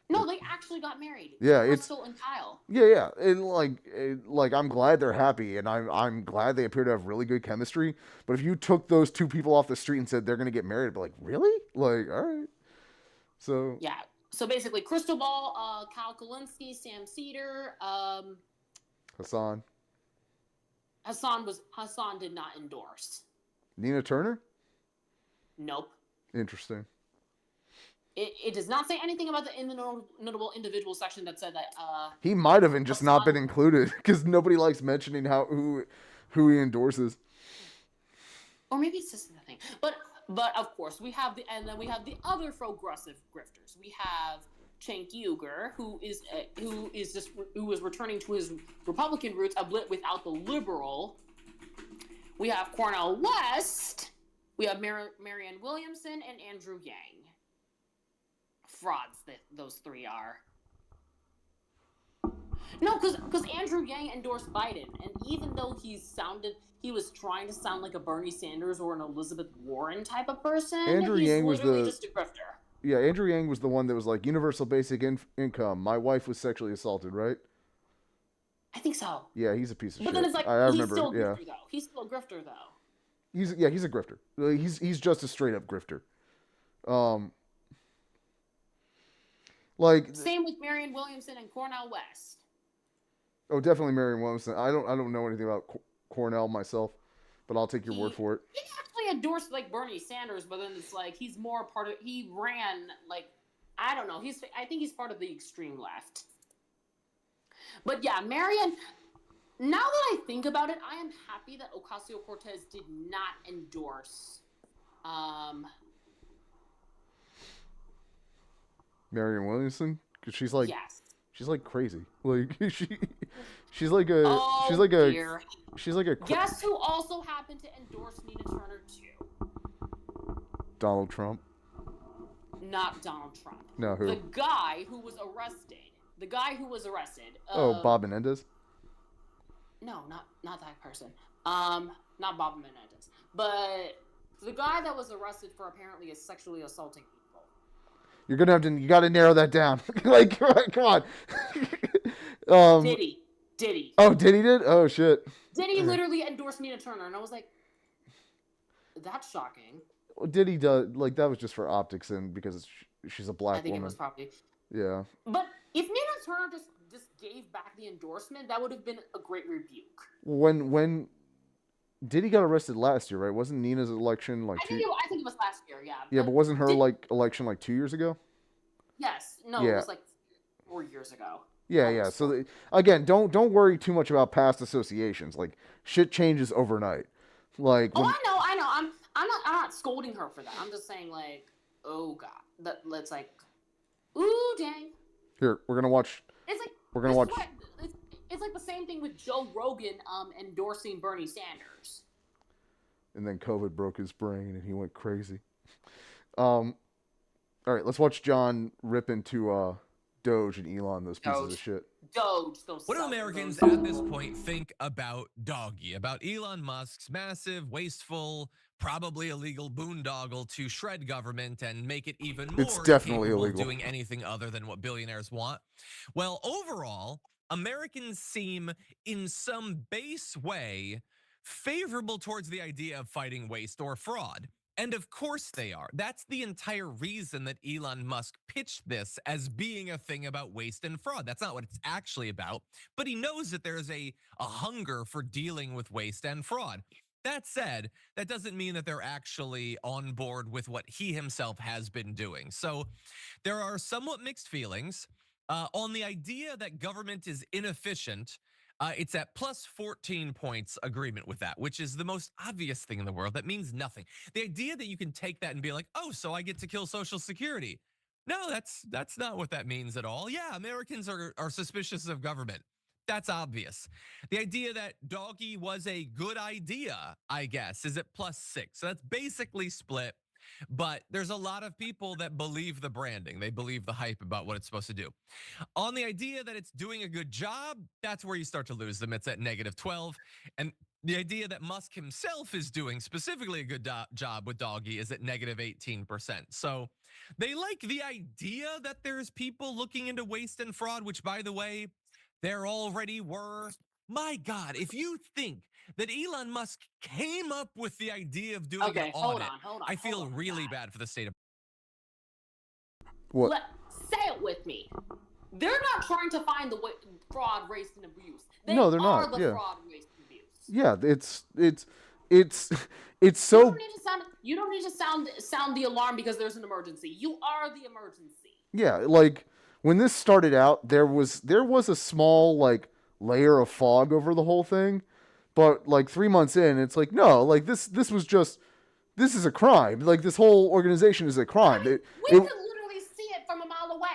No, they actually got married. Yeah, Crystal and Kyle. Yeah, and like I'm glad they're happy, and I'm glad they appear to have really good chemistry. But if you took those two people off the street and said they're gonna get married, I'd be like, really? Like, all right. So yeah. So basically, Crystal Ball, Kyle Kalinske, Sam Cedar, Hassan did not endorse. Nina Turner? Nope. Interesting. It does not say anything about the notable individual section that said that. He might have just not been included because nobody likes mentioning who he endorses. Or maybe it's just the thing. But of course we have the other progressive grifters. We have Cenk Uygur, who is returning to his Republican roots, without the liberal. We have Cornel West. We have Marianne Williamson and Andrew Yang. Frauds that those three are. No, because Andrew Yang endorsed Biden, and even though he was trying to sound like a Bernie Sanders or an Elizabeth Warren type of person, Andrew Yang was just a grifter. Yeah, Andrew Yang was the one that was like universal basic income. My wife was sexually assaulted, right? I think so. Yeah, he's a piece of shit. But then it's like, I remember. He's still a grifter, though. He's still a grifter, though. He's a grifter. He's just a straight up grifter. Like same with Marianne Williamson and Cornel West. Oh, definitely Marianne Williamson. I don't know anything about Cornell myself, but I'll take your word for it. He actually endorsed like Bernie Sanders, but then it's like he's more part of. He ran like I don't know. I think he's part of the extreme left. But yeah, Marianne. Now that I think about it, I am happy that Ocasio-Cortez did not endorse. Marianne Williamson, because she's like, yes. She's like crazy. Like she's like a dear. she's like a. Guess who also happened to endorse Nina Turner too? Donald Trump. Not Donald Trump. No, who? The guy who was arrested. Bob Menendez. No, not that person. Not Bob Menendez, but the guy that was arrested for apparently sexually assaulting people. You gotta narrow that down. Like, come on. Diddy. Oh, Diddy did? Oh, shit. Diddy literally endorsed Nina Turner, and I was like, that's shocking. Well, Diddy does, like, that was just for optics and because she's a black woman. I think it was probably. Yeah. But if Nina Turner just gave back the endorsement, that would have been a great rebuke. When Diddy got arrested last year, right? Wasn't Nina's election like I think it was last year, yeah. Yeah, but wasn't her election like 2 years ago? Yes. No, yeah. It was like 4 years ago. Yeah. So again, don't worry too much about past associations. Like shit changes overnight. Like I know. I'm not scolding her for that. I'm just saying like, oh god, that's like, ooh dang. Here, we're gonna watch. It's like we're gonna watch. It's like the same thing with Joe Rogan endorsing Bernie Sanders. And then COVID broke his brain and he went crazy. All right, let's watch John rip into Doge and Elon, those pieces of shit. Doge, what do Americans at this point think about Doggy, about Elon Musk's massive, wasteful, probably illegal boondoggle to shred government and make it even more it's definitely capable illegal. of doing anything other than what billionaires want? Well, overall, Americans seem in some base way favorable towards the idea of fighting waste or fraud. And of course they are. That's the entire reason that Elon Musk pitched this as being a thing about waste and fraud. That's not what it's actually about, but he knows that there's a hunger for dealing with waste and fraud. That said, that doesn't mean that they're actually on board with what he himself has been doing. So there are somewhat mixed feelings. On the idea that government is inefficient, it's at plus 14 points agreement with that, which is the most obvious thing in the world. That means nothing. The idea that you can take that and be like, oh, so I get to kill Social Security. No, that's not what that means at all. Yeah, Americans are suspicious of government. That's obvious. The idea that doggy was a good idea, I guess, is at plus 6. So that's basically split. But there's a lot of people that believe the branding. They believe the hype about what it's supposed to do. On the idea that it's doing a good job, that's where you start to lose them. It's at negative 12. And the idea that Musk himself is doing specifically a good job with doggy is at negative 18%. So they like the idea that there's people looking into waste and fraud, which, by the way, there already were. My God, if you think that Elon Musk came up with the idea of doing an audit, hold on, I feel really bad for the state of. What? Say it with me. They're not trying to find the fraud, race, and abuse. No, they're not. The fraud, race, and abuse. Yeah, it's so. You don't need to sound the alarm because there's an emergency. You are the emergency. Yeah, like when this started out, there was a small like layer of fog over the whole thing, but like 3 months in, it's like no, like this is a crime. Like this whole organization is a crime. We can literally see it from a mile away.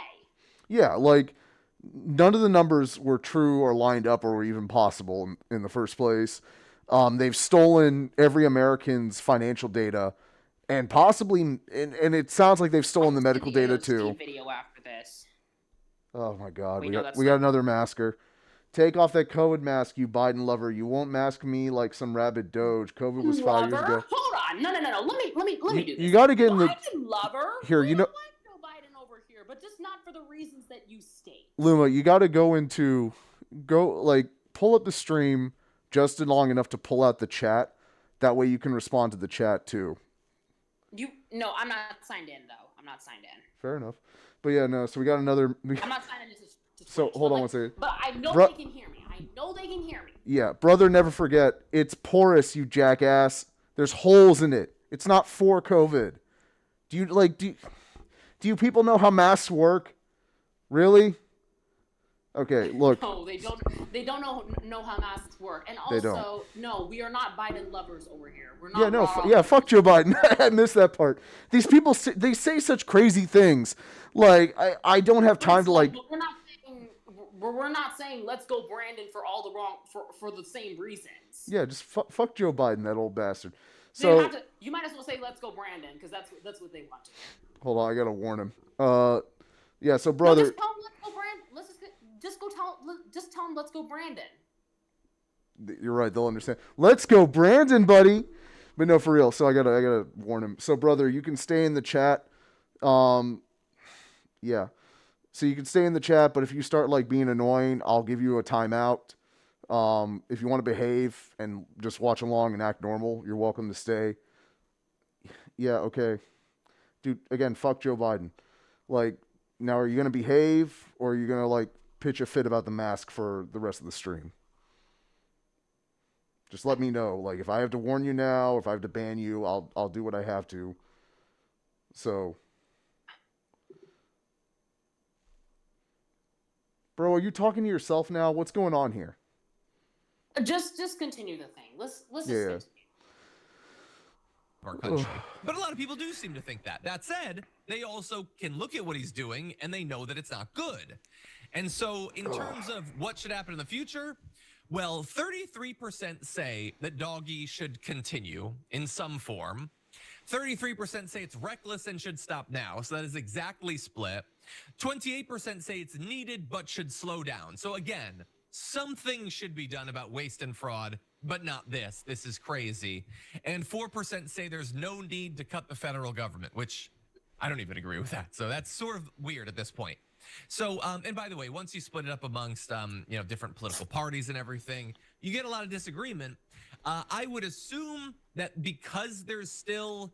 Yeah, like none of the numbers were true or lined up or were even possible in the first place. They've stolen every American's financial data, and possibly, and it sounds like they've stolen the medical data too. Video after this. Oh my God, we got another masker. Take off that COVID mask, you Biden lover. You won't mask me like some rabid doge. COVID was 5 years ago. Hold on, no. Let me do this. You got to get in the Biden lover. Here, you know. Like Joe Biden over here, but just not for the reasons that you state. Luma, you got to pull up the stream just long enough to pull out the chat. That way you can respond to the chat too. No, I'm not signed in though. I'm not signed in. Fair enough. But yeah, no. So we got another. I'm not signed in to so hold on one second. But I know they can hear me. Yeah, brother, never forget. It's porous, you jackass. There's holes in it. It's not for COVID. Do you people know how masks work? Really? Okay, look. No, they don't know how masks work. And also, no, we are not Biden lovers over here. We're not. Fuck Joe Biden. I missed that part. These people they say such crazy things. Like I don't have time to like. We're not saying let's go Brandon for all the wrong for the same reasons. Yeah, just fuck Joe Biden, that old bastard. So you might as well say let's go Brandon because that's what they want to. Hold on, I gotta warn him. Yeah. So brother, just tell him let's go Brandon. Just tell him let's go Brandon. You're right. They'll understand. Let's go Brandon, buddy. But no, for real. So I gotta warn him. So brother, you can stay in the chat. Yeah. So you can stay in the chat, but if you start like being annoying, I'll give you a timeout. If you want to behave and just watch along and act normal, you're welcome to stay. Yeah, okay. Dude, again, fuck Joe Biden. Like, now are you going to behave or are you going to like pitch a fit about the mask for the rest of the stream? Just let me know. Like, if I have to warn you now, if I have to ban you, I'll do what I have to. So... Bro, are you talking to yourself now? What's going on here? Just continue the thing. Let's just continue. Our country. But a lot of people do seem to think that. That said, they also can look at what he's doing and they know that it's not good. And so in terms of what should happen in the future, well, 33% say that doggy should continue in some form. 33% say it's reckless and should stop now. So that is exactly split. 28% say it's needed but should slow down. So again, something should be done about waste and fraud, but not this. This is crazy. And 4% say there's no need to cut the federal government, which I don't even agree with that. So that's sort of weird at this point. So, and by the way, once you split it up amongst, different political parties and everything, you get a lot of disagreement. I would assume that because there's still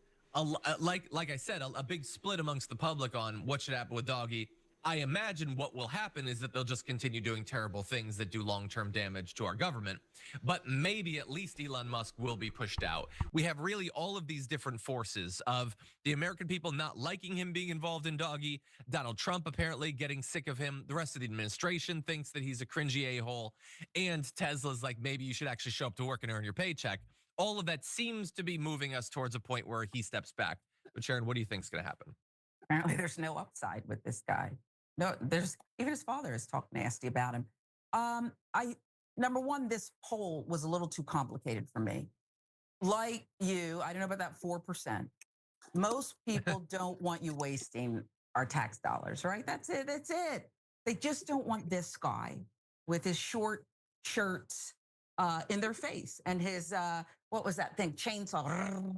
like I said, a big split amongst the public on what should happen with doggy, I imagine what will happen is that they'll just continue doing terrible things that do long-term damage to our government. But maybe at least Elon Musk will be pushed out. We have really all of these different forces of the American people not liking him being involved in doggy, Donald Trump apparently getting sick of him, the rest of the administration thinks that he's a cringy a-hole, and Tesla's like, maybe you should actually show up to work and earn your paycheck. All of that seems to be moving us towards a point where he steps back. But Sharon, what do you think is going to happen? Apparently, there's no upside with this guy. No, there's even his father has talked nasty about him. Number one, this poll was a little too complicated for me. Like you, I don't know about that 4%. Most people don't want you wasting our tax dollars, right? That's it. That's it. They just don't want this guy with his short shirts in their face and his what was that thing? Chainsaw.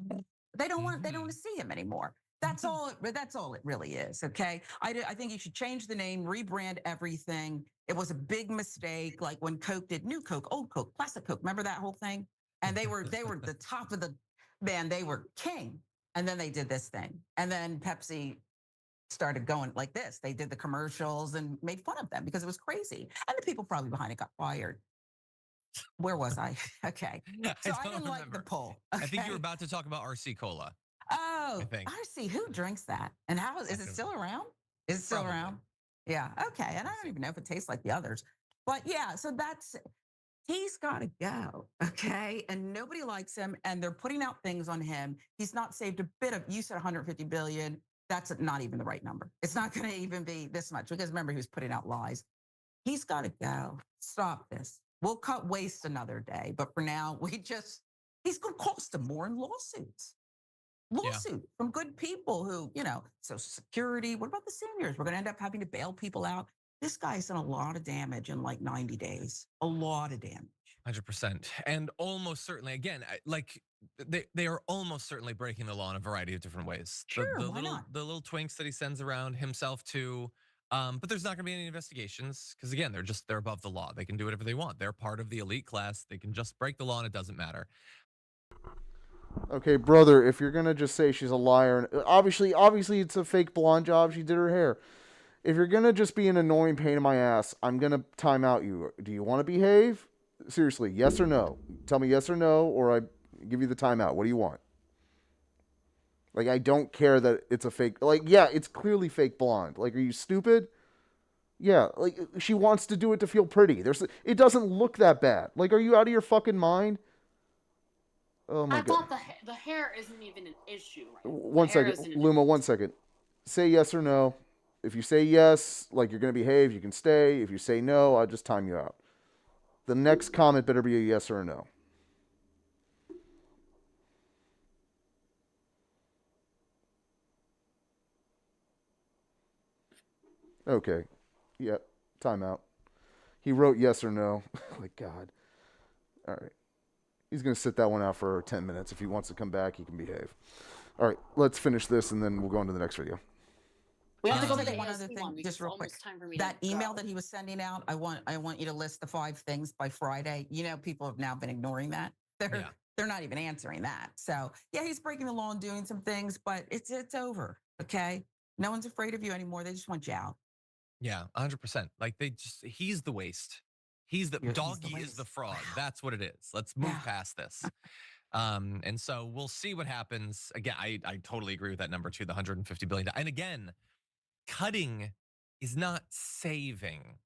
They don't want to see him anymore. That's all it really is, okay? I think you should change the name, rebrand everything. It was a big mistake, like when Coke did New Coke, Old Coke, Classic Coke. Remember that whole thing? And they were the top of the man. They were king. And then they did this thing. And then Pepsi started going like this. They did the commercials and made fun of them because it was crazy. And the people probably behind it got fired. Where was I? Okay. So I didn't like the poll. Okay? I think you were about to talk about RC Cola. Oh, RC, who drinks that? And how is it still around? Is it still around? Yeah, okay. And I don't even know if it tastes like the others. But yeah, so he's got to go, okay? And nobody likes him, and they're putting out things on him. He's not saved a bit of, you said 150 billion. That's not even the right number. It's not going to even be this much because remember, he was putting out lies. He's got to go. Stop this. We'll cut waste another day. But for now, he's going to cost him more in lawsuits. From good people who, Social Security. What about the seniors? We're going to end up having to bail people out. This guy's done a lot of damage in like 90 days. A lot of damage. 100%. And almost certainly, again, like they are almost certainly breaking the law in a variety of different ways. Sure, the why not? The little twinks that he sends around himself to. But there's not going to be any investigations because again, they're above the law. They can do whatever they want. They're part of the elite class. They can just break the law and it doesn't matter. Okay, brother, if you're gonna just say she's a liar, obviously it's a fake blonde job. She did her hair. If you're gonna just be an annoying pain in my ass, I'm gonna time out you. Do you want to behave? Seriously, yes or no? Tell me yes or no, or I give you the timeout. What do you want? Like, I don't care that it's a fake. Like, yeah, it's clearly fake blonde. Like, are you stupid? Yeah, like she wants to do it to feel pretty. It doesn't look that bad. Like, are you out of your fucking mind? Oh my God. I thought the hair isn't even an issue. Right? One second, Luma, 1 second. Say yes or no. If you say yes, like you're going to behave, you can stay. If you say no, I'll just time you out. The next comment better be a yes or a no. Okay. Yep. Timeout. He wrote yes or no. Like, God. All right. He's going to sit that one out for 10 minutes. If he wants to come back, he can behave. All right, let's finish this, and then we'll go on to the next video. We have to go to one other thing, just real quick. That email that he was sending out, I want you to list the 5 things by Friday. People have now been ignoring that. They're not even answering that. So yeah, he's breaking the law and doing some things, but it's over. Okay, no one's afraid of you anymore. They just want you out. Yeah, 100%. Like he's the waste. Doggy is the fraud. Wow. That's what it is. Let's move past this. And so we'll see what happens. Again, I totally agree with that number too, the $150 billion. And again, cutting is not saving.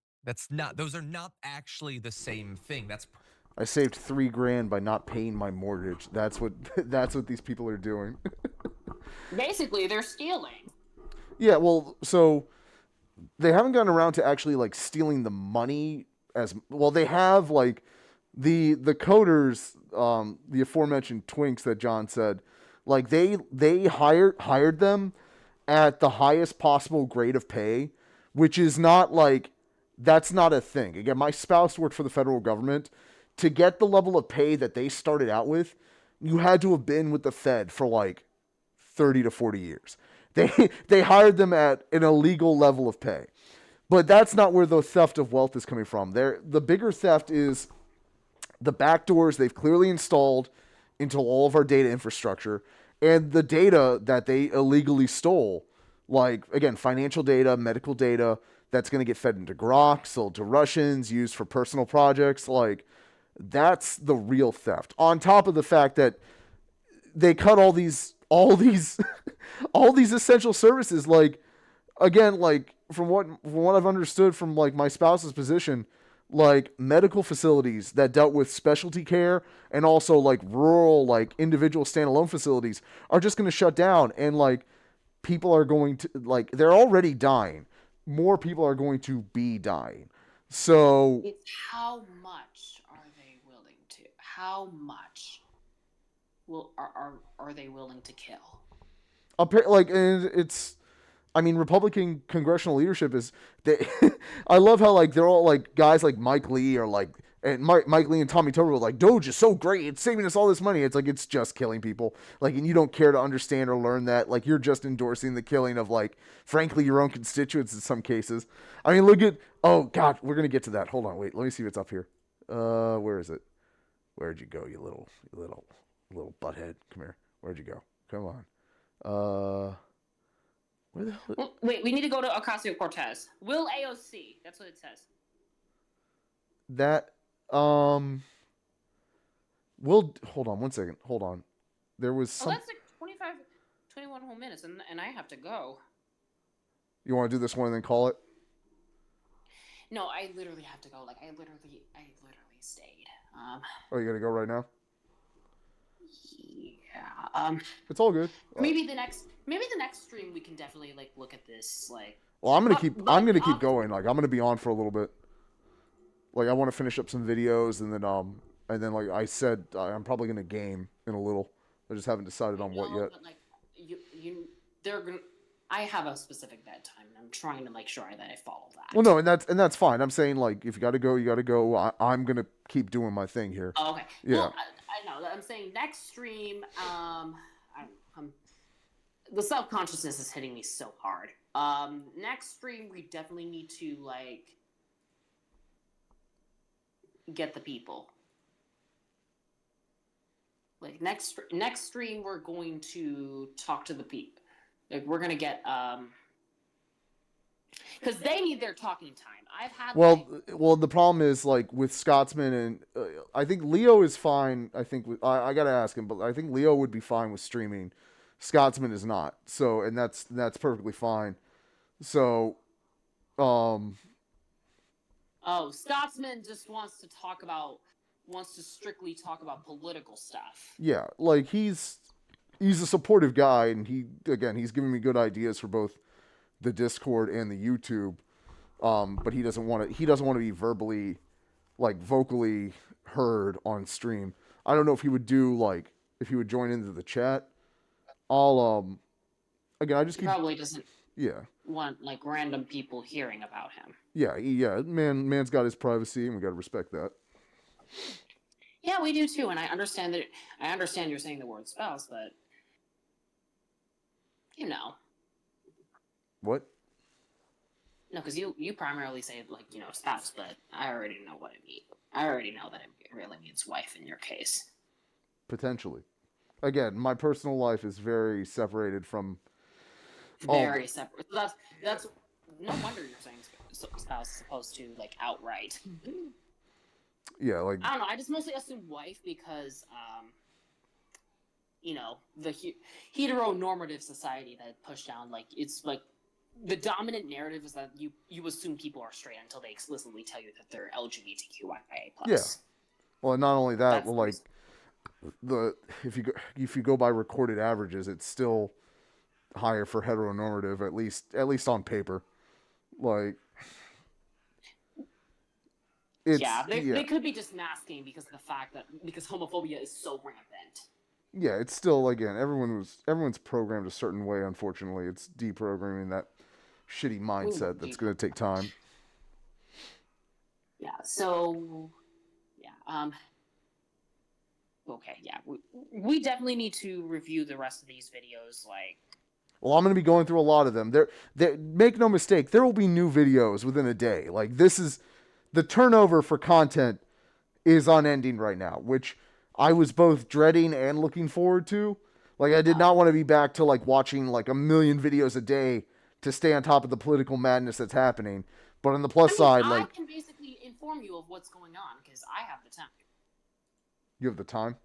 Those are not actually the same thing. I saved $3,000 by not paying my mortgage. That's what these people are doing. Basically, they're stealing. Yeah, well, so they haven't gotten around to actually like stealing the money as well. They have like the coders, the aforementioned twinks that John said, like they hired them at the highest possible grade of pay, which is not like, that's not a thing. Again, my spouse worked for the federal government. To get the level of pay that they started out with, you had to have been with the Fed for like 30 to 40 years. They hired them at an illegal level of pay. But that's not where the theft of wealth is coming from. The bigger theft is the backdoors they've clearly installed into all of our data infrastructure, and the data that they illegally stole Like, again, financial data, medical data that's going to get fed into Grok, sold to Russians, used for personal projects. Like, that's the real theft. On top of the fact that they cut all these all these essential services. Like, again, like from what I've understood from like my spouse's position, like medical facilities that dealt with specialty care and also like rural, like individual standalone facilities are just going to shut down, and like people are going to, like, they're already dying. More people are going to be dying. So it's how much are they willing to? How much are they willing to kill? Like, and it's, I mean, Republican congressional leadership is they. I love how like they're all like guys like Mike Lee or like, and Mike Lee and Tommy Tuberville are like, Doge is so great, it's saving us all this money. It's like, it's just killing people. Like, and you don't care to understand or learn that. Like, you're just endorsing the killing of, like, frankly, your own constituents in some cases. I mean, look at, oh God, we're gonna get to that. Hold on, wait, let me see if it's up here. Where is it? Where'd you go, you little butthead? Come here. Where'd you go? Come on. Where the hell? Well, wait, we need to go to Ocasio-Cortez. Will AOC. That's what it says. That, hold on one second. Hold on. There was some. Oh, that's like 21 whole minutes, and I have to go. You want to do this one and then call it? No, I literally have to go. Like, I literally stayed. Oh, you gotta go right now? Yeah. It's all good. Maybe the next stream we can definitely like look at this. Like, well, I'm gonna keep going. Like, I'm gonna be on for a little bit. Like, I want to finish up some videos, and then like I said, I'm probably gonna game in a little. I just haven't decided on what yet. But like, they're gonna. I have a specific bedtime, and I'm trying to make sure that I follow that. Well, no, and that's fine. I'm saying, like, if you gotta go, you gotta go. I'm gonna keep doing my thing here. Oh, okay. Yeah. Well, I know. I'm saying next stream. The self-consciousness is hitting me so hard. Next stream, we definitely need to like get the people. Like, next stream, we're going to talk to the people. Like, we're gonna get because they need their talking time. I've had well, the problem is, like, with Scotsman, and I think Leo is fine. I think I gotta ask him, but I think Leo would be fine with streaming. Scotsman is not. So, and that's perfectly fine. So, oh, Scotsman just wants to strictly talk about political stuff. Yeah, like, he's a supportive guy, and he's giving me good ideas for both the Discord and the YouTube. But he doesn't want to be vocally heard on stream. I don't know if he would join into the chat. He probably doesn't yeah want like random people hearing about him. Yeah, man's got his privacy, and we got to respect that. Yeah, we do too, and I understand you're saying the word spouse, but you know. What? No, because you primarily say, like, you know, spouse, but I already know what it means. I already know that it really means wife in your case. Potentially. Again, my personal life is very separated from. Very separate. So that's no wonder you're saying spouse as opposed to like outright. Yeah, like, I don't know. I just mostly assume wife because, you know, the heteronormative society that pushed down, like, it's like the dominant narrative is that you assume people are straight until they explicitly tell you that they're LGBTQIA+. Yeah. Well, not only that, well, like, if you go by recorded averages, it's still higher for heteronormative, at least on paper. Like, they could be just masking because homophobia is so rampant. Yeah, it's still, again, everyone's programmed a certain way. Unfortunately, it's deprogramming that shitty mindset that's going to take time. Yeah. So, yeah. Okay. Yeah. We definitely need to review the rest of these videos. Like. Well, I'm going to be going through a lot of them. Make no mistake, there will be new videos within a day. Like, the turnover for content is unending right now, which I was both dreading and looking forward to. Like, I did not want to be back to, like, watching, like, a million videos a day to stay on top of the political madness that's happening. But on the plus side, I like, can basically inform you of what's going on because I have the time. you have the time.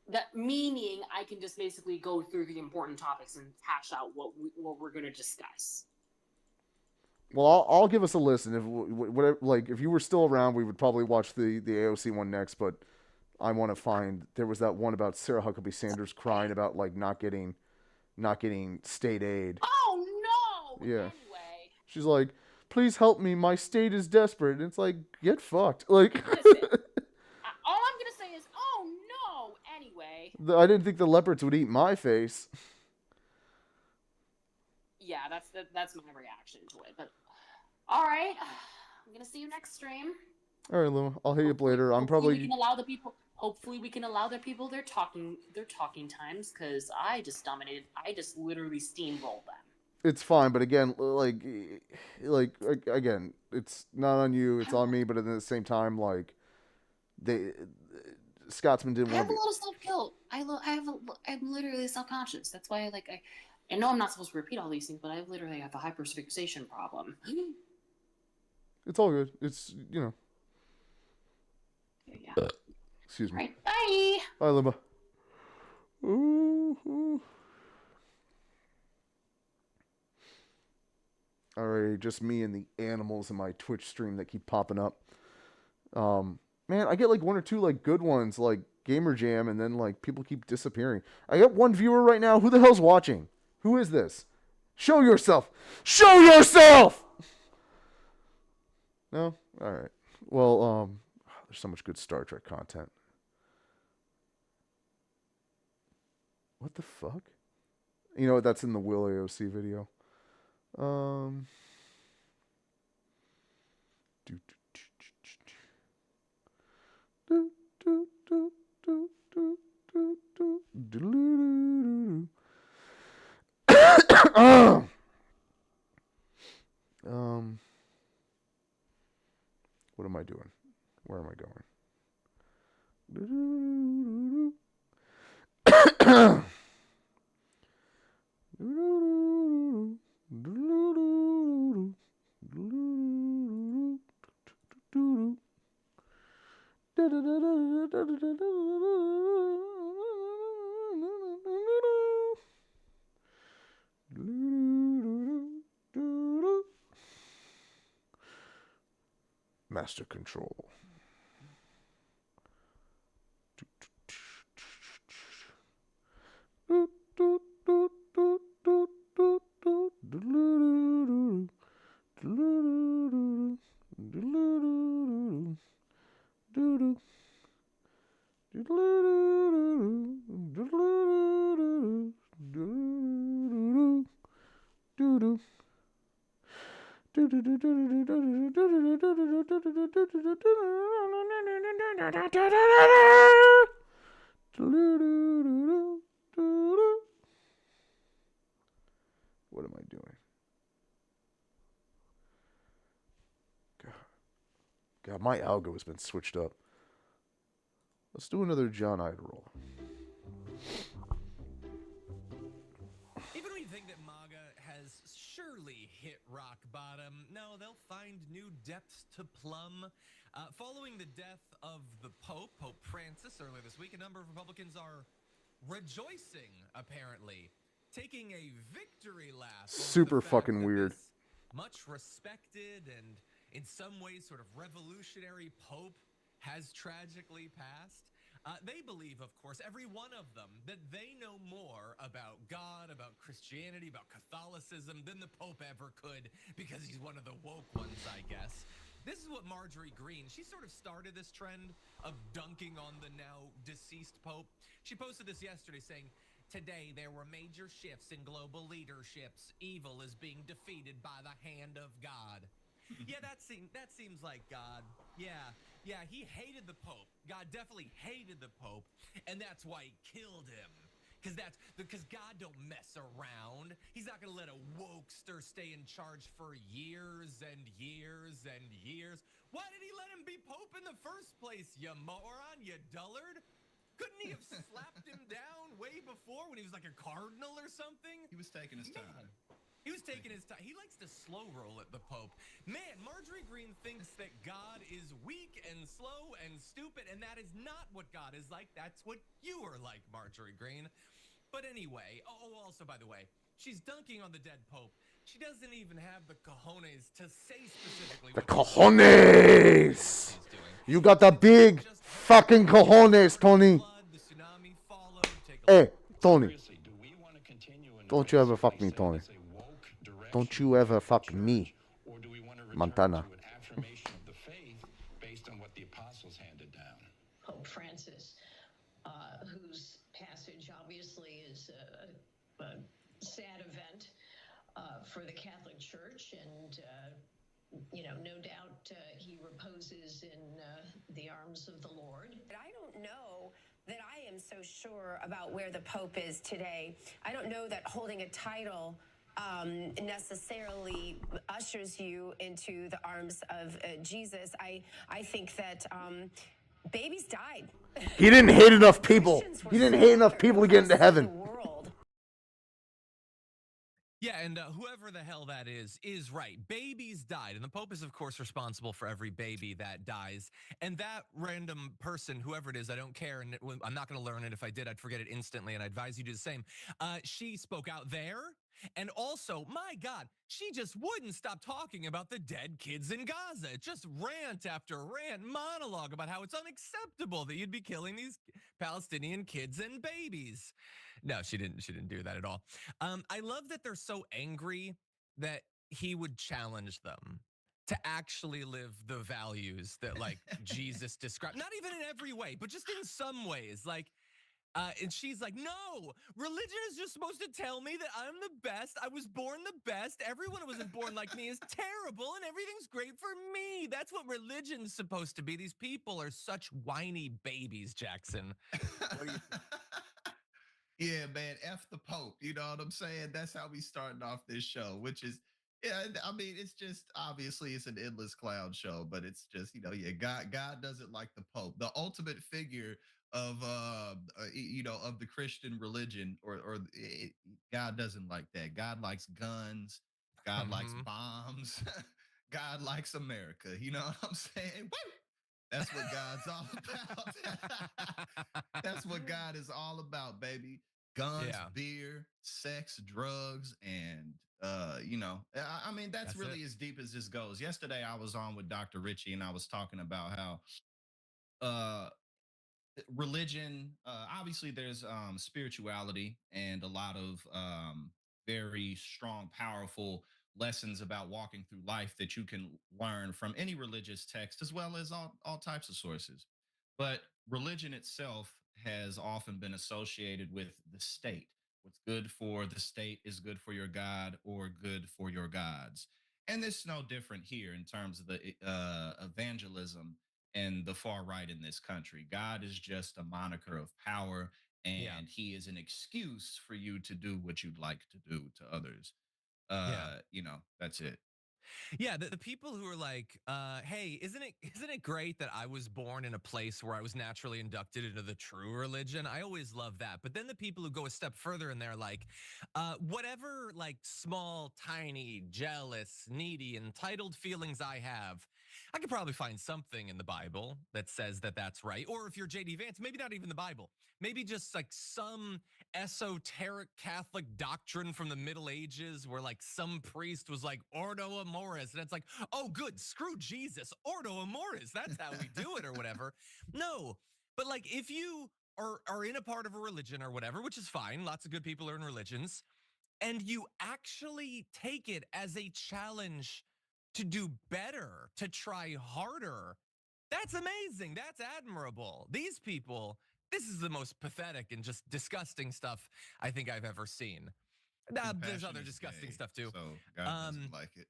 That meaning I can just basically go through the important topics and hash out what we're going to discuss. Well, I'll give us a listen. If whatever, like, if you were still around, we would probably watch the AOC one next. But I want to find, there was that one about Sarah Huckabee Sanders crying about like not getting state aid. Oh no! Yeah. Anyway, She's like, please help me. My state is desperate. And it's like, get fucked. Like, listen, all I'm gonna say is, oh no. Anyway, I didn't think the leopards would eat my face. Yeah, that's my reaction to it. But all right, I'm gonna see you next stream. All right, Luma. I'll hit you up later. I'm probably. We can allow the people. Hopefully, we can allow their talking times because I just dominated. I just literally steamrolled them. It's fine, but again, like again, it's not on you. It's on me. But at the same time, like Scotsman didn't I want have to. a lot of self guilt. I'm literally self conscious. That's why I know I'm not supposed to repeat all these things, but I literally have a hyperfixation problem. It's all good. It's, you know. Yeah. Excuse me. Right. Bye. Bye, Limba. Ooh. Alright, just me and the animals in my Twitch stream that keep popping up. Man, I get like one or two like good ones, like Gamer Jam, and then like people keep disappearing. I got one viewer right now. Who the hell's watching? Who is this? Show yourself! Show yourself! No? Alright. Well, there's so much good Star Trek content. What the fuck? You know what? That's in the Will AOC video. What am I doing? Where am I going? Master control. What am I doing? God, my algo has been switched up. Let's do another John Ide roll. Even when you think that MAGA has surely hit rock bottom, no, they'll find new depths to plumb. Following the death of the Pope Francis, earlier this week, a number of Republicans are rejoicing, apparently, taking a victory lap. Super fucking weird. Much respected and in some ways sort of revolutionary Pope has tragically passed. They believe, of course, every one of them, that they know more about God, about Christianity, about Catholicism than the Pope ever could because he's one of the woke ones, I guess. This is what Marjorie Greene, she sort of started this trend of dunking on the now deceased Pope. She posted this yesterday saying, "Today there were major shifts in global leaderships. Evil is being defeated by the hand of God." Yeah, that seems like God. Yeah, he hated the Pope. God definitely hated the Pope, and that's why he killed him. Because God don't mess around. He's not gonna let a wokester stay in charge for years and years and years. Why did he let him be Pope in the first place, you moron, you dullard? Couldn't he have slapped him down way before when he was like a cardinal or something? He was taking his time. He was taking his time. He likes to slow roll at the Pope. Man, Marjorie Greene thinks that God is weak and slow and stupid, and that is not what God is like. That's what you are like, Marjorie Greene. But anyway, also, by the way, she's dunking on the dead Pope. She doesn't even have the cojones to say specifically The what cojones! You got the big fucking cojones, Tony. Hey, Tony. Don't you ever fuck me, Tony. Don't you ever fuck me, Montana. Pope Francis, whose passage obviously is a sad event for the Catholic Church, and no doubt he reposes in the arms of the Lord. But I don't know that I am so sure about where the Pope is today. I don't know that holding a title necessarily ushers you into the arms of Jesus. I think that babies died. He didn't hate enough people. He didn't hate enough people to get into heaven. Yeah, and whoever the hell that is right. Babies died, and the Pope is, of course, responsible for every baby that dies. And that random person, whoever it is, I don't care, and I'm not going to learn it. If I did, I'd forget it instantly, and I advise you to do the same. She spoke out there, and also, my God, she just wouldn't stop talking about the dead kids in Gaza. Just rant after rant, monologue about how it's unacceptable that you'd be killing these Palestinian kids and babies. No, she didn't do that at all. I love that they're so angry that he would challenge them to actually live the values that like Jesus described. Not even in every way, but just in some ways. Like, and she's like, no, religion is just supposed to tell me that I'm the best. I was born the best. Everyone who wasn't born like me is terrible, and everything's great for me. That's what religion's supposed to be. These people are such whiny babies, Jackson. What do you think? Yeah, man, F the Pope. You know what I'm saying? That's how we starting off this show, which is, yeah, I mean, it's just, obviously it's an endless clown show, but it's just, yeah, God doesn't like the Pope. The ultimate figure of, of the Christian religion, God doesn't like that. God likes guns. God likes bombs. God likes America. You know what I'm saying? Woo! That's what God's all about. That's what God is all about, baby. Guns, beer, sex, drugs, and I mean, that's really as deep as this goes. Yesterday I was on with Dr. Richie and I was talking about how religion, obviously there's spirituality and a lot of very strong, powerful lessons about walking through life that you can learn from any religious text as well as all types of sources. But religion itself has often been associated with the state. What's good for the state is good for your God or good for your gods. And it's no different here in terms of the evangelism and the far right in this country. God is just a moniker of power, and he is an excuse for you to do what you'd like to do to others. That's it. Yeah, the people who are like, hey, isn't it great that I was born in a place where I was naturally inducted into the true religion? I always love that. But then the people who go a step further and they're like, whatever like small, tiny, jealous, needy, entitled feelings I have, I could probably find something in the Bible that says that that's right. Or if you're JD Vance, maybe not even the Bible, maybe just like some esoteric Catholic doctrine from the Middle Ages where like some priest was like Ordo Amoris, and it's like, oh good, screw Jesus, Ordo Amoris, that's how we do it or whatever. No, but like if you are in a part of a religion or whatever, which is fine, lots of good people are in religions, and you actually take it as a challenge to do better, to try harder, that's amazing. That's admirable. These people, this is the most pathetic and just disgusting stuff I think I've ever seen. There's other disgusting stuff too. So God doesn't like it.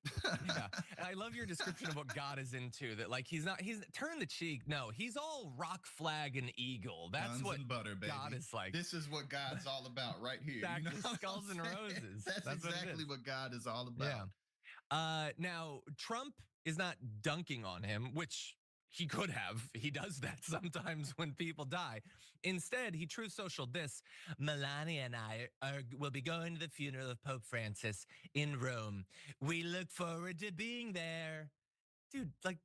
Yeah, and I love your description of what God is into. That like he's turn the cheek. No, he's all rock, flag, and eagle. That's Guns what and butter, baby. God is like. This is what God's all about, right here. Exactly, skulls and roses. That's exactly what God is all about. Yeah. Now Trump is not dunking on him, which he could have. He does that sometimes when people die. Instead, he Truth Social this: Melania and I will be going to the funeral of Pope Francis in Rome. We look forward to being there. Dude, like,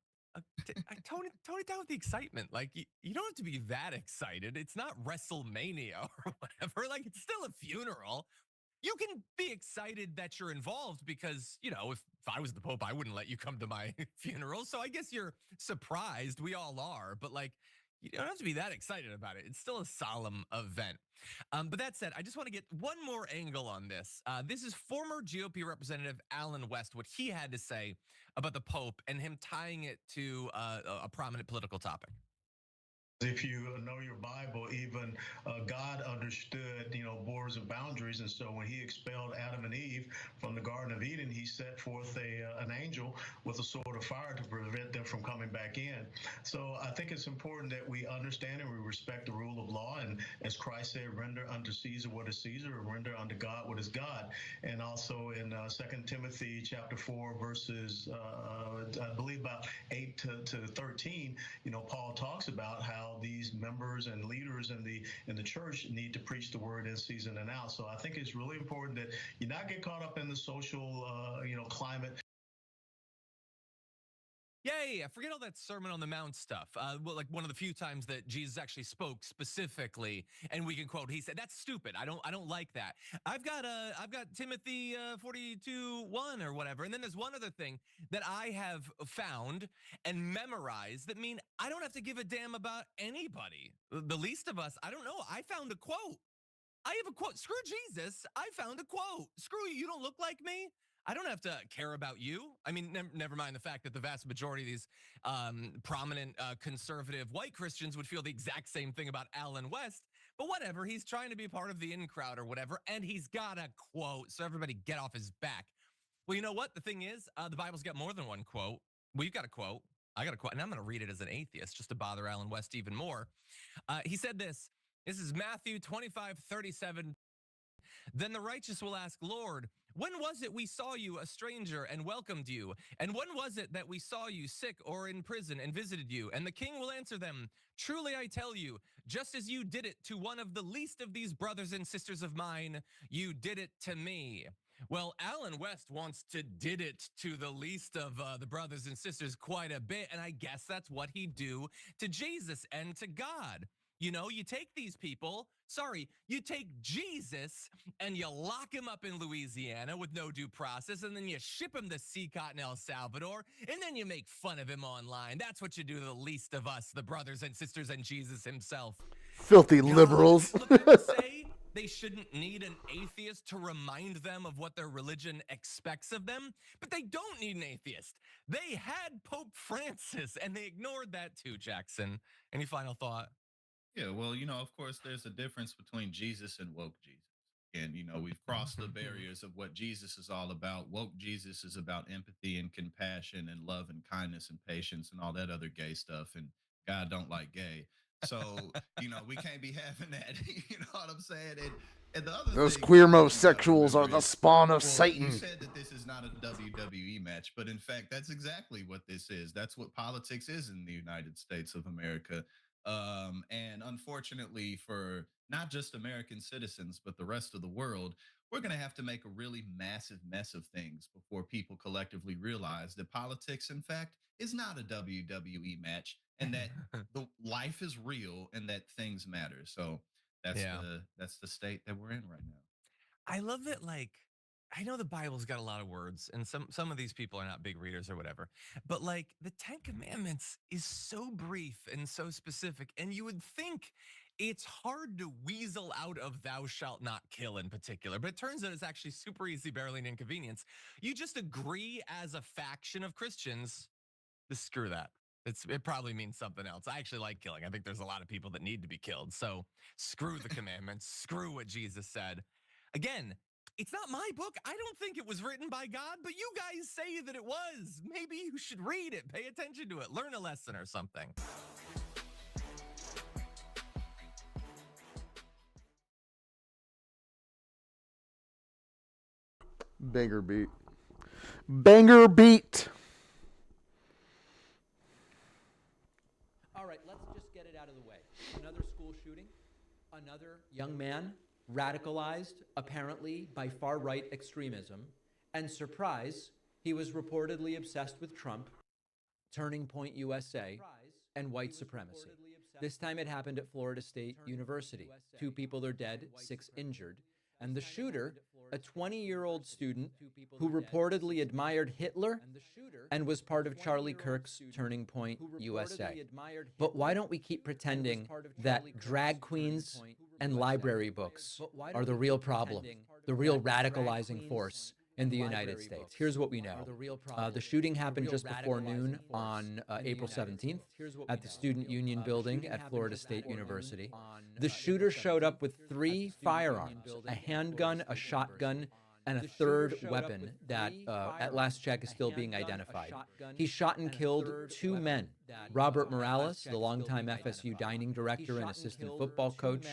tone it down with the excitement. Like, you don't have to be that excited. It's not WrestleMania or whatever. Like, it's still a funeral. You can be excited that you're involved because, if I was the Pope, I wouldn't let you come to my funeral. So I guess you're surprised. We all are. But, like, you don't have to be that excited about it. It's still a solemn event. But that said, I just want to get one more angle on this. This is former GOP Representative Alan West, what he had to say about the Pope and him tying it to a prominent political topic. If you know your Bible, even God understood, borders and boundaries. And so when he expelled Adam and Eve from the Garden of Eden, he set forth an angel with a sword of fire to prevent them from coming back in. So I think it's important that we understand and we respect the rule of law. And as Christ said, render unto Caesar what is Caesar, and render unto God what is God. And also in 2 Timothy chapter 4, verses, I believe about 8 to 13, Paul talks about how these members and leaders in the church need to preach the word in season and out. So I think it's really important that you not get caught up in the social, climate. Yay, I forget all that Sermon on the Mount stuff. Well, like one of the few times that Jesus actually spoke specifically, and we can quote, he said, "That's stupid. I don't like that." I've got Timothy 42:1 or whatever. And then there's one other thing that I have found and memorized that mean I don't have to give a damn about anybody. The least of us, I don't know. I found a quote. I have a quote. Screw Jesus. I found a quote. Screw you. You don't look like me. I don't have to care about you. I mean, never mind the fact that the vast majority of these prominent conservative white Christians would feel the exact same thing about Alan West. But whatever, he's trying to be part of the in crowd or whatever, and he's got a quote. So everybody get off his back. Well, you know what? The thing is, the Bible's got more than one quote. We've got a quote. I got a quote, and I'm going to read it as an atheist just to bother Alan West even more. He said this. This is Matthew 25:37. Then the righteous will ask, Lord, when was it we saw you a stranger and welcomed you? And when was it that we saw you sick or in prison and visited you? And the king will answer them, truly I tell you, just as you did it to one of the least of these brothers and sisters of mine, you did it to me. Well, Alan West wants to did it to the least of the brothers and sisters quite a bit. And I guess that's what he'd do to Jesus and to God. You take these people, you take Jesus and you lock him up in Louisiana with no due process, and then you ship him to CCOT in El Salvador, and then you make fun of him online. That's what you do to the least of us, the brothers and sisters and Jesus himself. Filthy liberals. Look, I would say they shouldn't need an atheist to remind them of what their religion expects of them, but they don't need an atheist. They had Pope Francis, and they ignored that too, Jackson. Any final thought? Yeah, well, of course, there's a difference between Jesus and woke Jesus. And, we've crossed the barriers of what Jesus is all about. Woke Jesus is about empathy and compassion and love and kindness and patience and all that other gay stuff. And God don't like gay. So, we can't be having that. You know what I'm saying? And the other Those thing queer that homosexuals are the spawn of Satan. You said that this is not a WWE match, but in fact, that's exactly what this is. That's what politics is in the United States of America. And unfortunately for not just American citizens, but the rest of the world, we're going to have to make a really massive mess of things before people collectively realize that politics, in fact, is not a WWE match, and that the life is real and that things matter. So that's the state that we're in right now. I love that, like, I know the Bible's got a lot of words, and some of these people are not big readers or whatever, but like the Ten Commandments is so brief and so specific, and you would think it's hard to weasel out of thou shalt not kill in particular, but it turns out it's actually super easy, barely an inconvenience. You just agree as a faction of Christians, screw that. It probably means something else. I actually like killing. I think there's a lot of people that need to be killed. So screw the commandments, screw what Jesus said. Again, it's not my book. I don't think it was written by God, but you guys say that it was. Maybe you should read it, pay attention to it, learn a lesson or something. Banger beat. Banger beat. All right, let's just get it out of the way. Another school shooting, another young man radicalized, apparently, by far-right extremism. And surprise, he was reportedly obsessed with Trump, Turning Point USA, and white supremacy. This time it happened at Florida State University. 2 people are dead, 6 injured. And the shooter, a 20-year-old student who reportedly admired Hitler and was part of Charlie Kirk's Turning Point USA. But why don't we keep pretending that drag queens and library books are the real problem, the real radicalizing force in the United States? Here's what we know. The shooting happened just before noon on April 17th at the Student Union building at Florida State University. The shooter showed up with 3 firearms, a handgun, a shotgun, and a third weapon that, at last check, is still being identified. He shot and killed 2 men, Robert Morales, the longtime FSU dining director and assistant football coach,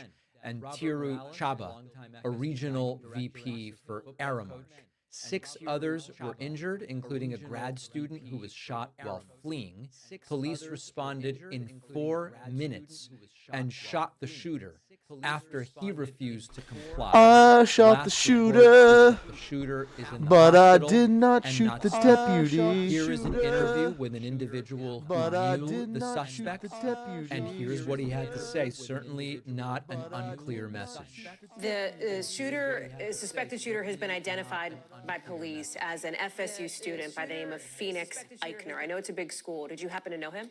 and Tiru Chaba, a regional VP for Aramark. 6 others were injured, including a grad student who was shot while fleeing. Police responded in 4 minutes and shot the shooter after he refused to comply. I shot the shooter, the shooter is in the but I hospital did not and shoot not the safe. deputy. Here is an interview with an individual But who I knew did the not shoot suspect, the deputy. and here's what he had to say. Certainly not an unclear message. The suspected shooter has been identified by police as an FSU student by the name of Phoenix Eichner. I know it's a big school. Did you happen to know him?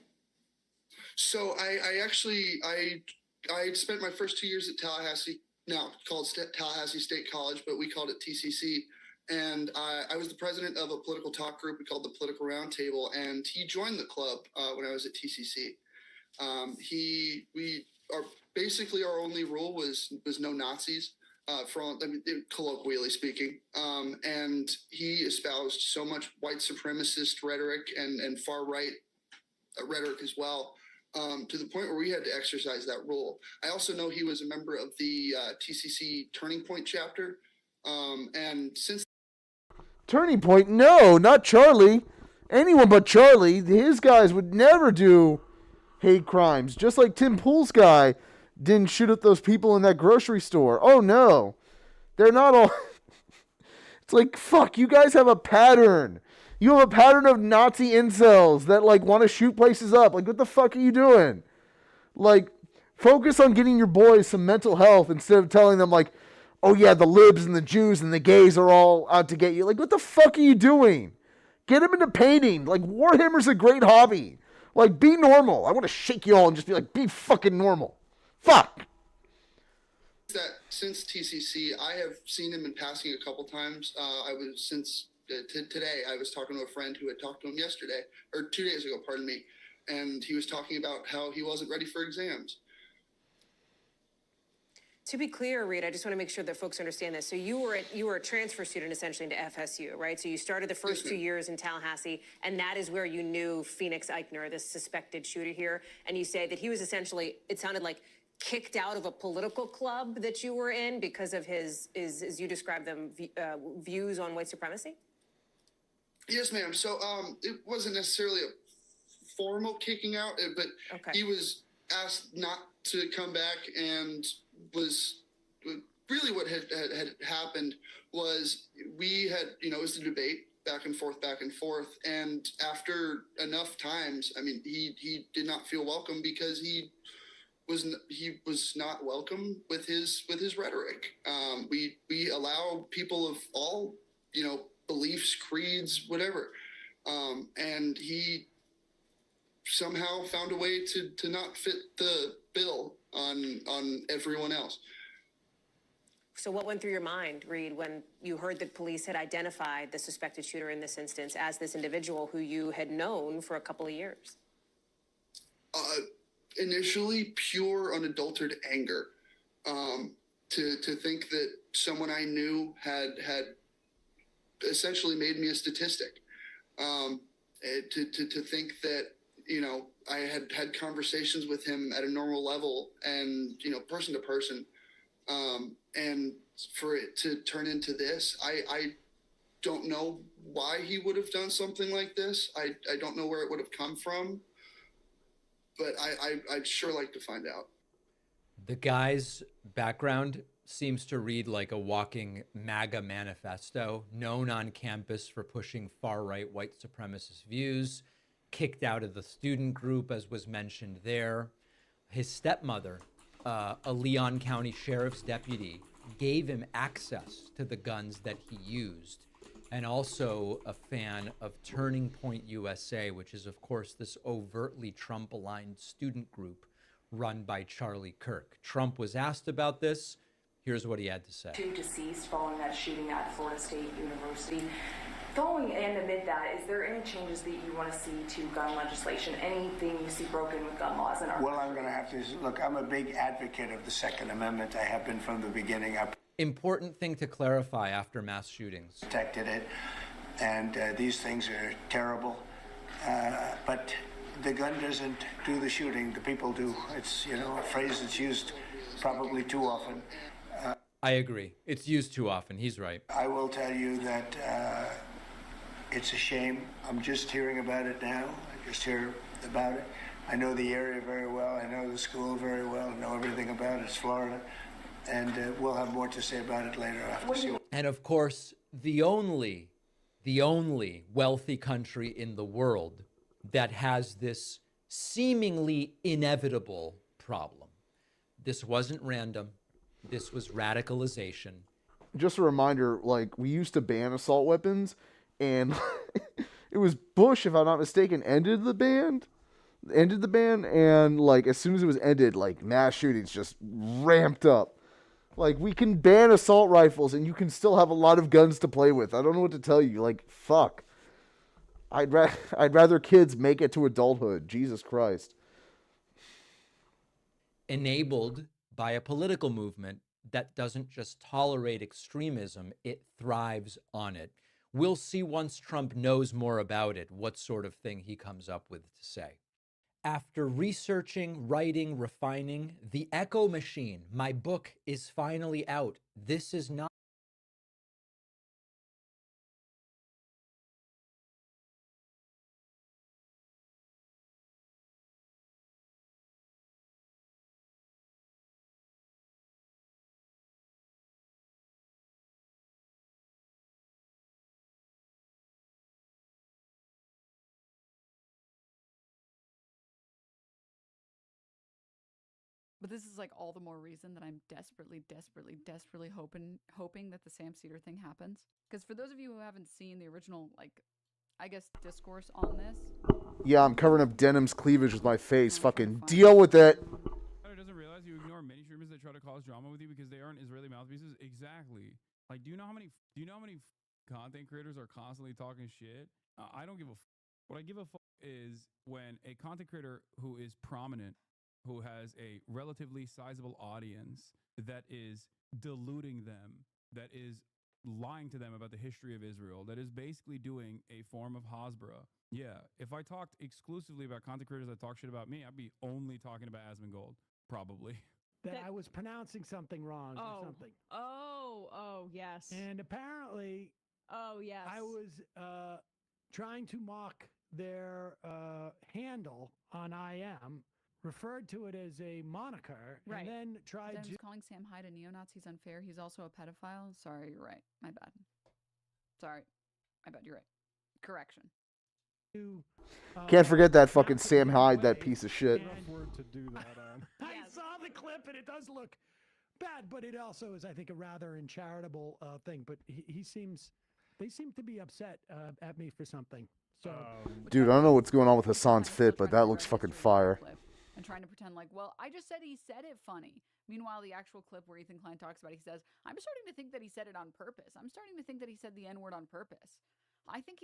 So I spent my first 2 years at Tallahassee, now called Tallahassee State College, but we called it TCC. And I was the president of a political talk group we called the Political Roundtable, and he joined the club when I was at TCC. Basically our only rule was no Nazis, colloquially speaking. And he espoused so much white supremacist rhetoric and far right rhetoric as well. To the point where we had to exercise that rule. I also know he was a member of the TCC Turning Point chapter. And since Turning Point? No, not Charlie. Anyone but Charlie. His guys would never do hate crimes. Just like Tim Pool's guy didn't shoot at those people in that grocery store. Oh, no. They're not all... It's like, fuck, you guys have a pattern. You have a pattern of Nazi incels that, like, want to shoot places up. Like, what the fuck are you doing? Like, focus on getting your boys some mental health instead of telling them, like, oh, yeah, the libs and the Jews and the gays are all out to get you. Like, what the fuck are you doing? Get them into painting. Like, Warhammer's a great hobby. Like, be normal. I want to shake you all and just be like, be fucking normal. Fuck. Since TCC, I have seen him in passing a couple times. Today, I was talking to a friend who had talked to him yesterday, or 2 days ago, pardon me, and he was talking about how he wasn't ready for exams. To be clear, Reed, I just want to make sure that folks understand this. So you were a transfer student essentially into FSU, right? So you started the first 2 years in Tallahassee, and that is where you knew Phoenix Eichner, the suspected shooter here. And you say that he was essentially, it sounded like, kicked out of a political club that you were in because of his as you described them, views on white supremacy? Yes, ma'am. So it wasn't necessarily a formal kicking out, but he was asked not to come back, and was really what had happened was we had, it was a debate back and forth. And after enough times, I mean, he did not feel welcome because he was not welcome with his rhetoric. We allow people of all, beliefs, creeds, whatever. And he somehow found a way to not fit the bill on everyone else. So what went through your mind, Reed, when you heard that police had identified the suspected shooter in this instance as this individual who you had known for a couple of years? Initially, pure, unadulterated anger. To think that someone I knew had essentially made me a statistic. To think that, I had conversations with him at a normal level and, person to person. And for it to turn into this, I don't know why he would have done something like this. I don't know where it would have come from. but I'd sure like to find out. The guy's background seems to read like a walking MAGA manifesto, known on campus for pushing far-right white supremacist views, kicked out of the student group, as was mentioned there. His stepmother, a Leon County Sheriff's deputy, gave him access to the guns that he used, and also a fan of Turning Point USA, which is, of course, this overtly Trump-aligned student group run by Charlie Kirk. Trump was asked about this. Here's what he had to say. 2 deceased following that shooting at Florida State University. Following and amid that, is there any changes that you want to see to gun legislation? Anything you see broken with gun laws in our Well, I'm going to have to look. I'm a big advocate of the Second Amendment. I have been from the beginning. I Important thing to clarify after mass shootings. Protected it, and these things are terrible. But the gun doesn't do the shooting. The people do. It's a phrase that's used probably too often. I agree. It's used too often. He's right. I will tell you that it's a shame. I'm just hearing about it now. I just hear about it. I know the area very well. I know the school very well. I know everything about it. It's Florida. And we'll have more to say about it later after. And of course, the only wealthy country in the world that has this seemingly inevitable problem. This wasn't random. This was radicalization. Just a reminder, like, we used to ban assault weapons, and it was Bush, if I'm not mistaken, ended the ban, and, like, as soon as it was ended, like, mass shootings just ramped up. Like, we can ban assault rifles, and you can still have a lot of guns to play with. I don't know what to tell you. Like, fuck. I'd rather kids make it to adulthood. Jesus Christ. Enabled by a political movement that doesn't just tolerate extremism, it thrives on it. We'll see once Trump knows more about it, what sort of thing he comes up with to say. After researching, writing, refining, The Echo Machine, my book, is finally out. This is not But this is like all the more reason that I'm desperately hoping that the Sam Cedar thing happens. Because for those of you who haven't seen the original, like, I guess, discourse on this. Yeah, I'm covering up Denim's cleavage with my face. Fucking deal with it. Doesn't realize you ignore many streamers that try to cause drama with you because they aren't Israeli mouthpieces. Exactly. Like, do you know how many content creators are constantly talking shit? I don't give a. What I give a fuck is when a content creator who is prominent, who has a relatively sizable audience, that is deluding them, that is lying to them about the history of Israel, that is basically doing a form of Hasbara. Yeah, if I talked exclusively about content creators that talk shit about me, I'd be only talking about Asmongold, probably. That I was pronouncing something wrong or something. Oh, yes. And apparently, yes. I was trying to mock their handle on IM, referred to it as a moniker, Right. and then tried to... calling Sam Hyde a neo-Nazi unfair. He's also a pedophile. Sorry, you're right. My bad. Sorry. My bad, you're right. Correction. Can't forget that fucking Sam Hyde, that piece of shit. Rough word to do that on. I saw the clip, and it does look bad, but it also is, I think, a rather uncharitable thing. But they seem to be upset at me for something. So, Dude, I don't know what's going on with Hassan's fit, but that looks fucking fire. And trying to pretend like, well, I just said he said it funny. Meanwhile, the actual clip where Ethan Klein talks about it, he says, I'm starting to think that he said it on purpose. I'm starting to think that he said the N-word on purpose. I think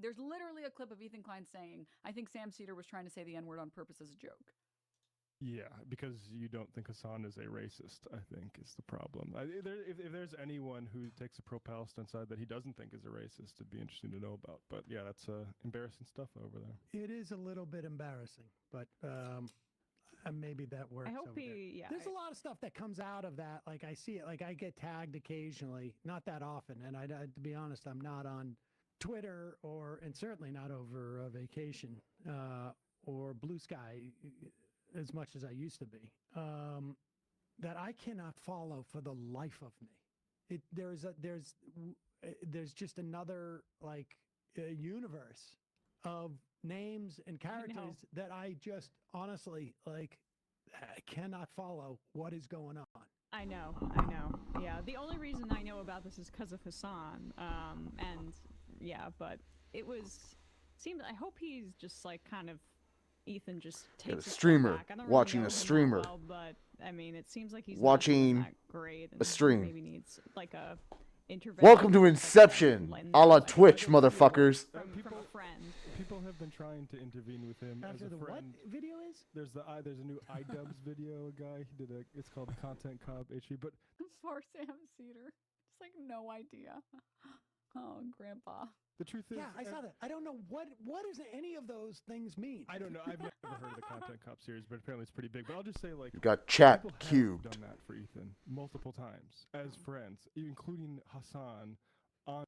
there's literally a clip of Ethan Klein saying, I think Sam Cedar was trying to say the N-word on purpose as a joke. Yeah, because you don't think Hassan is a racist, I think, is the problem. If there's anyone who takes a pro-Palestine side that he doesn't think is a racist, it'd be interesting to know about. But yeah, that's embarrassing stuff over there. it is a little bit embarrassing, but maybe that works. I hope over there. There's a lot of stuff that comes out of that. Like, I see it. Like, I get tagged occasionally, not that often. And to be honest, I'm not on Twitter and certainly not over vacation or blue sky as much as I used to be, that I cannot follow for the life of me. There's just another like universe of names and characters that I just honestly like cannot follow what is going on. I know. Yeah, the only reason I know about this is because of Hassan. And yeah, but it seemed. I hope he's just like kind of Ethan just takes a streamer back. I don't watching really know a him that streamer. well, but I mean, it seems like he's watching not doing that great. And a stream. Maybe needs like a intervention. Welcome to Inception, a la Twitch, motherfuckers. From a friend. People have been trying to intervene with him After as the a friend. what video is? There's a new iDubbbz video. A guy he did it's called Content Cop HV. But Poor Sam Cedar. Just like no idea. Oh, Grandpa. the truth is, Yeah, I saw that. I don't know what does any of those things mean. I don't know. I've never heard of the Content Cop series, but apparently it's pretty big. But I'll just say, like, You've got chat people have cubed. done that for Ethan multiple times as friends, including Hassan.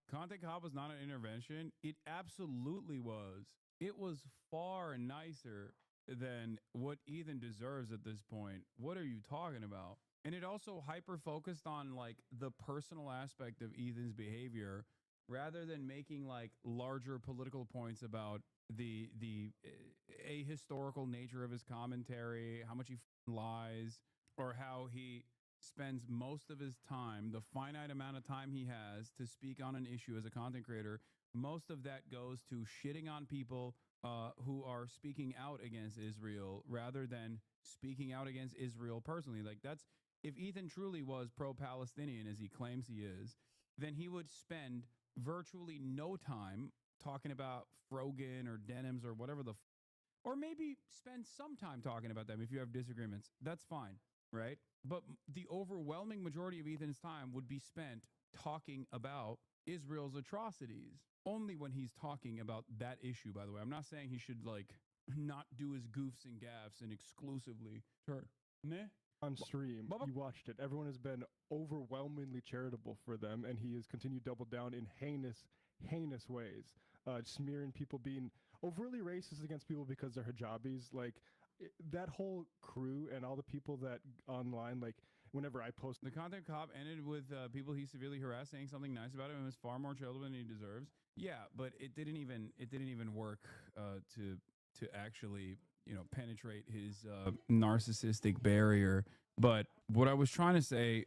Content Cop was not an intervention. It absolutely was. It was far nicer than what Ethan deserves at this point. What are you talking about? And it also hyper focused on like the personal aspect of Ethan's behavior rather than making like larger political points about the ahistorical nature of his commentary, how much he lies, or how he spends most of his time, the finite amount of time he has to speak on an issue as a content creator, most of that goes to shitting on people who are speaking out against Israel rather than speaking out against Israel personally. Like that's, if Ethan truly was pro-Palestinian as he claims he is, then he would spend virtually no time talking about Frogan or denims or whatever or maybe spend some time talking about them if you have disagreements. That's fine, right? But the overwhelming majority of Ethan's time would be spent talking about Israel's atrocities. Only when he's talking about that issue, by the way. I'm not saying he should like not do his goofs and gaffes and exclusively turn. On stream, you watched it. Everyone has been overwhelmingly charitable for them, and he has continued to double down in heinous ways, smearing people, being overtly racist against people because they're hijabis. Like that whole crew and all the people that online, like whenever I post, the Content Cop ended with people he severely harassed saying something nice about him and was far more charitable than he deserves. Yeah, but it didn't even work to actually, you know, penetrate his narcissistic barrier. But what I was trying to say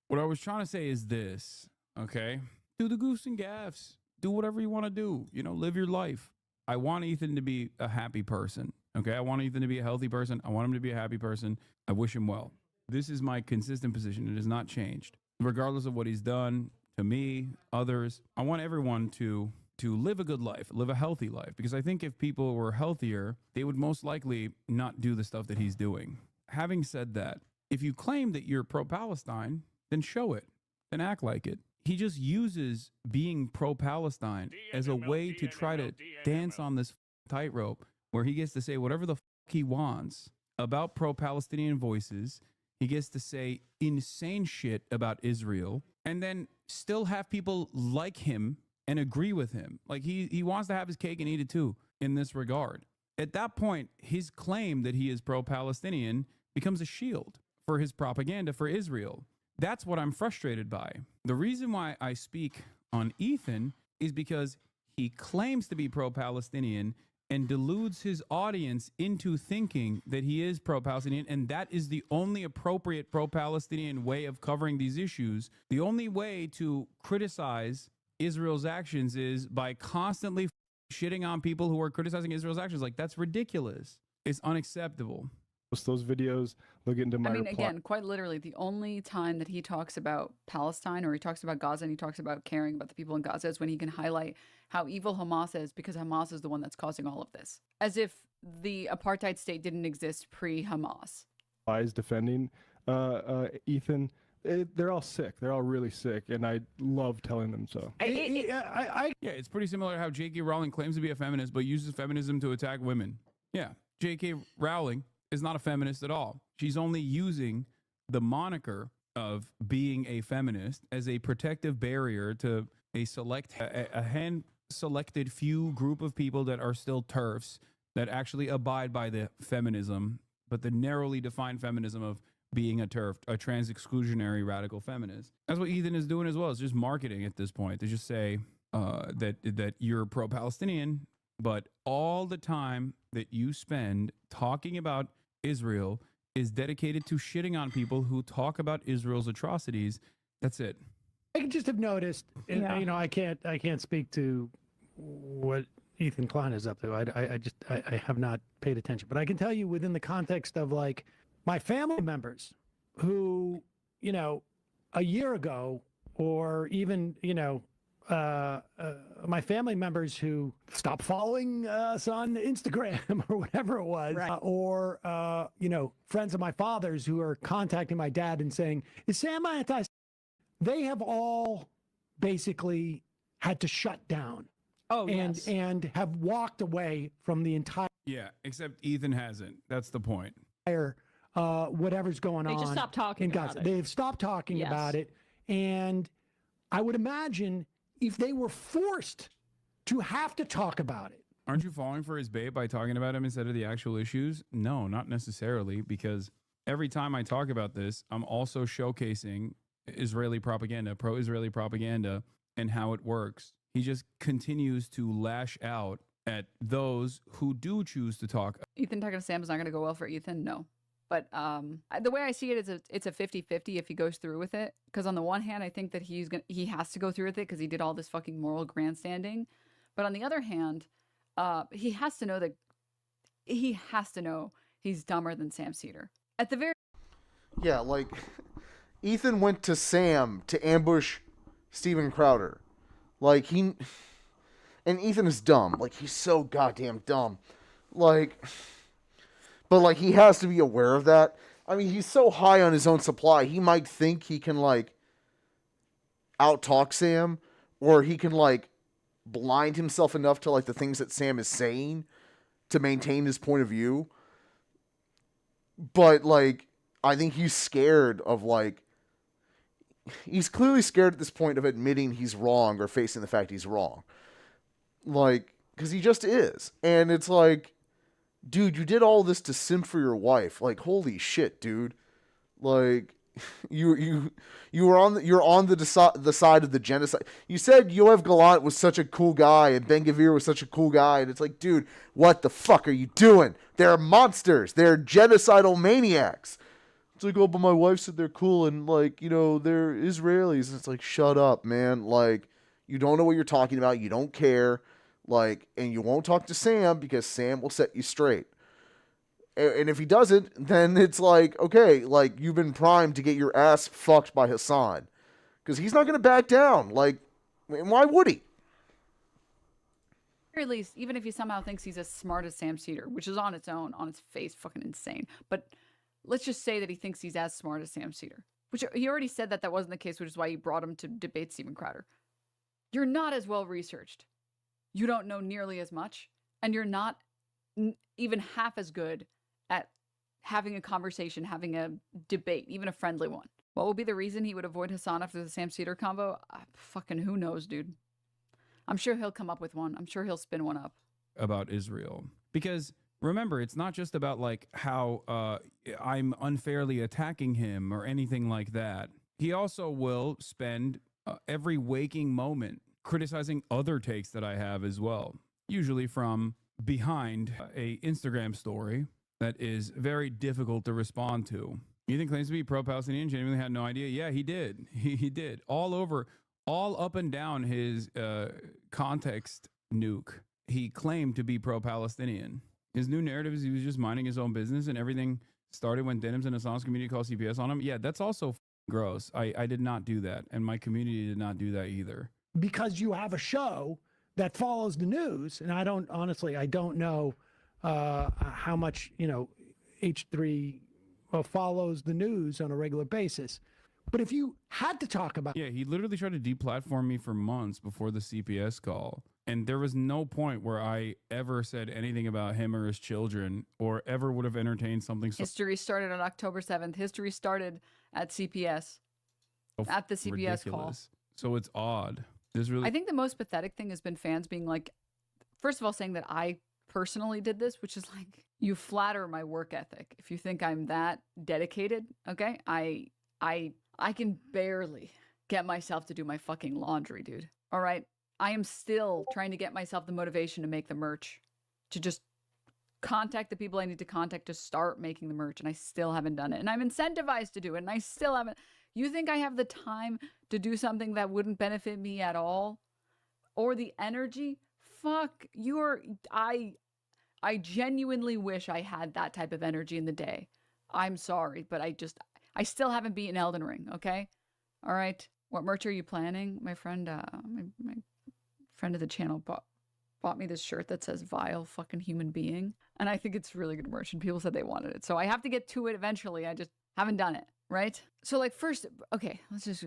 is this, okay? Do the goofs and gaffes. Do whatever you want to do. You know, live your life. I want Ethan to be a happy person, okay? I want Ethan to be a healthy person. I want him to be a happy person. I wish him well. This is my consistent position. It has not changed. Regardless of what he's done to me, others, I want everyone to live a good life, live a healthy life. Because I think if people were healthier, they would most likely not do the stuff that he's doing. Having said that, if you claim that you're pro-Palestine, then show it, then act like it. He just uses being pro-Palestine as a way to try to dance on this tightrope where he gets to say whatever the fuck he wants about pro-Palestinian voices. He gets to say insane shit about Israel and then still have people like him and agree with him. Like he wants to have his cake and eat it too in this regard. At that point, his claim that he is pro-Palestinian becomes a shield for his propaganda for Israel. That's what I'm frustrated by. The reason why I speak on Ethan is because he claims to be pro-Palestinian and deludes his audience into thinking that he is pro-Palestinian, and that is the only appropriate pro-Palestinian way of covering these issues. The only way to criticize Israel's actions is by constantly shitting on people who are criticizing Israel's actions. Like, that's ridiculous. It's unacceptable. Those videos, they'll get into my reply. Again, quite literally, the only time that he talks about Palestine or he talks about Gaza and he talks about caring about the people in Gaza is when he can highlight how evil Hamas is because Hamas is the one that's causing all of this. As if the apartheid state didn't exist pre-Hamas. Lies defending Ethan. They're all sick. They're all really sick, and I love telling them so. Yeah, it's pretty similar to how J.K. Rowling claims to be a feminist but uses feminism to attack women. Yeah, J.K. Rowling is not a feminist at all. She's only using the moniker of being a feminist as a protective barrier to a hand-selected few group of people that are still TERFs that actually abide by the feminism, but the narrowly defined feminism of being a TERF, a trans exclusionary radical feminist. That's what Ethan is doing as well. It's just marketing at this point. They just say that you're pro-Palestinian, but all the time that you spend talking about Israel is dedicated to shitting on people who talk about Israel's atrocities. That's it. I just have noticed, and, you know, I can't speak to what Ethan Klein is up to. I have not paid attention, but I can tell you within the context of like my family members who, you know, a year ago, or even, you know, my family members who stopped following us on Instagram or whatever it was, or, you know, friends of my father's who are contacting my dad and saying, is Sam anti? They have all basically had to shut down. Oh, and have walked away from the entire. Yeah, except Ethan hasn't. That's the point. Whatever's going on. They just stopped talking about it. They've stopped talking about it. And I would imagine if they were forced to have to talk about it. Aren't you falling for his bait by talking about him instead of the actual issues? No, not necessarily, because every time I talk about this, I'm also showcasing Israeli propaganda, pro-Israeli propaganda, and how it works. He just continues to lash out at those who do choose to talk. Ethan talking to Sam is not going to go well for Ethan, no. But the way I see it is it's a 50-50 if he goes through with it. Because on the one hand, I think that he has to go through with it because he did all this fucking moral grandstanding. But on the other hand, he has to know he's dumber than Sam Cedar. At the very Yeah, like Ethan went to Sam to ambush Steven Crowder. Like and Ethan is dumb. Like he's so goddamn dumb. Like, but like he has to be aware of that. I mean, he's so high on his own supply. He might think he can like out-talk Sam, or he can like blind himself enough to like the things that Sam is saying to maintain his point of view. But like, I think he's scared of like, he's clearly scared at this point of admitting he's wrong or facing the fact he's wrong. Like, because he just is. And it's like, dude, you did all this to simp for your wife. Like, holy shit, dude. Like, you're on the side of the genocide. You said Yoav Gallant was such a cool guy and Ben Gvir was such a cool guy. And it's like, dude, what the fuck are you doing? They're monsters. They're genocidal maniacs. It's like, oh, but my wife said they're cool and, like, you know, they're Israelis. And it's like, shut up, man. Like, you don't know what you're talking about. You don't care. Like, and you won't talk to Sam because Sam will set you straight. And if he doesn't, then it's like, okay, like, you've been primed to get your ass fucked by Hassan. Because he's not going to back down. Like, why would he? very least, even if he somehow thinks he's as smart as Sam Cedar, which is on its own, on its face, fucking insane. But let's just say that he thinks he's as smart as Sam Cedar, which he already said that that wasn't the case, which is why he brought him to debate Steven Crowder. You're not as well researched. You don't know nearly as much, and you're not even half as good at having a conversation, having a debate, even a friendly one. What would be the reason he would avoid Hassan after the Sam Cedar combo? Fucking who knows, dude. I'm sure he'll come up with one. I'm sure he'll spin one up. About Israel. Because remember, it's not just about like how I'm unfairly attacking him or anything like that. He also will spend every waking moment criticizing other takes that I have as well. Usually from behind a Instagram story that is very difficult to respond to. Ethan claims to be pro-Palestinian, genuinely had no idea. Yeah, he did. He did. All over, all up and down his context nuke. He claimed to be pro-Palestinian. His new narrative is he was just minding his own business and everything started when Denims and Hassan's community called CPS on him. Yeah, that's also gross. I did not do that. And my community did not do that either. Because you have a show that follows the news. And I don't know how much, H3 follows the news on a regular basis. But if you had to talk about... Yeah, he literally tried to deplatform me for months before the CPS call. And there was no point where I ever said anything about him or his children or ever would have entertained something so... History started on October 7th. History started at CPS. At the CPS ridiculous. Call. So it's odd. I think the most pathetic thing has been fans being like, first of all, saying that I personally did this, which is like, you flatter my work ethic if you think I'm that dedicated. Okay, I can barely get myself to do my fucking laundry, dude. All right, I am still trying to get myself the motivation to make the merch, to just contact the people I need to contact to start making the merch, and I still haven't done it. And I'm incentivized to do it, and I still haven't. You think I have the time to do something that wouldn't benefit me at all? Or the energy? Fuck, I genuinely wish I had that type of energy in the day. I'm sorry, but I still haven't beaten Elden Ring, okay? All right. What merch are you planning? My friend, my friend of the channel bought me this shirt that says vile fucking human being. And I think it's really good merch, and people said they wanted it. So I have to get to it eventually. I just haven't done it, right? So like first, okay, let's just,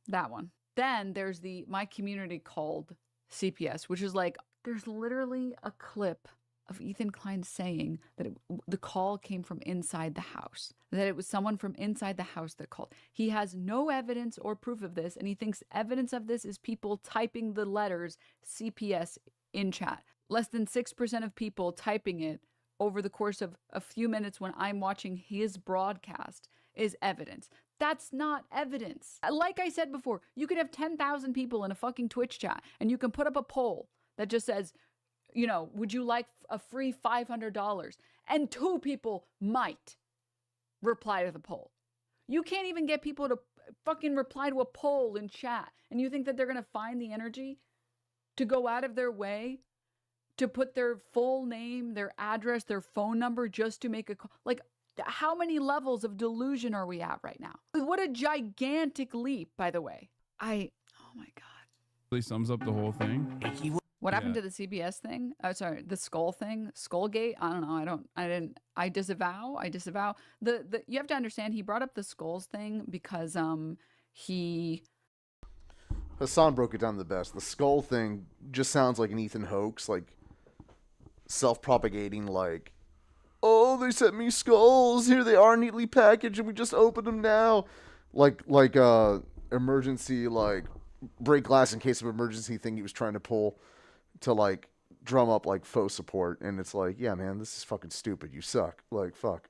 that one. Then there's my community called CPS, which is like, there's literally a clip of Ethan Klein saying that the call came from inside the house, that it was someone from inside the house that called. He has no evidence or proof of this, and he thinks evidence of this is people typing the letters CPS in chat. Less than 6% of people typing it over the course of a few minutes when I'm watching his broadcast is evidence. That's not evidence. Like I said before, you could have 10,000 people in a fucking Twitch chat, and you can put up a poll that just says, would you like a free $500? And 2 people might reply to the poll. You can't even get people to fucking reply to a poll in chat. And you think that they're going to find the energy to go out of their way to put their full name, their address, their phone number just to make a call? Like, how many levels of delusion are we at right now? What a gigantic leap, by the way. Oh my God. Really sums up the whole thing. What happened to the CBS thing? Oh, sorry, the skull thing, Skullgate. I don't know. I disavow. You have to understand, he brought up the skulls thing because Hassan broke it down the best. The skull thing just sounds like an Ethan hoax, like self-propagating, like, oh, they sent me skulls. Here they are, neatly packaged, and we just opened them now. Like emergency, like break glass in case of emergency thing he was trying to pull to like drum up like faux support, and it's like, yeah, man, this is fucking stupid. You suck. Like, fuck.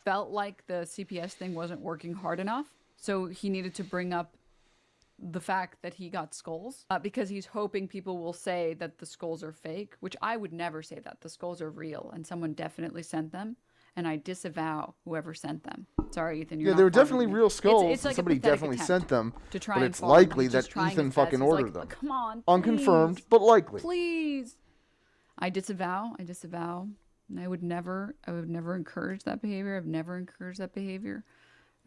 Felt like the CPS thing wasn't working hard enough, so he needed to bring up the fact that he got skulls because he's hoping people will say that the skulls are fake, which I would never say that. The skulls are real, and someone definitely sent them, and I disavow whoever sent them. Sorry, Ethan. You're yeah, not they were part of definitely me. real skulls. It's like somebody definitely sent them, to try but and it's farm them. likely He's that just trying Ethan his best. fucking He's ordered like, them. Come on, Unconfirmed, please. but likely. Please. I disavow. And I would never encourage that behavior. I've never encouraged that behavior.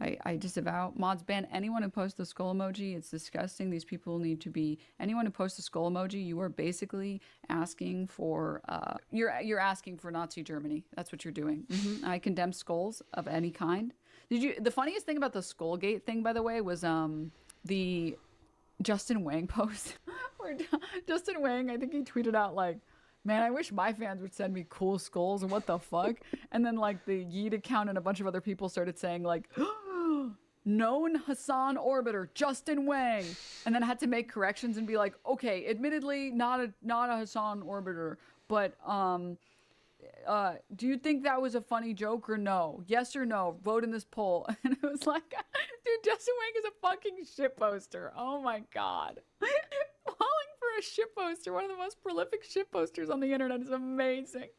I disavow. Mods ban anyone who posts the skull emoji. It's disgusting. These people need to be, anyone who posts a skull emoji, you are basically asking for, you're asking for Nazi Germany. That's what you're doing. I condemn skulls of any kind. The funniest thing about the Skullgate thing, by the way, was the Justin Wang post where Justin Wang, I think he tweeted out like, man, I wish my fans would send me cool skulls, and what the fuck? And then like the Yeet account and a bunch of other people started saying like, known Hassan orbiter, Justin Wang. And then I had to make corrections and be like, okay, admittedly not a Hassan orbiter, but do you think that was a funny joke or no? Yes or no? Vote in this poll. And it was like, dude, Justin Wang is a fucking shitposter. Oh my God. Falling for a shitposter, one of the most prolific shitposters on the internet, is amazing.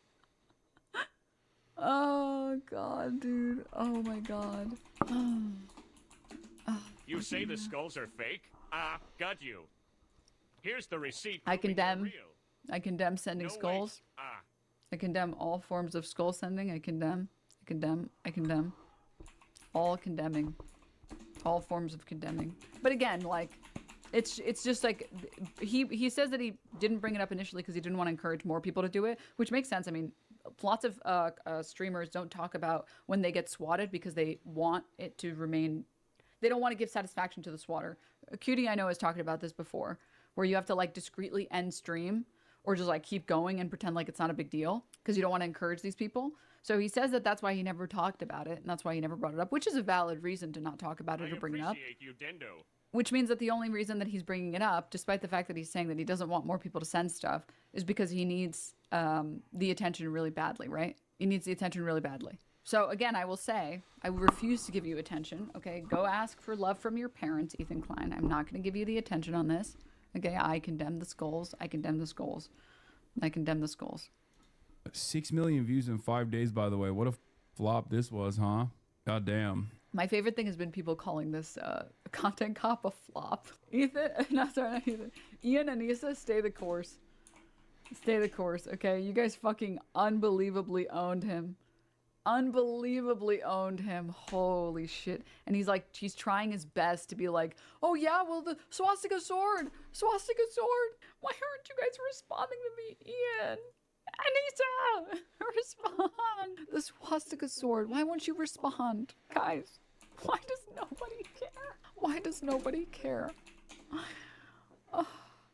Oh God, dude. Oh my God. You say the skulls are fake? Got you. Here's the receipt. I condemn sending skulls. I condemn all forms of skull sending. I condemn. All condemning. All forms of condemning. But again, like, it's just like, he says that he didn't bring it up initially because he didn't want to encourage more people to do it, which makes sense. I mean, lots of streamers don't talk about when they get swatted because they want it to remain, they don't want to give satisfaction to the swatter. Cutie, I know, has talked about this before, where you have to like discreetly end stream or just like keep going and pretend like it's not a big deal because you don't want to encourage these people. So he says that that's why he never talked about it, and that's why he never brought it up, which is a valid reason to not talk about it or bring it up. You, Dendo. Which means that the only reason that he's bringing it up, despite the fact that he's saying that he doesn't want more people to send stuff, is because he needs the attention really badly, right? He needs the attention really badly. So again, I will say, I refuse to give you attention, okay? Go ask for love from your parents, Ethan Klein. I'm not going to give you the attention on this, okay? I condemn the skulls. I condemn the skulls. I condemn the skulls. 6 million views in 5 days, by the way. What a flop this was, huh? God damn. My favorite thing has been people calling this content cop a flop. Ethan, no, sorry, not Ethan. Ian and Issa, stay the course. Stay the course, okay? You guys fucking unbelievably owned him. Unbelievably owned him. Holy shit. And he's like, he's trying his best to be like, oh yeah, well, the swastika sword. Swastika sword. Why aren't you guys responding to me, Ian? Anissa, respond. The swastika sword. Why won't you respond? Guys, why does nobody care? Why does nobody care?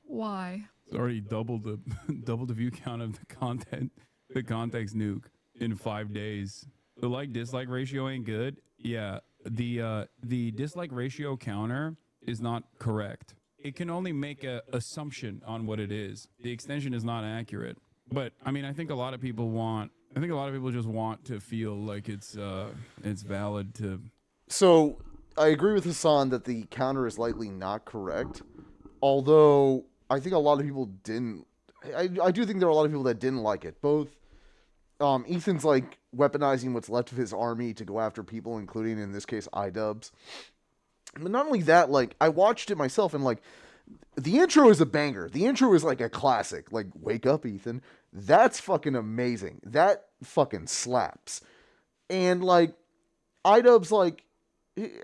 Why? It's already doubled the view count of the context nuke in 5 days. The like-dislike ratio ain't good. Yeah, the dislike ratio counter is not correct. It can only make an assumption on what it is. The extension is not accurate. But I mean, I think a lot of people just want to feel like it's valid to. So I agree with Hassan that the counter is likely not correct. Although I think a lot of people didn't. I do think there are a lot of people that didn't like it. Both Ethan's like weaponizing what's left of his army to go after people, including in this case iDubbbz. But not only that, like I watched it myself and like. The intro is a banger. The intro is like a classic. Like, wake up, Ethan. That's fucking amazing. That fucking slaps. And like, iDubbbz, like,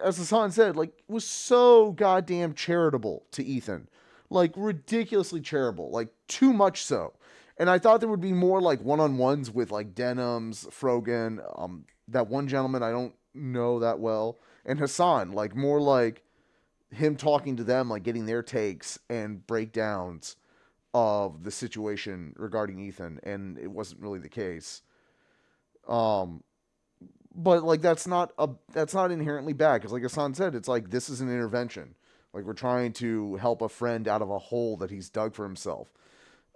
as Hassan said, like, was so goddamn charitable to Ethan. Like, ridiculously charitable. Like, too much so. And I thought there would be more like one-on-ones with like Denims, Frogan, that one gentleman I don't know that well, and Hassan. Like, more like him talking to them, like getting their takes and breakdowns of the situation regarding Ethan, and it wasn't really the case. But like that's not inherently bad, because like Hassan said, it's like this is an intervention. Like we're trying to help a friend out of a hole that he's dug for himself.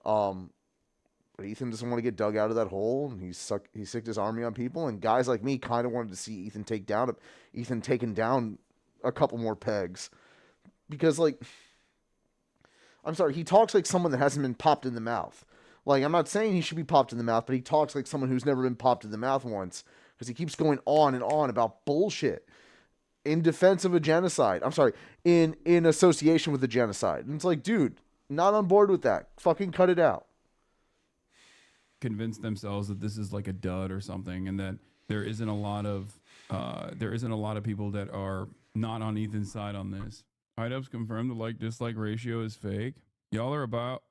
But Ethan doesn't want to get dug out of that hole, and he sicked his army on people, and guys like me kind of wanted to see Ethan taken down a couple more pegs. Because, like, I'm sorry, he talks like someone that hasn't been popped in the mouth. Like, I'm not saying he should be popped in the mouth, but he talks like someone who's never been popped in the mouth once. Because he keeps going on and on about bullshit in defense of a genocide. I'm sorry, in association with a genocide. And it's like, dude, not on board with that. Fucking cut it out. Convince themselves that this is like a dud or something, and that there isn't a lot of people that are not on Ethan's side on this. iDubbbz confirmed the like-dislike ratio is fake. Y'all are about...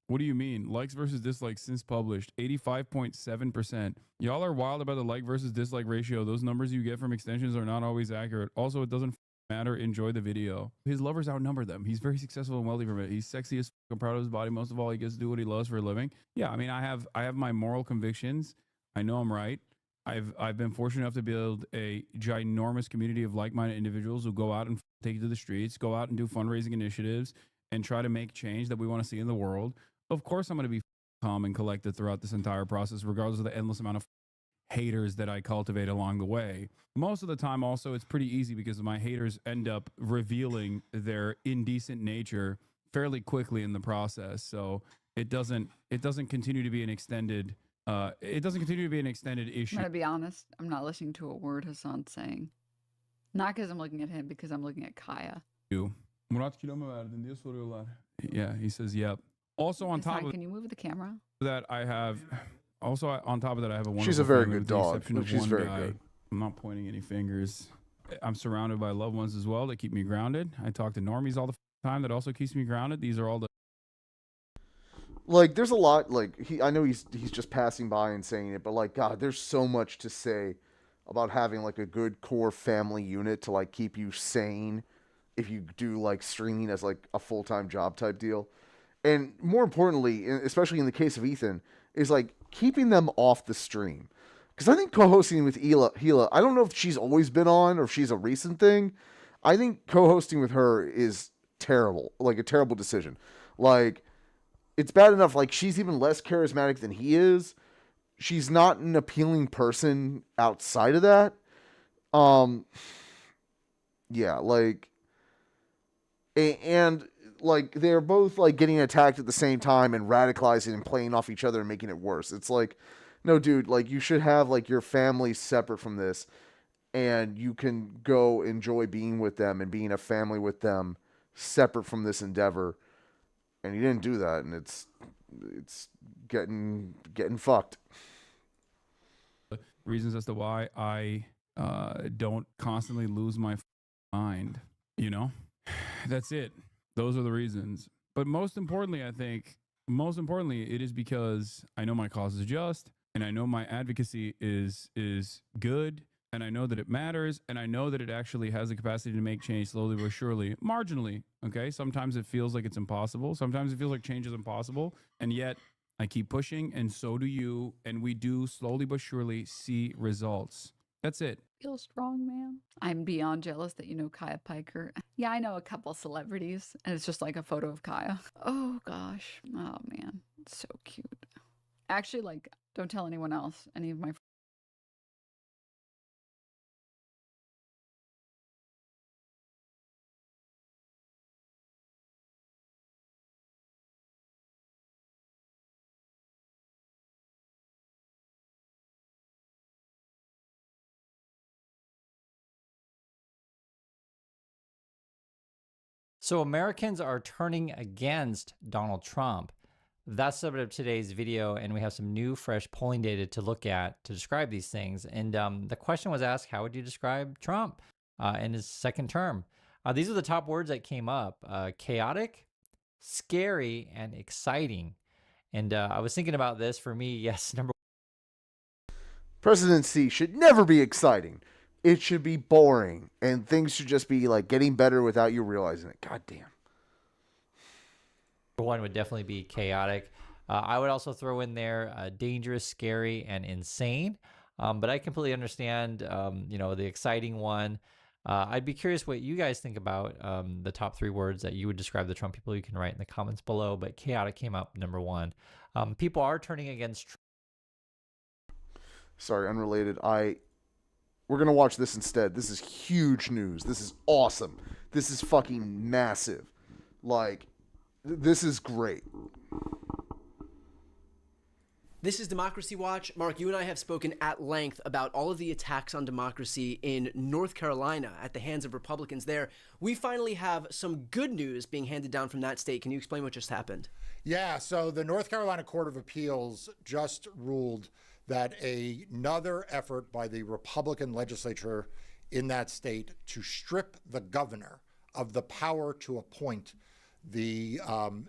What do you mean? Likes versus dislikes since published, 85.7%. Y'all are wild about the like versus dislike ratio. Those numbers you get from extensions are not always accurate. Also, it doesn't matter. Enjoy the video. His lovers outnumber them. He's very successful and wealthy from it. He's sexy as fuck. I'm proud of his body. Most of all, he gets to do what he loves for a living. Yeah, I mean, I have my moral convictions. I know I'm right. I've been fortunate enough to build a ginormous community of like-minded individuals who go out and take it to the streets, go out and do fundraising initiatives, and try to make change that we want to see in the world. Of course, I'm going to be calm and collected throughout this entire process, regardless of the endless amount of haters that I cultivate along the way. Most of the time, also, it's pretty easy because my haters end up revealing their indecent nature fairly quickly in the process. So it doesn't continue to be an extended. It doesn't continue to be an extended issue. I'm gonna be honest. I'm not listening to a word Hassan's saying. Not because I'm looking at him, because I'm looking at Kaya. Yeah, he says, yep. Also on top of can you move the camera? that, I have a wonderful. She's a very family good with the dog. exception of She's one very guy. good. I'm not pointing any fingers. I'm surrounded by loved ones as well that keep me grounded. I talk to normies all the time that also keeps me grounded. These are all the. Like, there's a lot. Like, I know he's just passing by and saying it, but like, God, there's so much to say about having like a good core family unit to like keep you sane if you do like streaming as like a full-time job type deal. And more importantly, especially in the case of Ethan, is like keeping them off the stream. Because I think co-hosting with Hila, I don't know if she's always been on or if she's a recent thing. I think co-hosting with her is terrible, like a terrible decision. Like, it's bad enough, like, she's even less charismatic than he is. She's not an appealing person outside of that. Yeah, like, and like, they're both like getting attacked at the same time and radicalizing and playing off each other and making it worse. It's like, no, dude, like, you should have like your family separate from this, and you can go enjoy being with them and being a family with them separate from this endeavor. And he didn't do that, and it's getting fucked. Reasons as to why I don't constantly lose my mind, you know? That's it. Those are the reasons. But most importantly, I think, it is because I know my cause is just, and I know my advocacy is good, and I know that it matters, and I know that it actually has the capacity to make change slowly but surely, marginally, okay? Sometimes it feels like it's impossible. Sometimes it feels like change is impossible, and yet I keep pushing, and so do you, and we do slowly but surely see results. That's it. Feel strong, man. I'm beyond jealous that you know Kaya Piker. Yeah, I know a couple celebrities, and it's just like a photo of Kaya. Oh, gosh. Oh, man. It's so cute. Actually, like, don't tell anyone else, any of my So Americans are turning against Donald Trump. That's the subject of today's video, and we have some new, fresh polling data to look at to describe these things. And the question was asked, how would you describe Trump in his second term? These are the top words that came up: chaotic, scary, and exciting. And I was thinking about this. For me, yes, number Presidency should never be exciting. It should be boring, and things should just be like getting better without you realizing it. God damn. one would definitely be chaotic. I would also throw in there dangerous, scary, and insane. But I completely understand, the exciting one. I'd be curious what you guys think about the top three words that you would describe the Trump people. You can write in the comments below, but chaotic came up number one. People are turning against Trump. Sorry, unrelated. We're going to watch this instead. This is huge news. This is awesome. This is fucking massive. Like, this is great. This is Democracy Watch. Mark, you and I have spoken at length about all of the attacks on democracy in North Carolina at the hands of Republicans there. We finally have some good news being handed down from that state. Can you explain what just happened? Yeah, so the North Carolina Court of Appeals just ruled that another effort by the Republican legislature in that state to strip the governor of the power to appoint the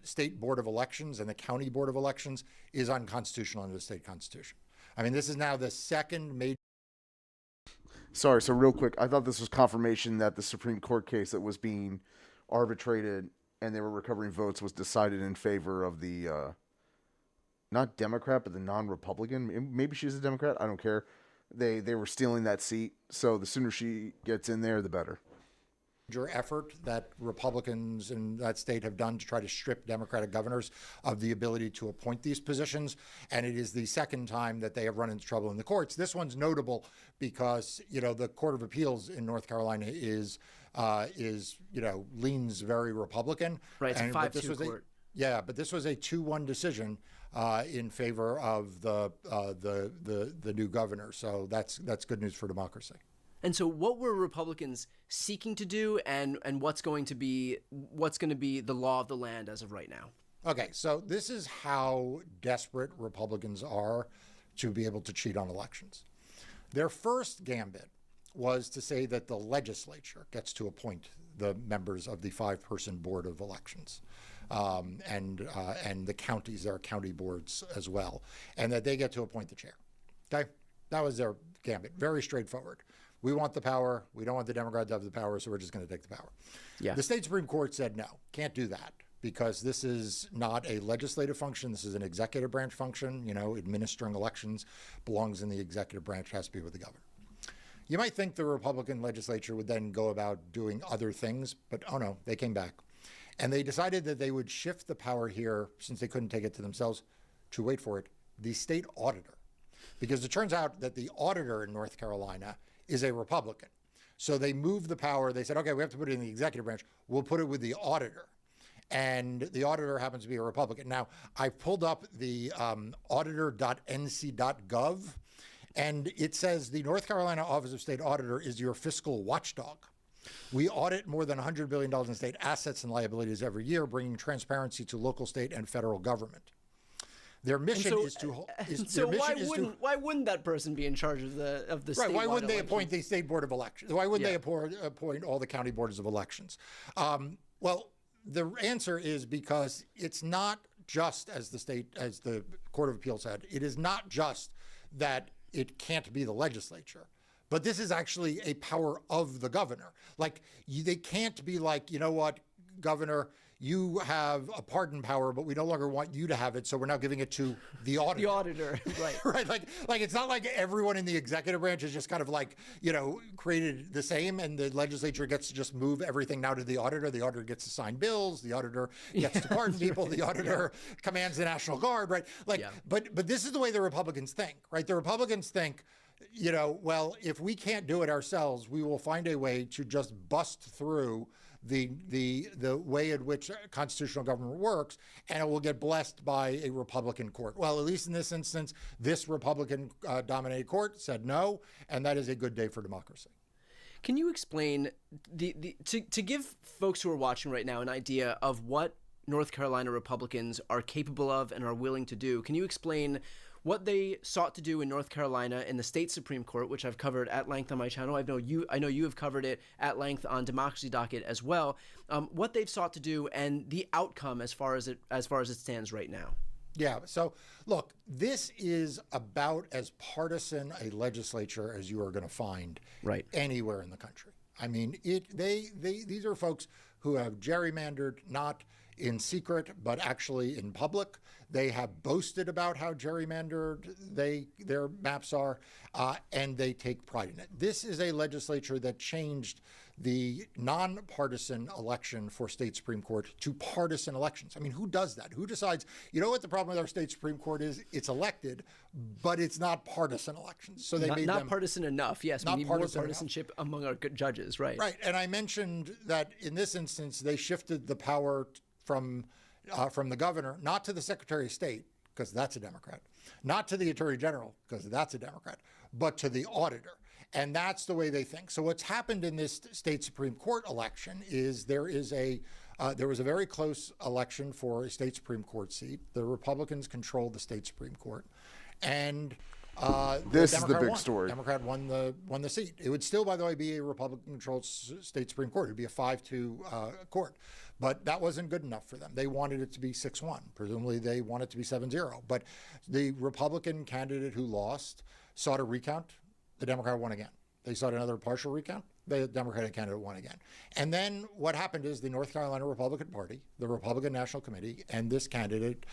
state board of elections and the county board of elections is unconstitutional under the state constitution. I mean, this is now the second major. Sorry, so real quick, I thought this was confirmation that the Supreme Court case that was being arbitrated and they were recovering votes was decided in favor of the not Democrat, but the non-Republican. Maybe she's a Democrat. I don't care. They were stealing that seat. So the sooner she gets in there, the better. Effort that Republicans in that state have done to try to strip Democratic governors of the ability to appoint these positions. And it is the second time that they have run into trouble in the courts. This one's notable because, the Court of Appeals in North Carolina is leans very Republican. Right, it's a 5-2 court. But this was a 2-1 decision in favor of the new governor. So that's good news for democracy. And so what were Republicans seeking to do, and what's going to be the law of the land as of right now? Okay, so this is how desperate Republicans are to be able to cheat on elections. Their first gambit was to say that the legislature gets to appoint the members of the 5-person board of elections. And the counties, there are county boards as well, and that they get to appoint the chair. Okay, that was their gambit. Very straightforward. We want the power. We don't want the Democrats to have the power, so we're just going to take the power. Yeah. The state Supreme Court said no, can't do that because this is not a legislative function. This is an executive branch function. Administering elections belongs in the executive branch, has to be with the governor. You might think the Republican legislature would then go about doing other things, but oh no, they came back. And they decided that they would shift the power here, since they couldn't take it to themselves, to, wait for it, the state auditor. Because it turns out that the auditor in North Carolina is a Republican. So they moved the power. They said, okay, we have to put it in the executive branch. We'll put it with the auditor. And the auditor happens to be a Republican. Now, I pulled up the auditor.nc.gov, and it says the North Carolina Office of State Auditor is your fiscal watchdog. We audit more than $100 billion in state assets and liabilities every year, bringing transparency to local, state, and federal government. Their mission is to. Why wouldn't that person be in charge of the right? Why wouldn't they appoint the state board of elections? Why wouldn't they appoint all the county boards of elections? Well, the answer is because it's not just, as the Court of Appeal said, it is not just that it can't be the legislature, but this is actually a power of the governor. Like, they can't be like, you know what, governor, you have a pardon power, but we no longer want you to have it, so we're now giving it to the auditor. The auditor, right. Right, like it's not like everyone in the executive branch is just kind of like, created the same, and the legislature gets to just move everything now to the auditor. The auditor gets to sign bills, the auditor gets to pardon people, the auditor commands the National Guard, right? But this is the way the Republicans think, right? The Republicans think, well, if we can't do it ourselves, we will find a way to just bust through the way in which constitutional government works, and it will get blessed by a Republican court. Well, at least in this instance, this Republican-dominated court said no, and that is a good day for democracy. Can you explain to give folks who are watching right now an idea of what North Carolina Republicans are capable of and are willing to do? Can you explain what they sought to do in North Carolina in the state Supreme Court, which I've covered at length on my channel? I know you have covered it at length on Democracy Docket as well. What they've sought to do and the outcome as far as it stands right now. Yeah. So look, this is about as partisan a legislature as you are going to find anywhere in the country. I mean, these are folks who have gerrymandered not in secret, but actually in public. They have boasted about how gerrymandered their maps are, and they take pride in it. This is a legislature that changed the nonpartisan election for state Supreme Court to partisan elections. I mean, who does that? Who decides, you know what the problem with our state Supreme Court is? It's elected, but it's not partisan elections. So they made them partisan enough. Yes, we need more partisanship among our good judges, right? Right, and I mentioned that in this instance, they shifted the power from the governor, not to the Secretary of State, because that's a Democrat, not to the Attorney General, because that's a Democrat, but to the auditor. And that's the way they think. So what's happened in this state Supreme Court election is there was a very close election for a state Supreme Court seat. The Republicans controlled the state Supreme Court, and this is the big story. Democrat won the seat. It would still, by the way, be a Republican-controlled state Supreme Court. It would be a 5-2 court. But that wasn't good enough for them. They wanted it to be 6-1. Presumably, they want it to be 7-0. But the Republican candidate who lost sought a recount. The Democrat won again. They sought another partial recount. The Democratic candidate won again. And then what happened is the North Carolina Republican Party, the Republican National Committee, and this candidate,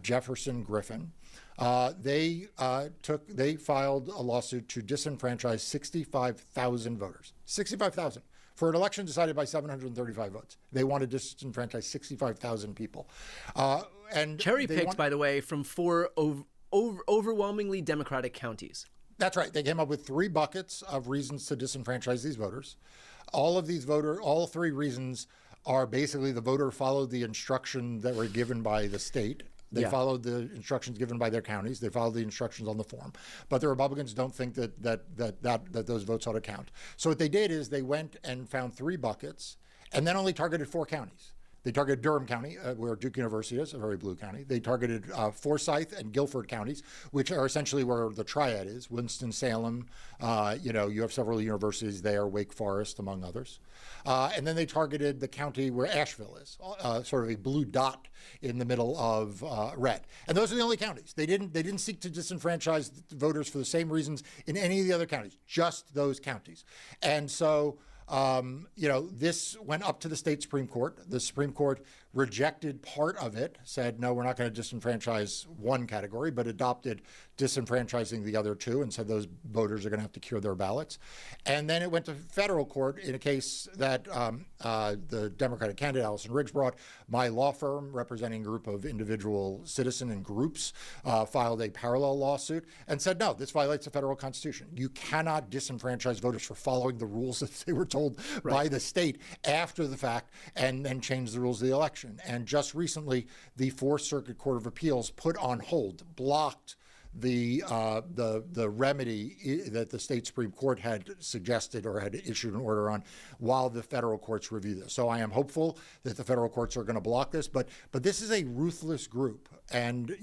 Jefferson Griffin, they filed a lawsuit to disenfranchise 65,000 voters. 65,000. For an election decided by 735 votes. They wanted to disenfranchise 65,000 people. And cherry-picked, by the way, from 4 overwhelmingly Democratic counties. That's right. They came up with 3 buckets of reasons to disenfranchise these voters. All 3 reasons are basically the voter followed the instruction that were given by the state. They followed the instructions given by their counties. They followed the instructions on the form. But the Republicans don't think that those votes ought to count. So what they did is they went and found 3 buckets and then only targeted 4 counties. They targeted Durham County, where Duke University is, a very blue county. They targeted Forsyth and Guilford counties, which are essentially where the triad is. Winston-Salem, you have several universities there, Wake Forest, among others. And then they targeted the county where Asheville is, sort of a blue dot in the middle of red. And those are the only counties. They didn't seek to disenfranchise voters for the same reasons in any of the other counties, just those counties. And so This went up to the state Supreme Court. The Supreme Court rejected part of it, said, no, we're not going to disenfranchise one category, but adopted disenfranchising the other two and said those voters are going to have to cure their ballots. And then it went to federal court in a case that the Democratic candidate, Allison Riggs, brought. My law firm, representing a group of individual citizen and groups, filed a parallel lawsuit and said, no, this violates the federal constitution. You cannot disenfranchise voters for following the rules that they were told by the state after the fact and then change the rules of the election. And just recently, the Fourth Circuit Court of Appeals put on hold, blocked the remedy that the state Supreme Court had suggested or had issued an order on while the federal courts review this. So I am hopeful that the federal courts are going to block this, but this is a ruthless group. And,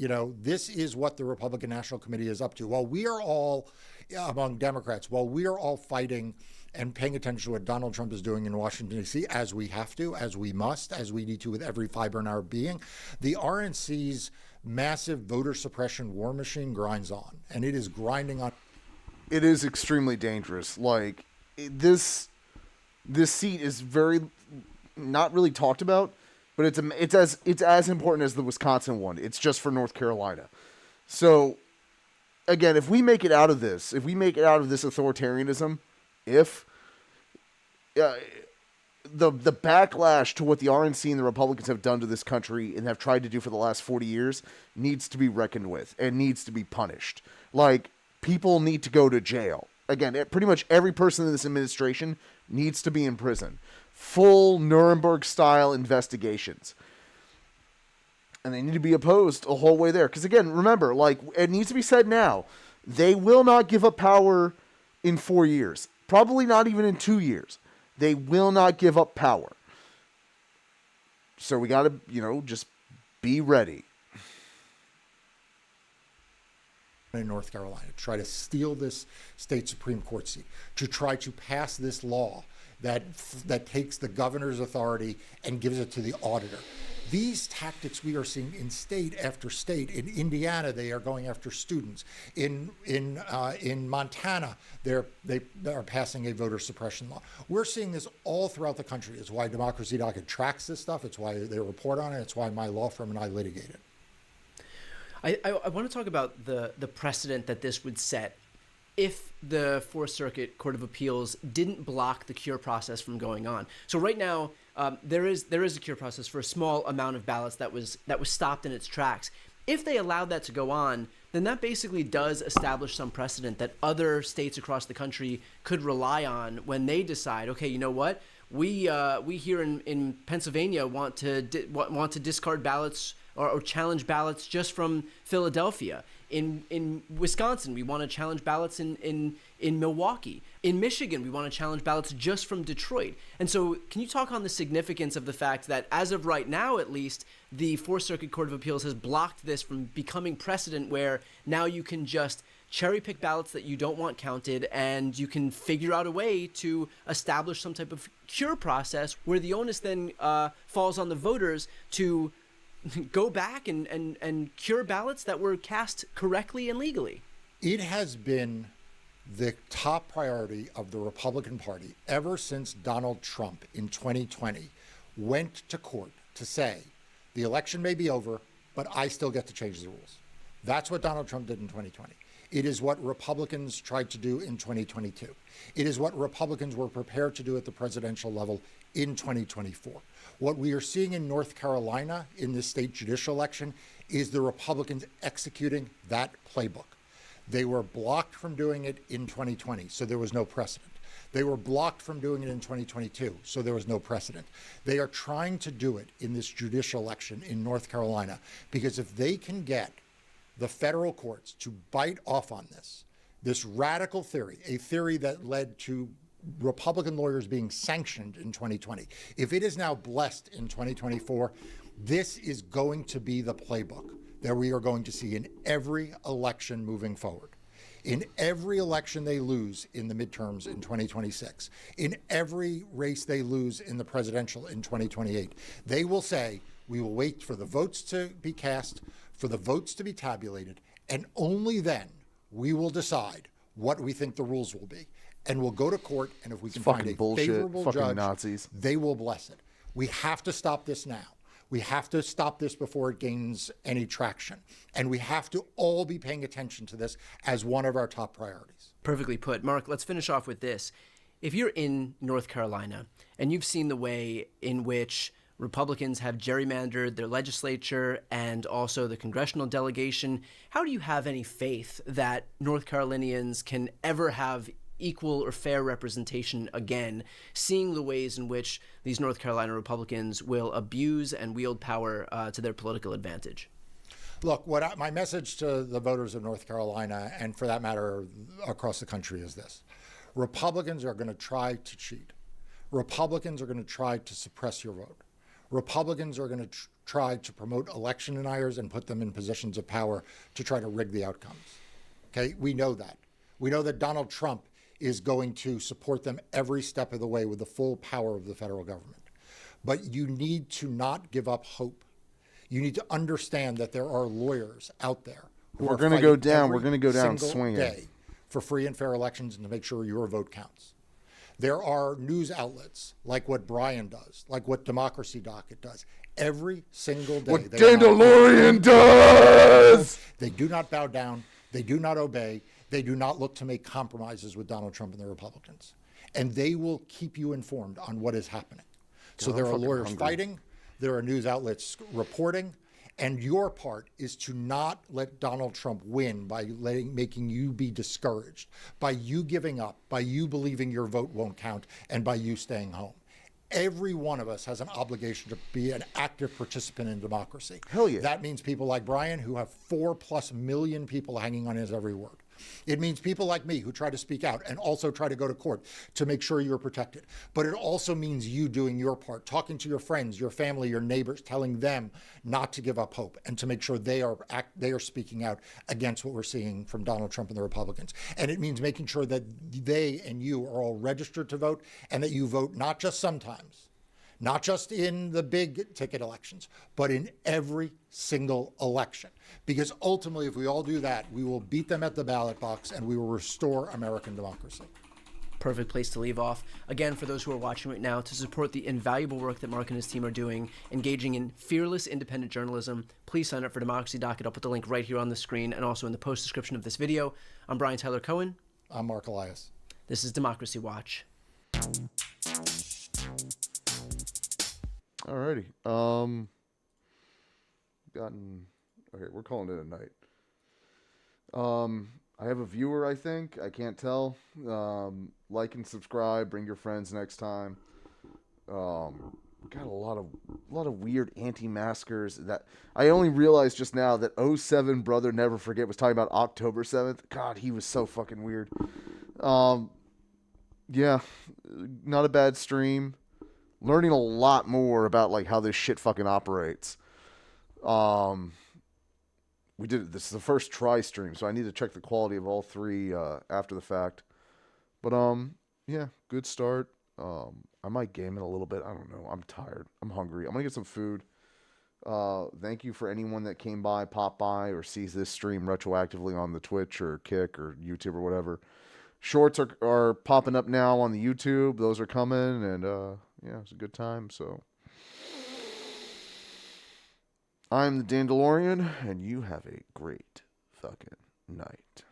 this is what the Republican National Committee is up to. While we are all, among Democrats, while we are all fighting and paying attention to what Donald Trump is doing in Washington, D.C., as we have to, as we must, as we need to with every fiber in our being, the RNC's massive voter suppression war machine grinds on, and it is grinding on. It is extremely dangerous. Like, this seat is very not really talked about, but it's as important as the Wisconsin one. It's just for North Carolina. So, again, if we make it out of this authoritarianism, the backlash to what the RNC and the Republicans have done to this country and have tried to do for the last 40 years needs to be reckoned with and needs to be punished. Like, people need to go to jail. Again, pretty much every person in this administration needs to be in prison. Full Nuremberg-style investigations. And they need to be opposed a whole way there. Because, again, remember, like, it needs to be said now, they will not give up power in 4 years. Probably not even in 2 years. They will not give up power. So we got to, just be ready. In North Carolina, to try to steal this state Supreme Court seat, to try to pass this law that takes the governor's authority and gives it to the auditor. These tactics we are seeing in state after state. In Indiana, they are going after students. In Montana, they are passing a voter suppression law. We're seeing this all throughout the country. It's why Democracy Docket tracks this stuff. It's why they report on it. It's why my law firm and I litigate it. I want to talk about the precedent that this would set if the Fourth Circuit Court of Appeals didn't block the cure process from going on. So right now, there is a cure process for a small amount of ballots that was stopped in its tracks. If they allowed that to go on, then that basically does establish some precedent that other states across the country could rely on when they decide, okay, you know what, we here in Pennsylvania want to discard ballots or challenge ballots just from Philadelphia. In Wisconsin, we want to challenge ballots in Milwaukee. In Michigan, we want to challenge ballots just from Detroit. And so can you talk on the significance of the fact that as of right now, at least, the Fourth Circuit Court of Appeals has blocked this from becoming precedent where now you can just cherry pick ballots that you don't want counted and you can figure out a way to establish some type of cure process where the onus then falls on the voters to go back and cure ballots that were cast correctly and legally. It has been the top priority of the Republican Party ever since Donald Trump in 2020 went to court to say the election may be over, but I still get to change the rules. That's what Donald Trump did in 2020. It is what Republicans tried to do in 2022. It is what Republicans were prepared to do at the presidential level in 2024. What we are seeing in North Carolina in this state judicial election is the Republicans executing that playbook. They were blocked from doing it in 2020, so there was no precedent. They were blocked from doing it in 2022, so there was no precedent. They are trying to do it in this judicial election in North Carolina because if they can get the federal courts to bite off on this radical theory, a theory that led to Republican lawyers being sanctioned in 2020. If it is now blessed in 2024, this is going to be the playbook that we are going to see in every election moving forward. In every election they lose in the midterms in 2026, in every race they lose in the presidential in 2028, they will say, we will wait for the votes to be cast, for the votes to be tabulated, and only then we will decide what we think the rules will be. And we'll go to court, and if we can fucking find a bullshit. favorable Fucking judge, Nazis. they will bless it. We have to stop this now. We have to stop this before it gains any traction. And we have to all be paying attention to this as one of our top priorities. Perfectly put. Mark, let's finish off with this. If you're in North Carolina and you've seen the way in which Republicans have gerrymandered their legislature and also the congressional delegation, how do you have any faith that North Carolinians can ever have equal or fair representation again, seeing the ways in which these North Carolina Republicans will abuse and wield power to their political advantage? Look, my message to the voters of North Carolina, and for that matter across the country, is this. Republicans are going to try to cheat. Republicans are going to try to suppress your vote. Republicans are going to try to promote election deniers and put them in positions of power to try to rig the outcomes. Okay, we know that. We know that Donald Trump is going to support them every step of the way with the full power of the federal government. But you need to not give up hope. You need to understand that there are lawyers out there who We're are going to go fighting down. every We're going to go down single swinging. day for free and fair elections and to make sure your vote counts. There are news outlets like what Brian does, like what Democracy Docket does. Every single day. What Dandalorian does! They do not bow down. They do not obey. They do not look to make compromises with Donald Trump and the Republicans. And they will keep you informed on what is happening. So there are lawyers fighting. There are news outlets reporting. And your part is to not let Donald Trump win by making you be discouraged, by you giving up, by you believing your vote won't count, and by you staying home. Every one of us has an obligation to be an active participant in democracy. Hell yeah. That means people like Brian, who have 4+ million people hanging on his every word. It means people like me who try to speak out and also try to go to court to make sure you're protected. But it also means you doing your part, talking to your friends, your family, your neighbors, telling them not to give up hope and to make sure they are speaking out against what we're seeing from Donald Trump and the Republicans. And it means making sure that they and you are all registered to vote and that you vote not just sometimes, not just in the big ticket elections, but in every single election. Because ultimately, if we all do that, we will beat them at the ballot box and we will restore American democracy. Perfect place to leave off. Again, for those who are watching right now, to support the invaluable work that Mark and his team are doing, engaging in fearless independent journalism, please sign up for Democracy Docket. I'll put the link right here on the screen and also in the post description of this video. I'm Brian Tyler Cohen. I'm Mark Elias. This is Democracy Watch. Alrighty. Okay, we're calling it a night. I have a viewer, I think. I can't tell. Like and subscribe. Bring your friends next time. Got a lot of weird anti-maskers that I only realized just now that 07 Brother Never Forget was talking about October 7th. God, he was so fucking weird. Yeah, not a bad stream. Learning a lot more about like how this shit fucking operates. We did this is the first try stream, so I need to check the quality of all three after the fact. But yeah, good start. I might game it a little bit. I don't know. I'm tired. I'm hungry. I'm gonna get some food. Thank you for anyone that came by, popped by, or sees this stream retroactively on the Twitch or Kick or YouTube or whatever. Shorts are popping up now on the YouTube. Those are coming, and yeah, it's a good time. So I'm the Dandalorian, and you have a great fucking night.